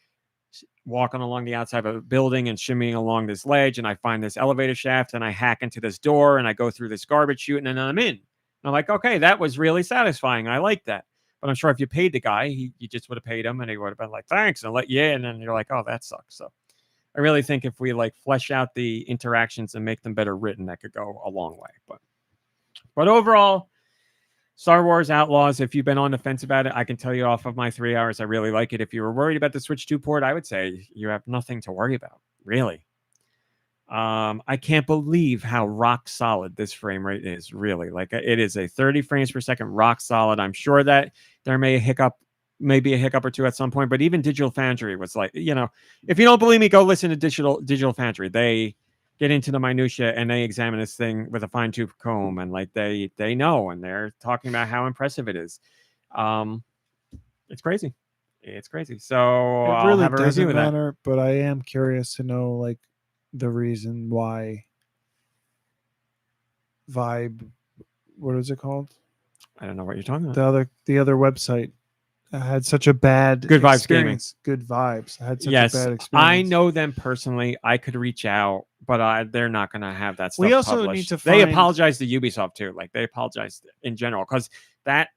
walking along the outside of a building and shimmying along this ledge, and I find this elevator shaft, and I hack into this door, and I go through this garbage chute, and then I'm in. And I'm like, okay, that was really satisfying. I like that. But I'm sure if you paid the guy, you just would have paid him, and he would have been like, thanks, and let you in. And you're like, oh, that sucks. So I really think if we like flesh out the interactions and make them better written, that could go a long way. But overall, Star Wars Outlaws, if you've been on the fence about it, I can tell you off of my 3 hours, I really like it. If you were worried about the Switch 2 port, I would say you have nothing to worry about, really. I can't believe how rock solid this frame rate is, really. Like, it is a 30 frames per second rock solid. I'm sure that there may be a hiccup or two at some point, but even Digital Foundry was like, you know, if you don't believe me, go listen to Digital Foundry. They get into the minutia and they examine this thing with a fine-tooth comb, and like they know, and they're talking about how impressive it is. It's crazy. It's crazy. So It really I'll have a doesn't review of that. matter, but I am curious to know like the reason why Vibe, what is it called? I don't know what you're talking about. The other website had such a bad Good Vibes Gaming. experience. Good Vibes had such Yes, a bad experience. I know them personally. I could reach out, but they're not going to have that stuff We also published. need to They find- apologize to Ubisoft too. Like they apologized in general, because that,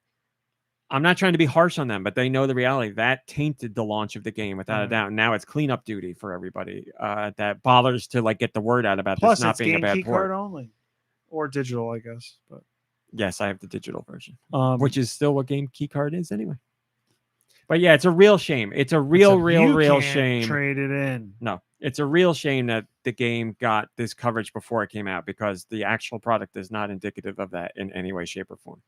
I'm not trying to be harsh on them, but they know the reality that tainted the launch of the game without a doubt. And now it's cleanup duty for everybody that bothers to like get the word out about Plus this not it's being a game bad key port. card only, or digital, I guess. But Yes, I have the digital version, which which is still what game key card is anyway. But yeah, it's a real shame. It's a real shame. Trade it in. No, it's a real shame that the game got this coverage before it came out, because the actual product is not indicative of that in any way, shape, or form.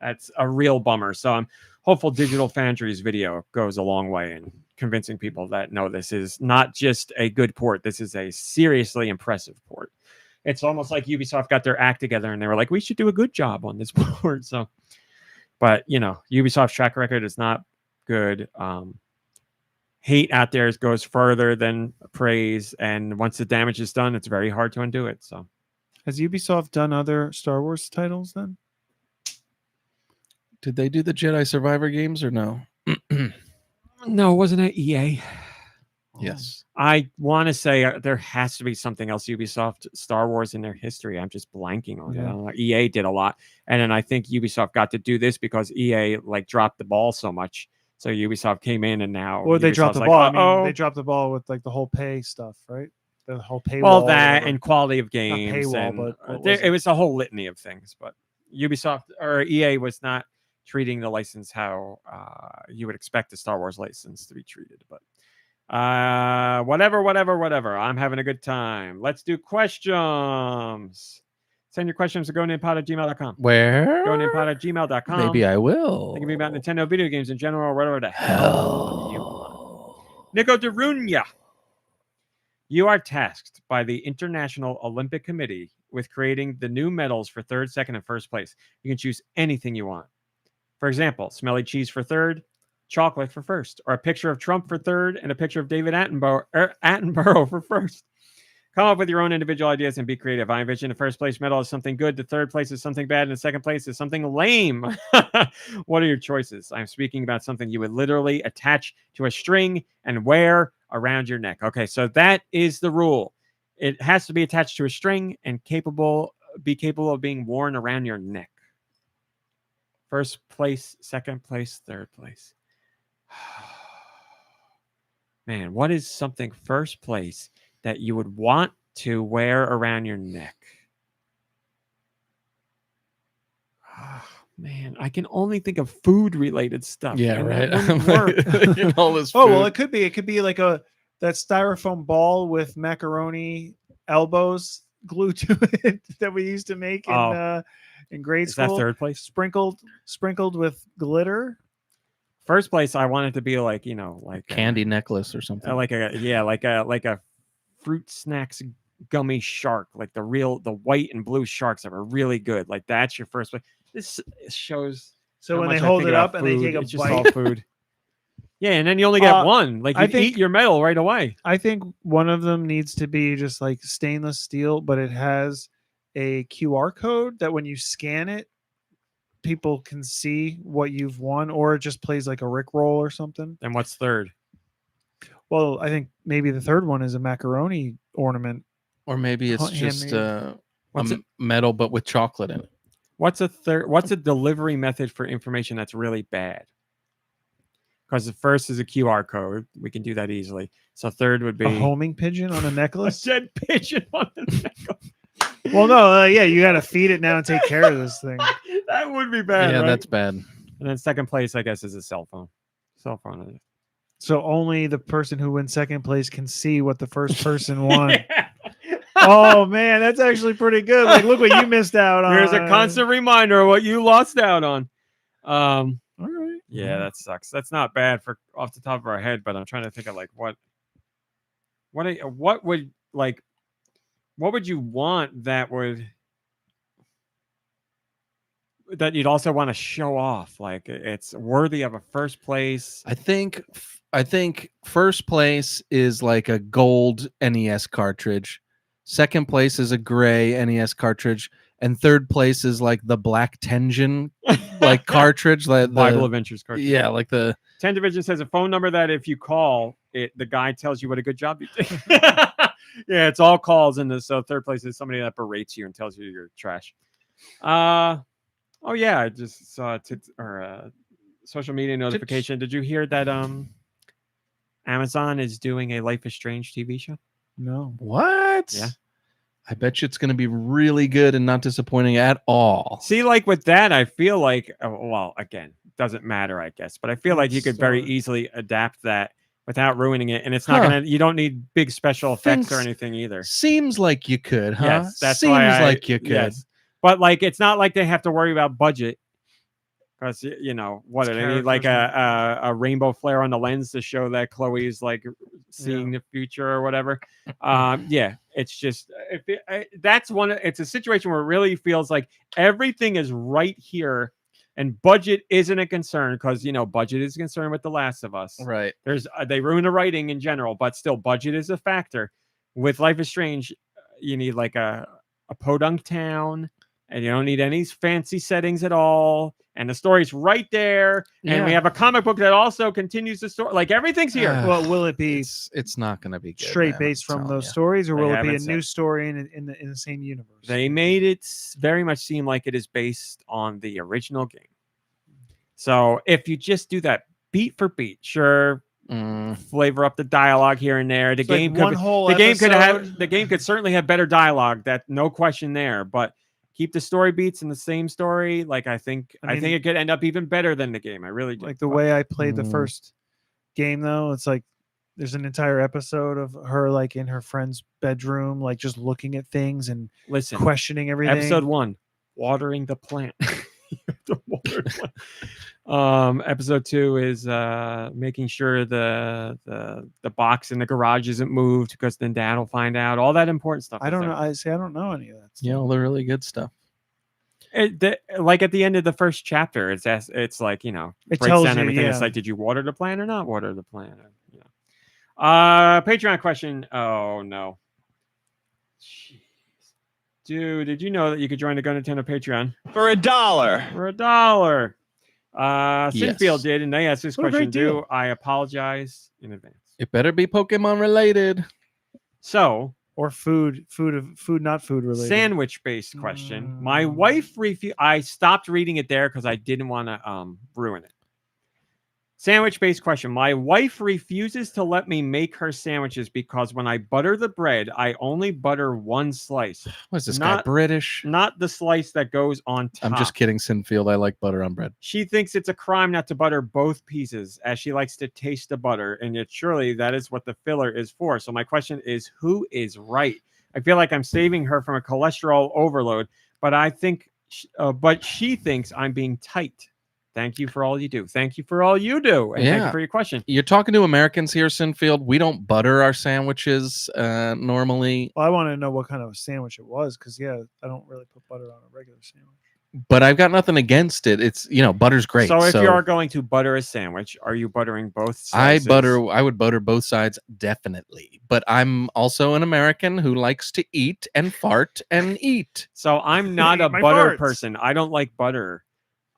That's a real bummer. So I'm hopeful Digital Foundry's video goes a long way in convincing people that no, this is not just a good port. This is a seriously impressive port. It's almost like Ubisoft got their act together and they were like, we should do a good job on this port. So, but you know, Ubisoft's track record is not good. Hate out there goes further than praise, and once the damage is done, it's very hard to undo it. So, Has Ubisoft done other Star Wars titles then? Did they do the Jedi Survivor games or no? no, wasn't it EA? Yes. I want to say there has to be something else Ubisoft Star Wars in their history. I'm just blanking on it. I don't know. EA did a lot, and then I think Ubisoft got to do this because EA like dropped the ball so much. So Ubisoft came in, and now Or they Ubisoft's dropped the like, ball. I mean, "Uh-oh." they dropped the ball with like the whole pay stuff, right? The whole paywall. Well, or that whatever. and quality of games, paywall, and, but what there, was it was a whole litany of things. But Ubisoft or EA was not treating the license how you would expect a Star Wars license to be treated. But whatever. I'm having a good time. Let's do questions. Send your questions to GoNintendo@gmail.com. Where? GoNintendo@gmail.com. Maybe I will. It can be about Nintendo video games in general, or whatever the hell you want. Nico Darunya. You are tasked by the International Olympic Committee with creating the new medals for third, second, and first place. You can choose anything you want. For example, smelly cheese for third, chocolate for first, or a picture of Trump for third and a picture of David Attenborough for first. Come up with your own individual ideas and be creative. I envision the first place medal is something good, the third place is something bad, and the second place is something lame. What are your choices? I'm speaking about something you would literally attach to a string and wear around your neck. Okay, so that is the rule. It has to be attached to a string and be capable of being worn around your neck. First place, second place, third place. Man, what is something first place that you would want to wear around your neck? Oh, man, I can only think of food-related stuff. Yeah, and right. that wouldn't work. All this Oh well, food. it could be like that styrofoam ball with macaroni elbows glued to it that we used to make in grade Is school. that third place? Sprinkled with glitter. First place, I want it to be like, you know, like Candy necklace or something. like a fruit snacks gummy shark, like the white and blue sharks that are really good. Like that's your first place. This shows. So how when much they I hold think it about up and they food. take a It's just all bite. food. Yeah, and then you only get one. Like I you think- eat your medal right away. I think one of them needs to be just like stainless steel, but it has a QR code that when you scan it, people can see what you've won, or it just plays like a Rickroll or something. And what's third? Well, I think maybe the third one is a macaroni ornament. Or maybe it's Handmade. just What's it? metal, but with chocolate in it. What's a delivery method for information that's really bad? Because the first is a QR code. We can do that easily. So third would be A homing pigeon on a a necklace. dead pigeon on the necklace. Well, no, yeah, you got to feed it now and take care of this thing. That would be bad. Yeah, right? that's bad. And then second place, I guess, is a cell phone. Cell phone. So only the person who wins second place can see what the first person won. Yeah. Oh man, that's actually pretty good. Like, look what you missed out on. Here's a constant reminder of what you lost out on. All right. Yeah, that sucks. That's not bad for off the top of our head, but I'm trying to think of like what would you want that you'd also want to show off? Like it's worthy of a first place. I think first place is like a gold NES cartridge. Second place is a gray NES cartridge, and third place is like the Black Tengen like cartridge, like Bible Adventures cartridge. Yeah, like the Ten Division says a phone number that if you call it, the guy tells you what a good job you did. Yeah, it's all calls, and so third place is somebody that berates you and tells you you're trash. Oh yeah, I just saw a social media notification. Did you hear that Amazon is doing a Life is Strange TV show? No. what? Yeah. I bet you it's going to be really good and not disappointing at all. See, like with that, I feel like, well, again, doesn't matter, I guess, but I feel like you could very easily adapt that without ruining it, and it's not gonna. You don't need big special effects or anything either. Seems like you could, huh? Yes, that's seems why like you could. Yes. But like, it's not like they have to worry about budget, because you know what they need, like a rainbow flare on the lens to show that Chloe's like seeing the future or whatever. Yeah, it's just it's a situation where it really feels like everything is right here. And budget isn't a concern because, you know, budget is a concern with The Last of Us. Right. They ruin the writing in general, but still budget is a factor. With Life is Strange, you need like a podunk town, and you don't need any fancy settings at all. And the story's right there. And we have a comic book that also continues the story. Like everything's here. Well, will it be it's not going to be good, straight man, based from those you. stories, or They will it be a haven't new said. story in the same universe? They made it very much seem like it is based on the original game. So if you just do that beat for beat, sure, flavor up the dialogue here and there. The game could certainly have better dialogue. That no question there. But keep the story beats in the same story. Like I think it could end up even better than the game. I really do. Like the way I played the first game, though, it's like there's an entire episode of her like in her friend's bedroom, like just looking at things and questioning everything. Episode 1, watering the plant. You have to water the plant. Episode 2 is making sure the box in the garage isn't moved because then Dad will find out. All that important stuff. I don't know. I don't know any of that stuff. Yeah, all the really good stuff. Like at the end of the first chapter, it's like, you know, it breaks tells down you, everything. yeah. It's like, did you water the plant or not water the plant? You know. Patreon question. Oh no. Jeez. Dude, did you know that you could join the GoNintendo Patreon for $1? For $1. Yes. Sinfield did, and they asked this What a question. great deal. I apologize in advance. It better be Pokemon related. So, or food, not food related. sandwich-based question. My wife I stopped reading it there because I didn't want to ruin it. Sandwich-based question. My wife refuses to let me make her sandwiches because when I butter the bread, I only butter one slice. What is this guy, British? Not the slice that goes on top. I'm just kidding, Sinfield. I like butter on bread. She thinks it's a crime not to butter both pieces, as she likes to taste the butter, and yet surely that is what the filler is for. So my question is, who is right? I feel like I'm saving her from a cholesterol overload, but but she thinks I'm being tight. Thank you for all you do. Thank you for all you do. And thank you for your question. You're talking to Americans here, Sinfield. We don't butter our sandwiches normally. Well, I want to know what kind of sandwich it was because, I don't really put butter on a regular sandwich. But I've got nothing against it. It's, butter's great. So if you are going to butter a sandwich, are you buttering both sides? I would butter both sides, definitely. But I'm also an American who likes to eat and fart and eat. So I'm not a My butter farts. person. I don't like butter.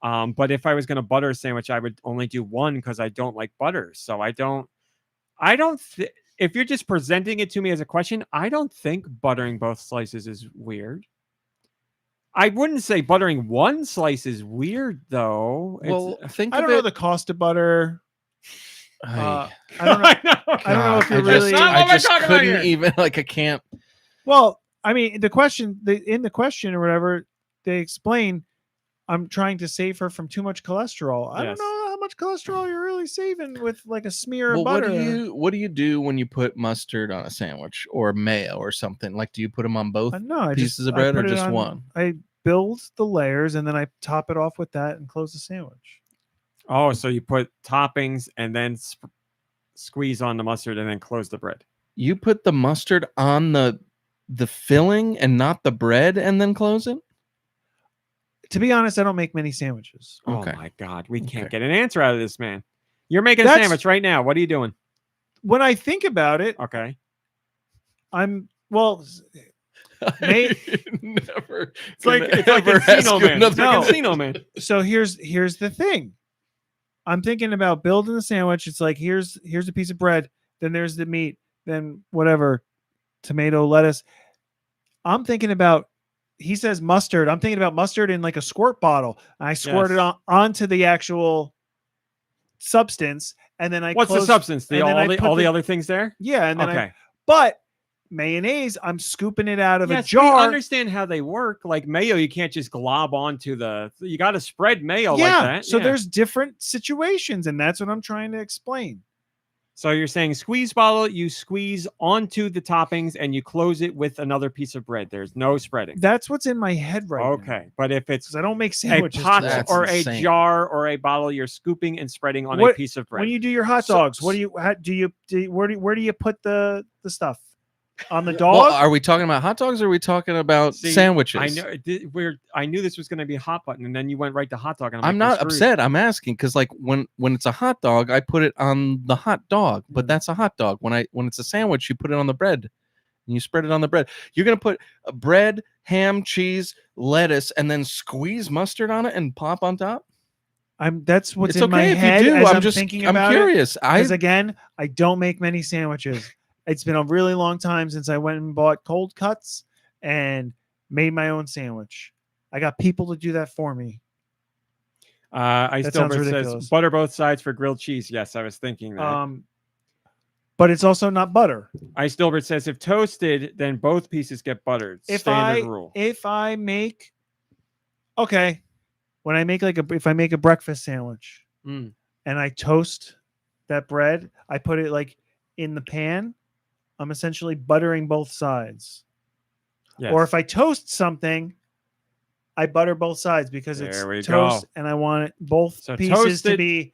But if I was going to butter a sandwich, I would only do one because I don't like butter. So if you're just presenting it to me as a question, I don't think buttering both slices is weird. I wouldn't say buttering one slice is weird, though. Well, I don't know the cost of butter. I don't know. I don't know if you're really. I just couldn't even I can't. Well, I mean, in the question or whatever, they explain. I'm trying to save her from too much cholesterol. I don't Yes. know how much cholesterol you're really saving with like a smear Well, of butter. what do you do when you put mustard on a sandwich or mayo or something? Like, do you put them on both No, I pieces of I bread or put it just on- one? I build the layers and then I top it off with that and close the sandwich. Oh, so you put toppings and then squeeze on the mustard and then close the bread. You put the mustard on the filling and not the bread and then close it? To be honest, I don't make many sandwiches. Okay. Oh my God, we can't Okay. get an answer out of this man. You're making a That's- sandwich right now. What are you doing? When I think about it, Okay. I'm well. May- Never. It's like Encino Man. It's like Encino Man. So here's the thing. I'm thinking about building the sandwich. It's like here's a piece of bread, then there's the meat, then whatever, tomato, lettuce. I'm thinking about. He says mustard. I'm thinking about mustard in like a squirt bottle. I squirt Yes. it onto the actual substance, and then I. What's the close- substance? and then I put All the other things there? Yeah, and then Okay. but mayonnaise, I'm scooping it out of a Yes, jar. we understand how they work. Like mayo, you can't just glob onto the. You got to spread mayo yeah, like that. so Yeah. there's different situations, and that's what I'm trying to explain. So you're saying squeeze bottle, you squeeze onto the toppings and you close it with another piece of bread. There's no spreading. That's what's in my head right now. Okay, but if it's Because I don't make a sandwiches. pot That's or insane. a jar or a bottle, you're scooping and spreading on a What- piece of bread. When you do your hot So- dogs, what do you where do you put the stuff on the dog? Well, are we talking about hot dogs or are we talking about See, sandwiches? I know I knew this was going to be a hot button, and then you went right to hot dog. And I'm like, we're not screwed. upset. I'm asking because, like, when it's a hot dog, I put it on the hot dog, but Mm. that's a hot dog. When it's a sandwich, you put it on the bread, and you spread it on the bread. You're gonna put bread, ham, cheese, lettuce, and then squeeze mustard on it and pop on top. That's what's It's in my okay if head you do. as I'm I'm just thinking I'm about it. curious. Because again, I don't make many sandwiches. It's been a really long time since I went and bought cold cuts and made my own sandwich. I got people to do that for me. I That still sounds says ridiculous. butter both sides for grilled cheese. Yes, I was thinking that. But it's also not butter. I Stilbert says if toasted, then both pieces get buttered. If Standard rule. if I make when I make if I make a breakfast sandwich Mm. and I toast that bread, I put it like in the pan. I'm essentially buttering both sides. Yes. Or if I toast something, I butter both sides because it's There we toast go. and I want it both So pieces to toasted- be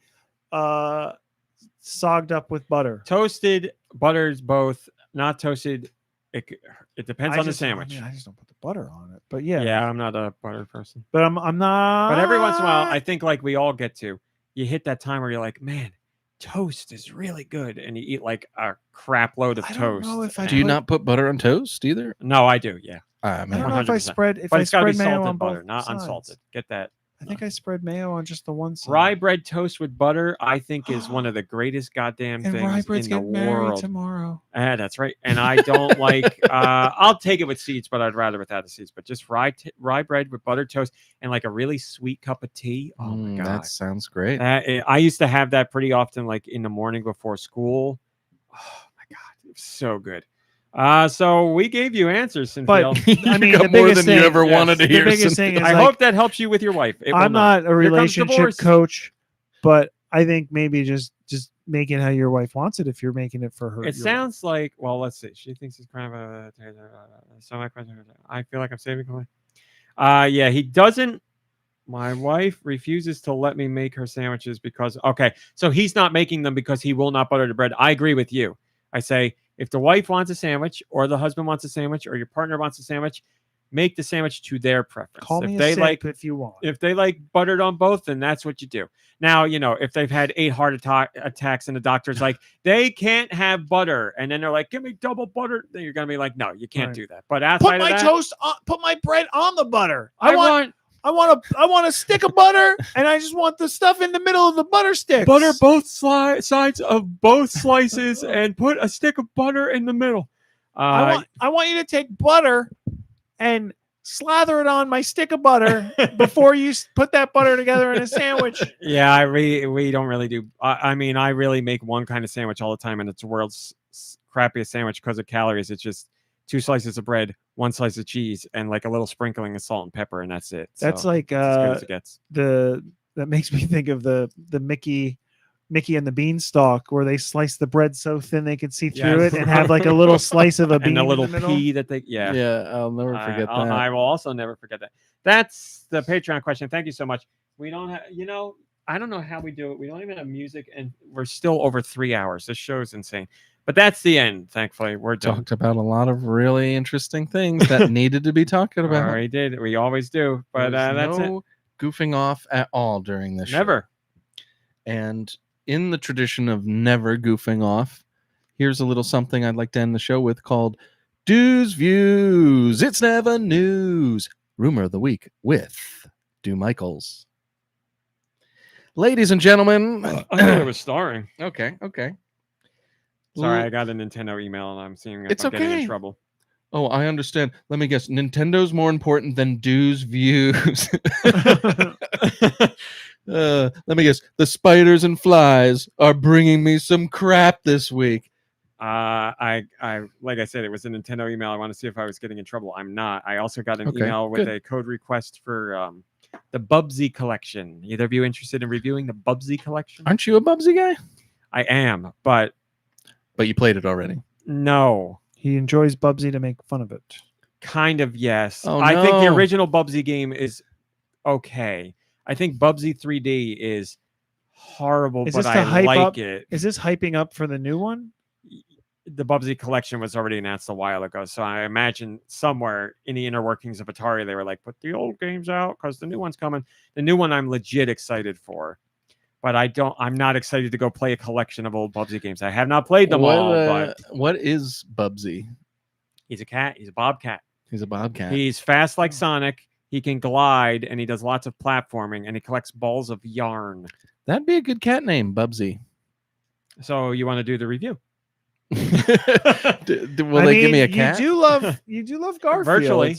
sogged up with butter. Toasted butters both, not toasted. It depends on the sandwich. I just don't put the butter on it. But yeah. Yeah, I'm not a butter person. But I'm not. But every once in a while, I think like we all get to, you hit that time where you're like, man, toast is really good, and you eat like a crap load of I don't toast. know if I Do you put- not put butter on toast either? No, I do. Yeah, I Man. don't know if I 100%. spread but I it's got to be spread mayo salted on butter, both not sides. unsalted. Get that. I think I spread mayo on just the one side. Rye bread toast with butter, I think, is one of the greatest goddamn and things rye bread's in the getting married world. tomorrow. That's right. And I don't like. I'll take it with seeds, but I'd rather without the seeds. But just rye bread with buttered toast and like a really sweet cup of tea. Oh my god, That sounds great. I used to have that pretty often, like in the morning before school. Oh my god, it was so good. So we gave you answers, Cynthia. But You I mean, got the more biggest than you thing- ever yes, wanted to the hear. biggest Cynthia. thing is I like, hope that helps you with your wife. It will I'm not a Here comes relationship divorce. coach, but I think maybe just make it how your wife wants it if you're making it for her. It your sounds like, well, let's see. She thinks it's kind of a. So my question, I feel like I'm saving. Yeah, he doesn't. My wife refuses to let me make her sandwiches because, okay, so he's not making them because he will not butter the bread. I agree with you. I say, if the wife wants a sandwich or the husband wants a sandwich or your partner wants a sandwich, make the sandwich to their preference. Call if me they a like, simp if you want. if they like buttered on both, then that's what you do. Now, you know, if they've had 8 heart attacks and the doctor's like, they can't have butter, and then they're like, give me double butter, then you're gonna be like, no, you can't Right. do that. But outside Put my of that, toast on, put my bread on the butter. I want I want a stick of butter, and I just want the stuff in the middle of the butter sticks. butter both sides of both slices and put a stick of butter in the middle. I want you to take butter and slather it on my stick of butter before you put that butter together in a sandwich. Yeah, we don't really do. I mean, I really make one kind of sandwich all the time, and it's the world's crappiest sandwich because of calories. It's just 2 slices of bread, 1 slice of cheese, and like a little sprinkling of salt and pepper, and that's it. That's So, like it's as good as it gets. that makes me think of the Mickey and the Beanstalk, where they slice the bread so thin they can see through Yes. it, and have like a little slice of a bean And a in little the middle. pea that they I'll never forget that. I will also never forget that. That's the Patreon question. Thank you so much. We don't have, I don't know how we do it. We don't even have music, and we're still over 3 hours. This show is insane. But that's the end. Thankfully, we're done. Talked about a lot of really interesting things that needed to be talked about. Already did. We always do. But There's that's no it. goofing off at all during this show. Never. And in the tradition of never goofing off, here's a little something I'd like to end the show with called Deux Views. It's never news. Rumor of the week with Deux Michaels. Ladies and gentlemen. I thought it was starring. Okay. Sorry, I got a Nintendo email and I'm seeing if It's I'm getting okay. in trouble. Oh, I understand. Let me guess. Nintendo's more important than Deux Views. Let me guess. The spiders and flies are bringing me some crap this week. I like I said, it was a Nintendo email. I want to see if I was getting in trouble. I'm not. I also got an Okay, email with good. a code request for the Bubsy collection. Either of you interested in reviewing the Bubsy collection? Aren't you a Bubsy guy? I am, but But you played it already. no. He enjoys Bubsy to make fun of it. Kind of, yes. Oh, I think the no. original Bubsy game is okay. I think Bubsy 3D is horrible, Is but this to I hype like up- it. Is this hyping up for the new one? The Bubsy collection was already announced a while ago, so I imagine somewhere in the inner workings of Atari, they were like, put the old games out because the new one's coming. The new one I'm legit excited for. But I'm not excited to go play a collection of old Bubsy games. I have not played them all, but What is Bubsy? he's a cat. He's a bobcat. He's a bobcat. He's fast like Sonic. He can glide, and he does lots of platforming, and he collects balls of yarn. That'd be a good cat name, Bubsy. So you want to do the review? Will they give me a cat? You do love Garfield. Virtually.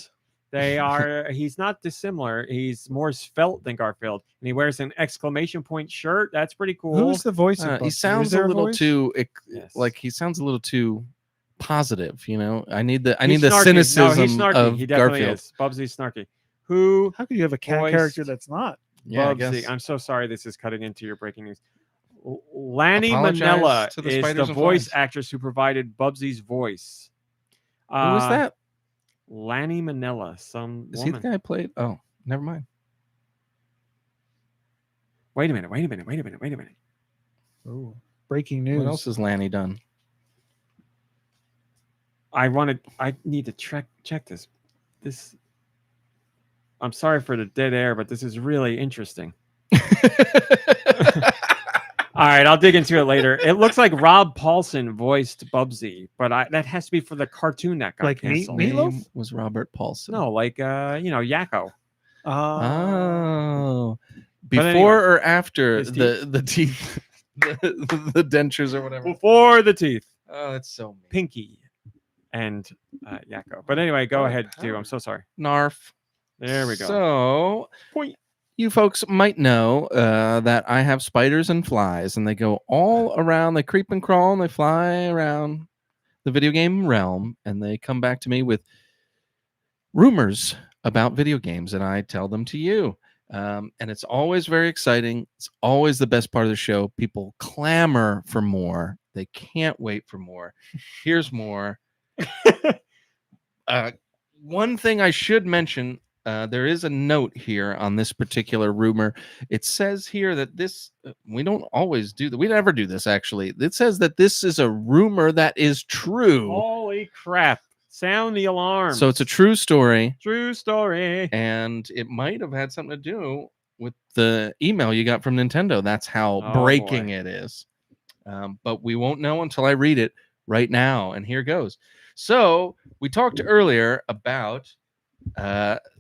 They are. He's not dissimilar. He's more svelte than Garfield, and he wears an exclamation point shirt. That's pretty cool. Who's the voice of Bubsy? He Is sounds there a little voice? too Yes. like he sounds a little too positive. I need the He's the snarky. cynicism No, he's snarky. of He definitely Garfield. is. Bubsy's snarky. Who? How could you have a cat voiced character that's not? Yeah, I Bubsy. guess. I'm so sorry. This is cutting into your breaking news. Lanny Apologize Manella to the is the spiders and voice flies. actress who provided Bubsy's voice. Who was that? Lanny Manella. Some Is he woman. the guy who played? Oh, never mind. Wait a minute. Oh, breaking news. What else has Lanny done? I need to check this. I'm sorry for the dead air, but this is really interesting. All right, I'll dig into it later. It looks like Rob Paulson voiced Bubsy, but that has to be for the cartoon that got Like canceled. Meatloaf? Name was Robert Paulson. No, like Yakko. Oh. But Before anyway, or after his the teeth, the dentures or whatever. Before the teeth, Oh, that's so mean. Pinky, and Yakko. But anyway, go ahead, Stu. I'm so sorry. Narf. There we go. So, you folks might know that I have spiders and flies, and they go all around. They creep and crawl, and they fly around the video game realm, and they come back to me with rumors about video games, and I tell them to you. And it's always very exciting. It's always the best part of the show. People clamor for more. They can't wait for more. Here's more. One thing I should mention, there is a note here on this particular rumor. It says here that this, we don't always do that. We never do this, actually. It says that this is a rumor that is true. Holy crap. Sound the alarm. So it's a true story. True story. And it might have had something to do with the email you got from Nintendo. That's how Oh, breaking boy. it is. But we won't know until I read it right now. And here goes. So we talked earlier about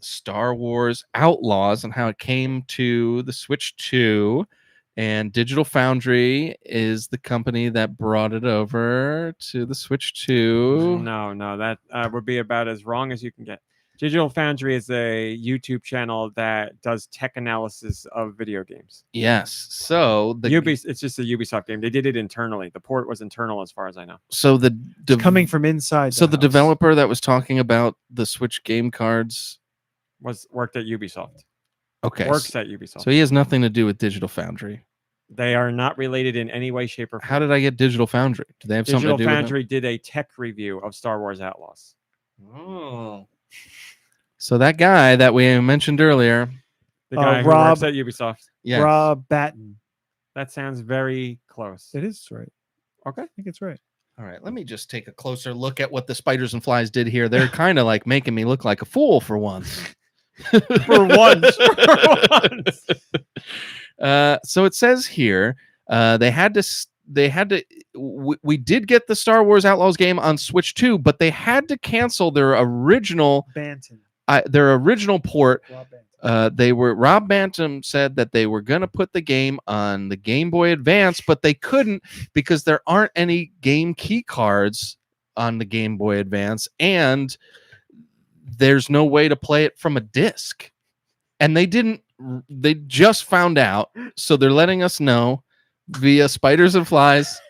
Star Wars Outlaws and how it came to the Switch 2. And Digital Foundry is the company that brought it over to the Switch 2. No, that would be about as wrong as you can get. Digital Foundry is a YouTube channel that does tech analysis of video games. Yes. So it's just a Ubisoft game. They did it internally. The port was internal, as far as I know. So It's coming from inside. So the house. developer that was talking about the Switch game cards Worked at Ubisoft. Okay. Works at Ubisoft. So he has nothing to do with Digital Foundry. They are not related in any way, shape, or form. How did I get Digital Foundry? Do they have something to do Digital Foundry did a tech review of Star Wars Outlaws. Oh. So that guy that we mentioned earlier, the guy who Rob- works at Ubisoft. yes. Rob Batten. That sounds very close. It is right. Okay. I think it's right. All right, let me just take a closer look at what the spiders and flies did here. They're kind of like making me look like a fool for once. For once. So it says here we did get the Star Wars Outlaws game on Switch 2, but they had to cancel their original Bantam. port. Rob Bantam. Rob Bantam said that they were going to put the game on the Game Boy Advance, but they couldn't because there aren't any game key cards on the Game Boy Advance, and there's no way to play it from a disc. And they just found out, so they're letting us know via Spiders and Flies.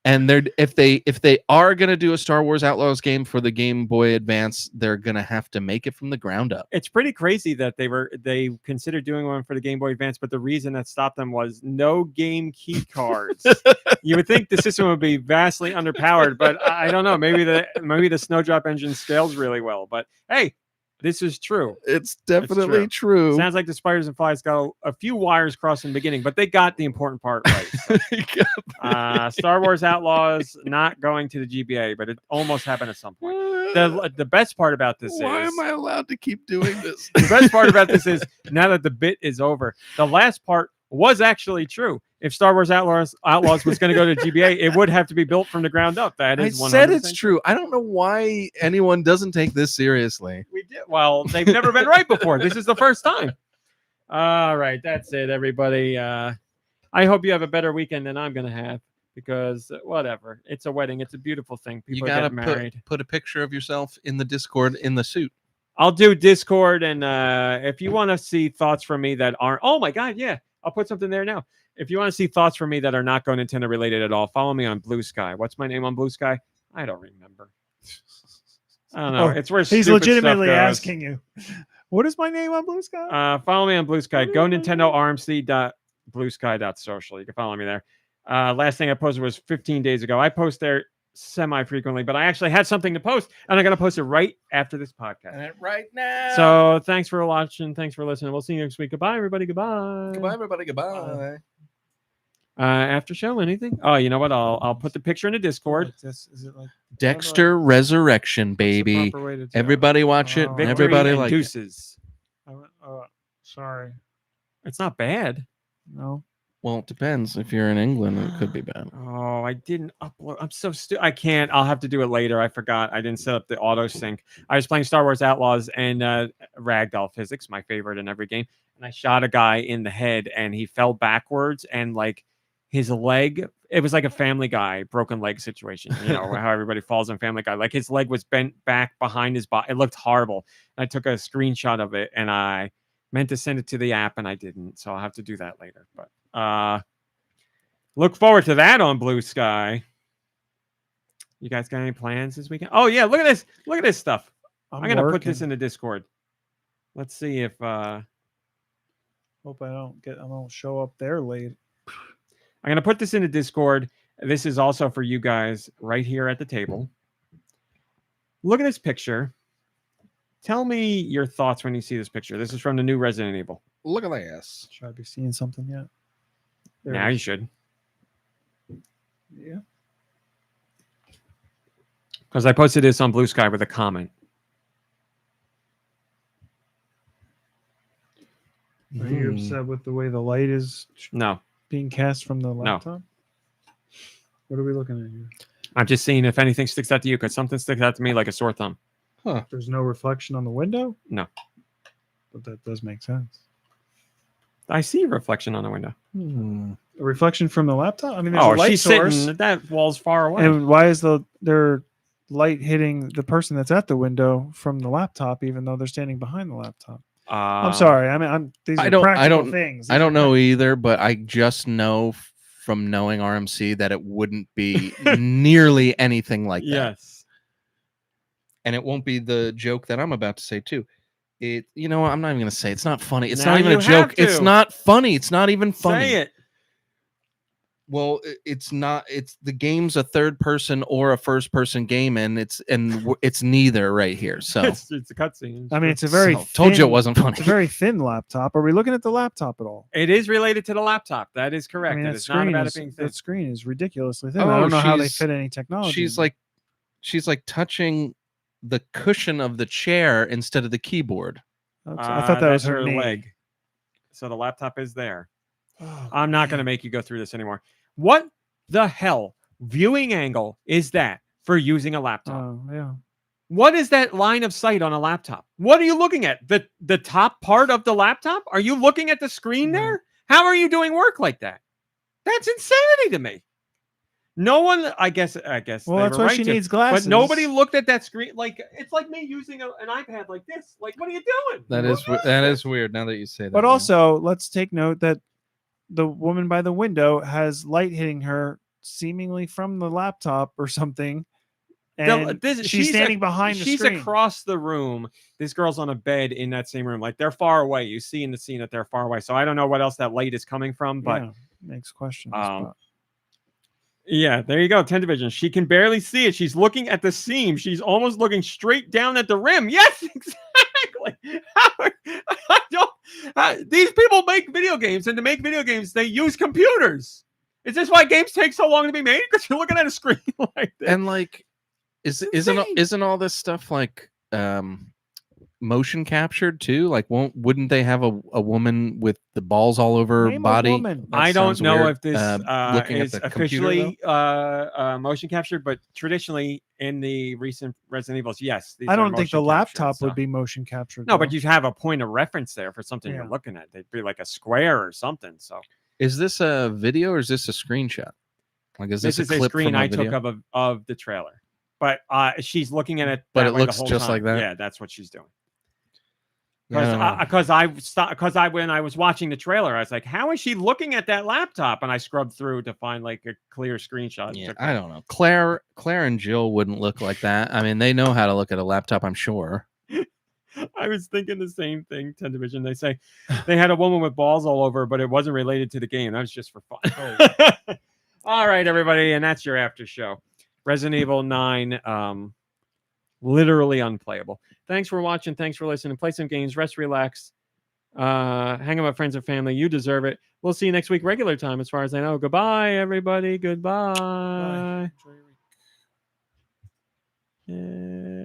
And if they are going to do a Star Wars Outlaws game for the Game Boy Advance, they're going to have to make it from the ground up. It's pretty crazy that they considered doing one for the Game Boy Advance, but the reason that stopped them was no game key cards. You would think the system would be vastly underpowered, but I don't know. Maybe the Snowdrop engine scales really well. But hey, this is true. It's definitely true. Sounds like the Spiders and Flies got a few wires crossed in the beginning, but they got the important part right. So. Star Wars Outlaws not going to the GBA, but it almost happened at some point. The best part about this Why is... am I allowed to keep doing this? The best part about this is, now that the bit is over, the last part was actually true. If Star Wars Outlaws was going to go to GBA, it would have to be built from the ground up. That is 100% I said it's true. I don't know why anyone doesn't take this seriously. We did. Well, they've never been right before. This is the first time. All right, that's it, everybody. I hope you have a better weekend than I'm going to have, because whatever. It's a wedding. It's a beautiful thing. People get married. Put a picture of yourself in the Discord in the suit. I'll do Discord, and if you want to see thoughts from me that aren't... Oh, my God, yeah. I'll put something there now. If you want to see thoughts from me that are not GoNintendo related at all, follow me on Blue Sky. What's my name on Blue Sky? I don't remember. I don't know. It's where he's legitimately asking you. What is my name on Blue Sky? Follow me on Blue Sky. GoNintendoRMC.bluesky.social. You can follow me there. Last thing I posted was 15 days ago. I post there semi-frequently, but I actually had something to post, and I'm going to post it right after this podcast. Right now. So thanks for watching. Thanks for listening. We'll see you next week. Goodbye, everybody. Goodbye. Goodbye, everybody. Goodbye. After show, anything? Oh, you know what? I'll put the picture in the Discord. Is it like Dexter Resurrection, baby. Everybody watch it. Victory Everybody and like deuces. Sorry. It's not bad. No. Well, it depends. If you're in England, it could be bad. Oh, I didn't upload. I'm so stupid. I can't. I'll have to do it later. I forgot. I didn't set up the auto sync. I was playing Star Wars Outlaws and Ragdoll Physics, my favorite in every game. And I shot a guy in the head, and he fell backwards, and like his leg, it was like a Family Guy broken leg situation. You know how everybody falls on Family Guy. Like his leg was bent back behind his body. It looked horrible. And I took a screenshot of it, and I meant to send it to the app, and I didn't. So I'll have to do that later. But look forward to that on Blue Sky. You guys got any plans this weekend? Oh yeah, look at this. Look at this stuff. I'm gonna put this in the Discord. Let's see if hope I don't show up there late. I'm gonna put this in the Discord. This is also for you guys right here at the table. Look at this picture. Tell me your thoughts when you see this picture. This is from the new Resident Evil. Look at this. Should I be seeing something yet? There Now you should. Yeah. Because I posted this on Blue Sky with a comment. Are you upset with the way the light is No. being cast from the laptop? What are we looking at here? I'm just seeing if anything sticks out to you, because something sticks out to me like a sore thumb. Huh. There's no reflection on the window? No. But that does make sense. I see a reflection on the window. A reflection from the laptop? I mean, there's a Oh, light she's source. sitting. That wall's far away. And why is there light hitting the person that's at the window from the laptop, even though they're standing behind the laptop. I'm sorry. I mean, these are practical things. I don't know either, but I just know from knowing RMC that it wouldn't be nearly anything like that. Yes. And it won't be the joke that I'm about to say too. I'm not even going to say it's not funny. It's Now not even you a joke. have It's to. not funny. It's not even funny. Say it. Well, it's not. It's the game's a third person or a first person game, and it's neither right here. So It's a cutscene. I mean, it's a very told you it thin- wasn't funny. It's a very thin laptop. Are we looking at the laptop at all? It is related to the laptop. That is correct. I mean, It that is not screen about is, it being thin. that screen is ridiculously thin. Oh, I don't know how they she's- fit any technology. she's in like touching the cushion of the chair instead of the keyboard. it. I thought that was that's her knee. leg. So the laptop is there. Oh, I'm not going to make you go through this anymore. What the hell viewing angle is that for using a laptop? Oh, yeah. What is that line of sight on a laptop? What are you looking at? The top part of the laptop? Are you looking at the screen there? How are you doing work like that? That's insanity to me. No one, I guess. Well, they that's were why right she to, needs glasses. But nobody looked at that screen. Like it's like me using an iPad like this. Like, what are you doing? That is weird. Now that you say that. But yeah. also, let's take note that the woman by the window has light hitting her seemingly from the laptop or something. And she's standing behind the She's screen. across the room. This girl's on a bed in that same room. Like they're far away. You see in the scene that they're far away. So I don't know what else that light is coming from, but Yeah, makes questions. yeah, there you go. 10 division. She can barely see it. She's looking at the seam. She's almost looking straight down at the rim. Yes, exactly. These people make video games, and to make video games, they use computers. Is this why games take so long to be made? Because you're looking at a screen like this. And like, isn't all this stuff like motion captured too? Like, wouldn't they have a woman with the balls all over her Name a body? woman. That I don't sounds know weird, if this looking at is the computer, officially motion captured, but traditionally in the recent Resident Evils, yes. These I are don't think the motion captured, laptop so- would be motion captured. No, but though. you have a point of reference there for something Yeah. you're looking at. They'd be like a square or something. So Is this a video or is this a screenshot? Like, is this this is a clip screen from I video? took of the trailer, but she's looking at it. But that it way the looks whole just time. like that? Yeah, that's what she's doing. Yeah, I don't know. Because when I was watching the trailer, I was like, "How is she looking at that laptop?" And I scrubbed through to find like a clear screenshot. Yeah, I don't know. Claire and Jill wouldn't look like that. I mean, they know how to look at a laptop, I'm sure. I was thinking the same thing. 10 Division. They say they had a woman with balls all over, but it wasn't related to the game. That was just for fun. Oh. All right, everybody, and that's your after show. Resident Evil 9, literally unplayable. Thanks for watching. Thanks for listening. Play some games. Rest, relax. Hang out with friends and family. You deserve it. We'll see you next week, regular time, as far as I know. Goodbye, everybody. Goodbye. Bye. Enjoy your week. Yeah.